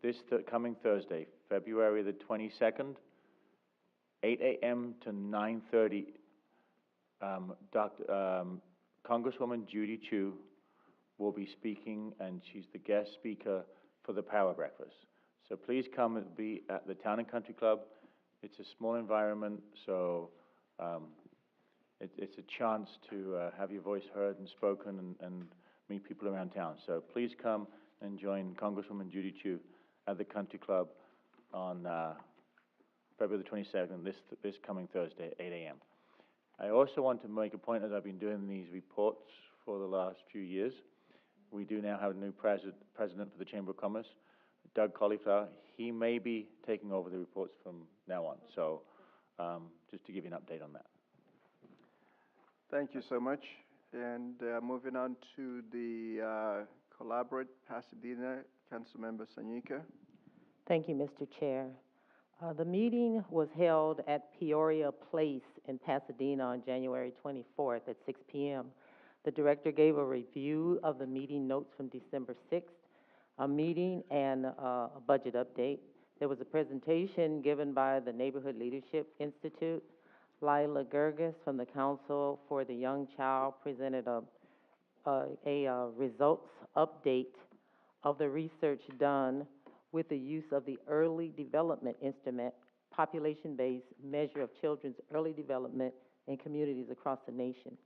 This coming Thursday, February the 22nd, 8 a.m. to 9:30. Congresswoman Judy Chu will be speaking, and she's the guest speaker for the power breakfast. So please come. It'll be at the Town and Country Club. It's a small environment, so it's a chance to have your voice heard and spoken and meet people around town. So please come and join Congresswoman Judy Chu at the Country Club on February the 22nd, this coming Thursday at 8 a.m. I also want to make a point, as I've been doing these reports for the last few years. We do now have a new president for the Chamber of Commerce, Doug Cauliflower. He may be taking over the reports from now on. So just to give you an update on that.
Thank you so much. And moving on to the Collaborate Pasadena, Councilmember Sanika.
Thank you, Mr. Chair. The meeting was held at Peoria Place in Pasadena on January 24th at 6 p.m. The director gave a review of the meeting notes from December 6th, a meeting and a budget update. There was a presentation given by the Neighborhood Leadership Institute. Lila Gerges from the Council for the Young Child presented a results update of the research done with the use of the Early Development Instrument, population-based measure of children's early development in communities across the nation.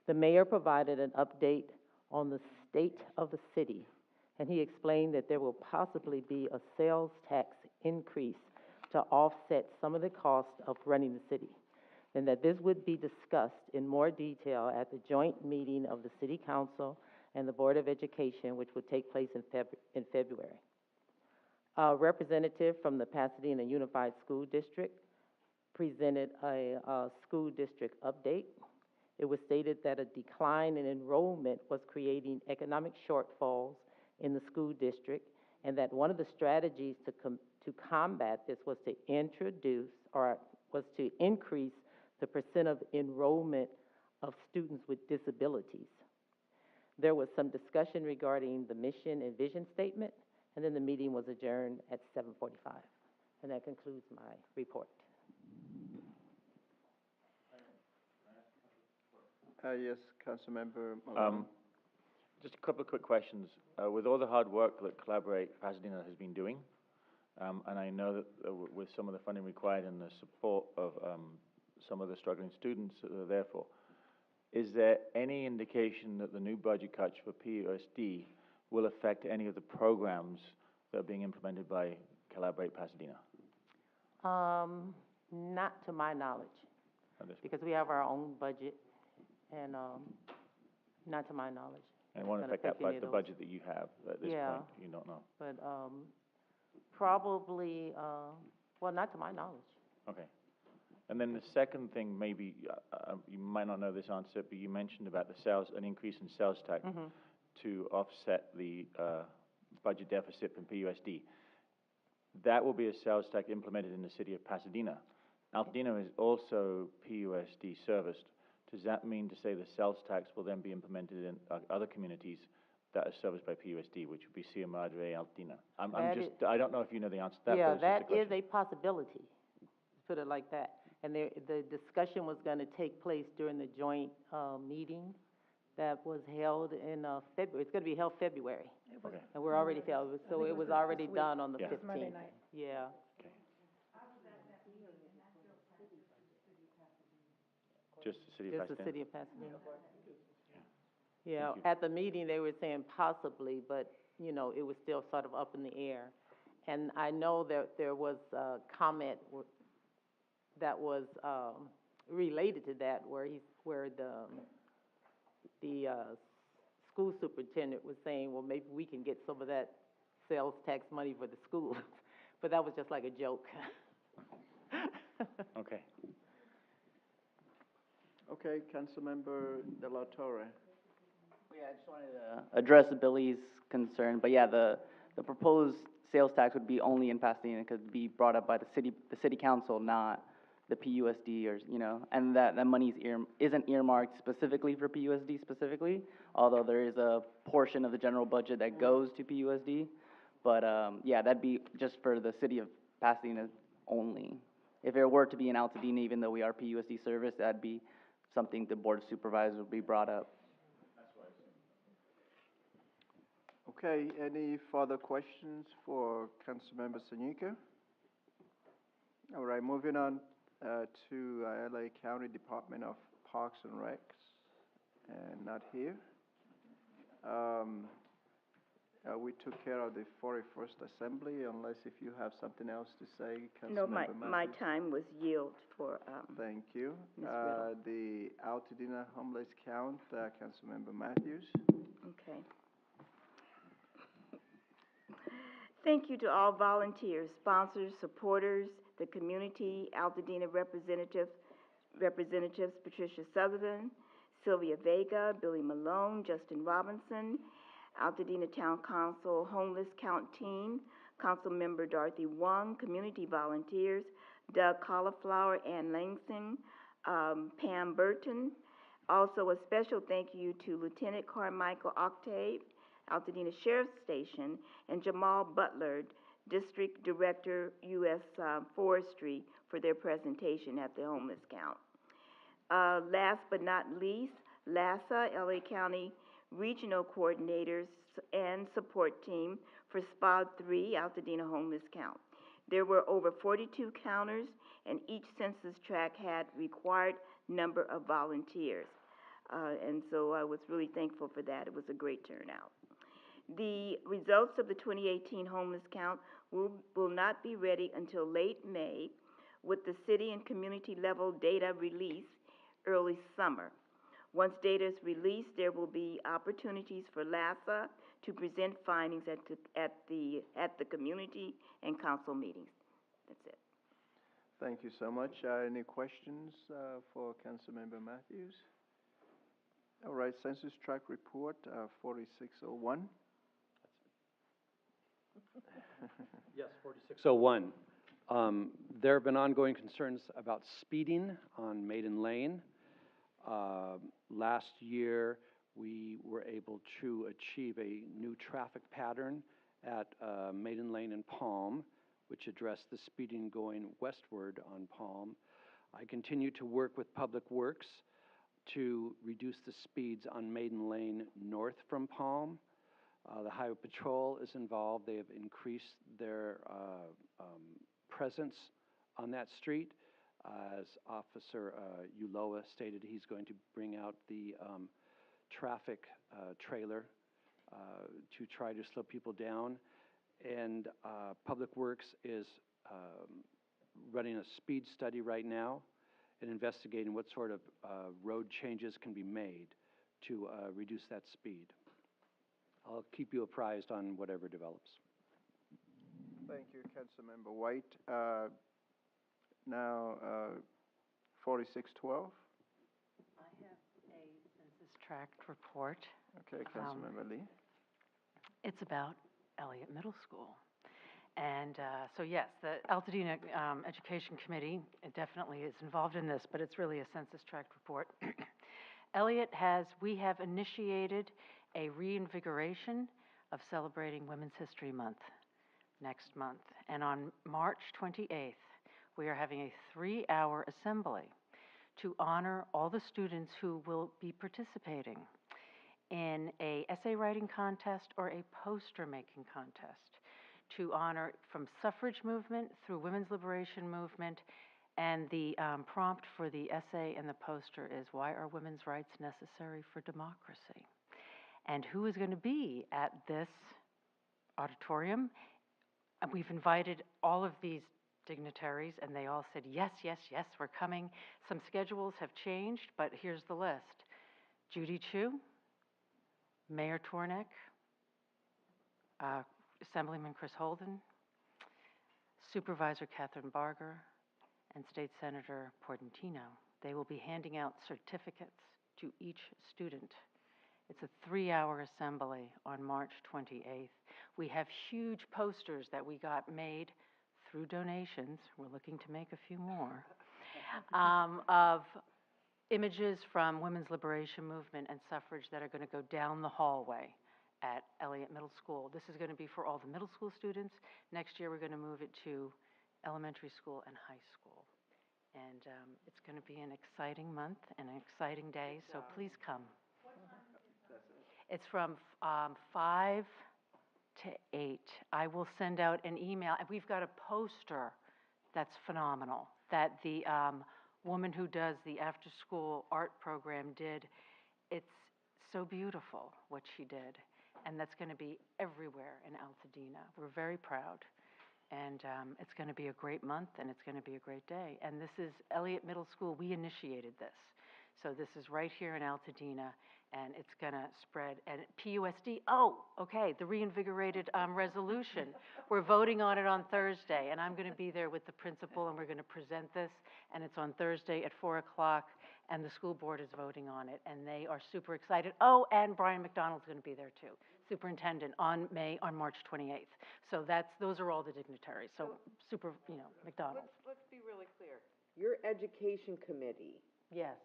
The mayor provided an update on the state of the city, and he explained that there will possibly be a sales tax increase to offset some of the cost of running the city, and that this would be discussed in more detail at the joint meeting of the City Council and the Board of Education, which would take place in February. A representative from the Pasadena Unified School District presented a school district update. It was stated that a decline in enrollment was creating economic shortfalls in the school district, and that one of the strategies to combat this was to increase the percent of enrollment of students with disabilities. There was some discussion regarding the mission and vision statement, and then the meeting was adjourned at 7:45. And that concludes my report.
Yes, Councilmember Malone.
Just a couple of quick questions. With all the hard work that Collaborate Pasadena has been doing, and I know that with some of the funding required and the support of some of the struggling students that are there for, is there any indication that the new budget cuts for PUSD will affect any of the programs that are being implemented by Collaborate Pasadena?
Not to my knowledge, because we have our own budget, and not to my knowledge.
And it won't affect that, the budget that you have at this point? You don't know?
But probably, well, not to my knowledge.
Okay. And then the second thing, maybe you might not know this answer, but you mentioned about an increase in sales tax to offset the budget deficit from PUSD. That will be a sales tax implemented in the city of Pasadena. Altadena is also PUSD serviced. Does that mean to say the sales tax will then be implemented in other communities that are serviced by PUSD, which would be Sierra Madre, Altadena? I don't know if you know the answer to that.
Yeah, that is a possibility. Let's put it like that. And the discussion was going to take place during the joint meeting that was held in, February. It's gonna be held February.
Okay.
And we're already held, so it was already done on the
Yeah.
15th.
Monday night.
Yeah.
Just the city of
Just the
Pasadena?
city of Pasadena.
Thank
Yeah,
you.
at the meeting, they were saying possibly, but, you know, it was still sort of up in the air. And I know that there was a comment that was, related to that, where the school superintendent was saying, well, maybe we can get some of that sales tax money for the schools. But that was just like a joke.
Okay.
Okay, Councilmember De La Torre.
Yeah, I just wanted to address Billy's concern, but yeah, the proposed sales tax would be only in Pasadena, it could be brought up by the city council, not the PUSD, or, you know, and that money isn't earmarked specifically for PUSD specifically, although there is a portion of the general budget that goes to PUSD, but, yeah, that'd be just for the city of Pasadena only. If it were to be in Altadena, even though we are PUSD service, that'd be something the Board of Supervisors would be brought up.
Okay, any further questions for Councilmember Sanika? All right, moving on to LA County Department of Parks and Recs, and not here. We took care of the 41st Assembly, unless if you have something else to say,
No,
Councilmember
my
Matthews.
time was yield for,
Thank you.
Ms. Riddle.
The Altadena homeless count, Councilmember Matthews.
Okay. Thank you to all volunteers, sponsors, supporters, the community, Altadena representatives Patricia Sutherlen, Sylvia Vega, Billy Malone, Justin Robinson, Altadena Town Council Homeless Count Team, Councilmember Dorothy Wong, community volunteers, Doug Cauliflower, Ann Langston, Pam Burton. Also, a special thank you to Lieutenant Carmichael Octave, Altadena Sheriff's Station, and Jamal Butler, District Director, U.S. Forestry, for their presentation at the homeless count. Last but not least, LASA, LA County Regional Coordinators and Support Team for SPA 3, Altadena Homeless Count. There were over 42 counters, and each census tract had required number of volunteers. And so I was really thankful for that. It was a great turnout. The results of the 2018 homeless count will not be ready until late May, with the city and community level data released early summer. Once data is released, there will be opportunities for LASA to present findings at the community and council meetings. That's it.
Thank you so much. Any questions for Councilmember Matthews? All right, Census Tract Report 4601.
Yes, 4601. There have been ongoing concerns about speeding on Maiden Lane. Last year, we were able to achieve a new traffic pattern at Maiden Lane and Palm, which addressed the speeding going westward on Palm. I continue to work with Public Works to reduce the speeds on Maiden Lane north from Palm. The Highway Patrol is involved. They have increased their presence on that street. As Officer Ulloa stated, he's going to bring out the traffic trailer to try to slow people down. And Public Works is running a speed study right now and investigating what sort of road changes can be made to reduce that speed. I'll keep you apprised on whatever develops.
Thank you, Councilmember White. Now, 4612.
I have a census tract report.
Okay, Councilmember Lee.
It's about Elliott Middle School. And so yes, the Altadena Education Committee definitely is involved in this, but it's really a census tract report. We have initiated a reinvigoration of celebrating Women's History Month next month. And on March 28th, we are having a 3-hour assembly to honor all the students who will be participating. in a essay writing contest or a poster making contest to honor from suffrage movement through women's liberation movement. And the prompt for the essay and the poster is, why are women's rights necessary for democracy? And who is going to be at this auditorium? And we've invited all of these dignitaries, and they all said, yes, yes, yes, we're coming. Some schedules have changed, but here's the list. Judy Chu, Mayor Tornek, Assemblyman Chris Holden, Supervisor Catherine Barger, and State Senator Portantino. They will be handing out certificates to each student. It's a 3-hour assembly on March 28th. We have huge posters that we got made through donations. We're looking to make a few more, of images from women's liberation movement and suffrage that are going to go down the hallway at Elliott Middle School. This is going to be for all the middle school students. Next year, we're going to move it to elementary school and high school. And it's going to be an exciting month and an exciting day, so please come. It's from 5 to 8. I will send out an email. And we've got a poster that's phenomenal that the woman who does the after-school art program did. It's so beautiful what she did. And that's going to be everywhere in Altadena. We're very proud. And it's going to be a great month, and it's going to be a great day. And this is Elliott Middle School. We initiated this. So this is right here in Altadena, and it's going to spread. And PUSD, oh, okay, the reinvigorated resolution. We're voting on it on Thursday, and I'm going to be there with the principal, and we're going to present this. And it's on Thursday at 4 o'clock, and the school board is voting on it, and they are super excited. Oh, and Brian McDonald's going to be there, too, superintendent, on March 28th. So those are all the dignitaries. So McDonald's.
Let's be really clear. Your education committee.
Yes.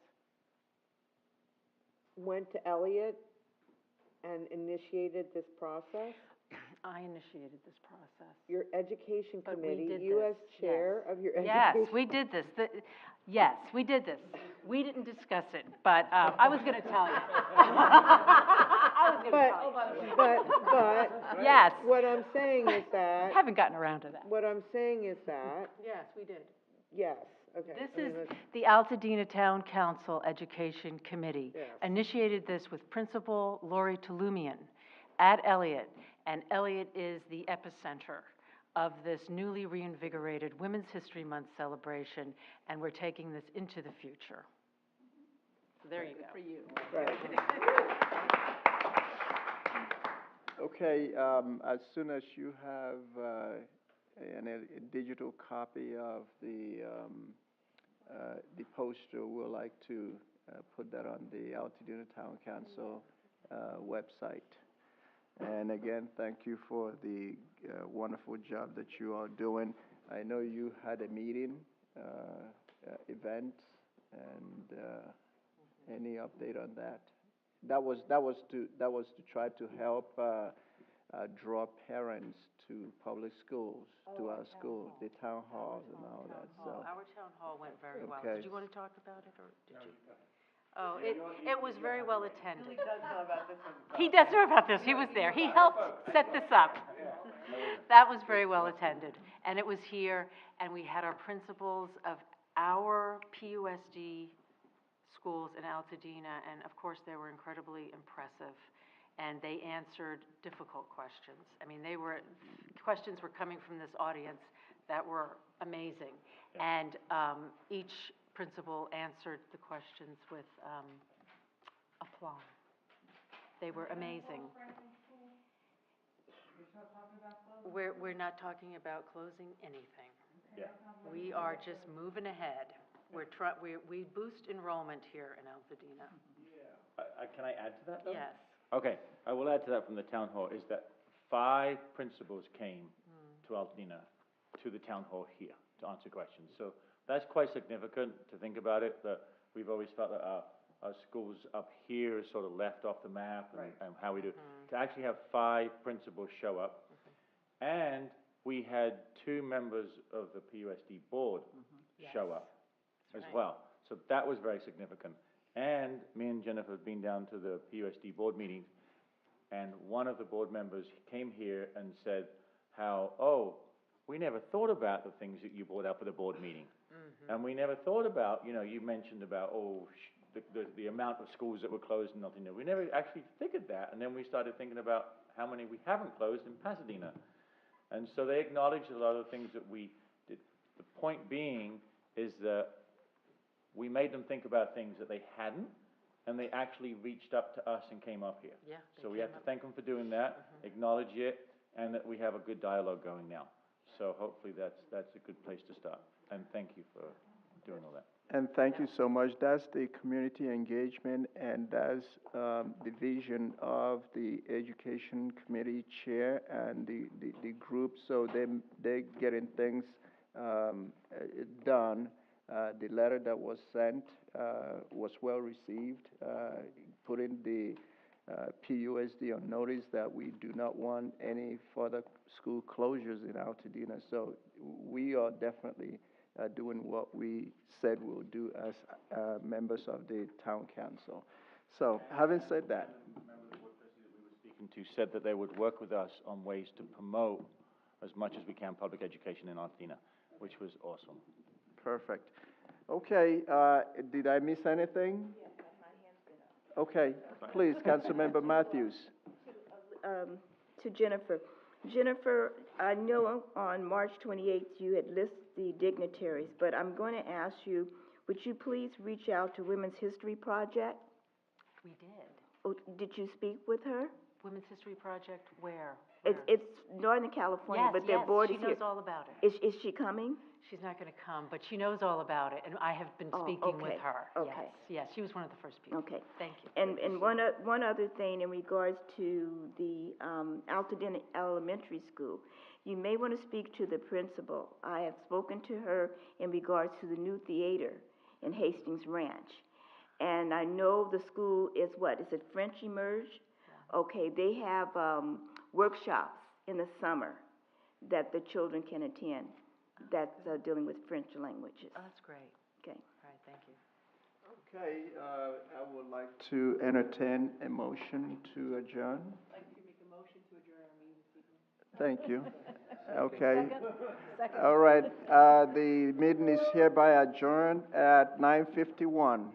Went to Elliott and initiated this process?
I initiated this process.
Your education
But we
committee,
did
you
this.
as chair of your
Yes,
education.
we did this. Yes, we did this. We didn't discuss it, but I was going to tell you. I was going to tell you. By the way.
But
yes.
What I'm saying is that.
Haven't gotten around to that.
What I'm saying is that.
Yes, we did.
Yes. Okay.
This is the Altadena Town Council Education Committee.
Yes.
Initiated this with Principal Lori Tulumian at Elliott, and Elliott is the epicenter of this newly reinvigorated Women's History Month celebration, and we're taking this into the future. So there you go. For you.
Right.
Okay, as soon as you have a digital copy of the poster, we'd like to put that on the Altadena Town Council website. And again, thank you for the wonderful job that you are doing. I know you had a meeting, event, and any update on that? That was to try to help draw parents to public schools, to our schools, the town halls and all that. So
our town hall went very well.
Okay.
Did you want to talk about it, or did you? Oh, it was very well attended.
He does know about this one.
He does know about this. He was there. He helped set this up. That was very well attended. And it was here, and we had our principals of our PUSD schools in Altadena, and of course they were incredibly impressive. And they answered difficult questions. I mean, questions were coming from this audience that were amazing. And each principal answered the questions with aplomb. They were amazing. We're not talking about closing anything.
Yeah.
We are just moving ahead. We boost enrollment here in Altadena.
Can I add to that, though?
Yes.
Okay, I will add to that from the town hall, is that 5 principals came to Altadena, to the town hall here, to answer questions. So that's quite significant to think about it, that we've always felt that our schools up here is sort of left off the map, and how we do. To actually have 5 principals show up, and we had 2 members of the PUSD board show up as well. So that was very significant. And me and Jennifer have been down to the PUSD board meetings, and one of the board members came here and said how, oh, we never thought about the things that you brought up at the board meeting. And we never thought about, you know, you mentioned about, the amount of schools that were closed and nothing new. We never actually figured that, and then we started thinking about how many we haven't closed in Pasadena. And so they acknowledged a lot of the things that we did. The point being is that we made them think about things that they hadn't, and they actually reached up to us and came up here.
Yeah,
So we have to thank them for doing that, acknowledge it, and that we have a good dialogue going now. So hopefully that's a good place to start. And thank you for doing all that.
And thank you so much. That's the community engagement, and that's the vision of the education committee chair and the group. So they're getting things done. The letter that was sent was well received, putting the PUSD on notice that we do not want any further school closures in Altadena. So we are definitely doing what we said we'll do as members of the town council. So having said that,
Speaking to said that they would work with us on ways to promote as much as we can public education in Altadena, which was awesome.
perfect. Okay, did I miss anything?
Yes, my hand's been up.
Okay, please, Councilmember Matthews.
To Jennifer. Jennifer, I know on March 28th you had listed the dignitaries, but I'm going to ask you, would you please reach out to Women's History Project?
We did.
Oh, did you speak with her?
Women's History Project, where?
It's Northern California,
Yes,
but their
yes,
board
she
is here.
knows all about it.
Is she coming?
She's not going to come, but she knows all about it, and I have been speaking with
okay,
her.
okay.
Yes, she was one of the first people.
Okay.
Thank you.
And one other thing in regards to the Altadena Elementary School, you may want to speak to the principal. I have spoken to her in regards to the new theater in Hastings Ranch. And I know the school is what? Is it French Emerge? Yeah. Okay, they have workshops in the summer that the children can attend that's dealing with French languages.
Oh, that's great.
Okay.
All right, thank you.
Okay, I would like to entertain a motion to adjourn.
I'd like to make a motion to adjourn our meeting this evening.
Thank you. Okay.
Second.
All right, the meeting is hereby adjourned at 9:51.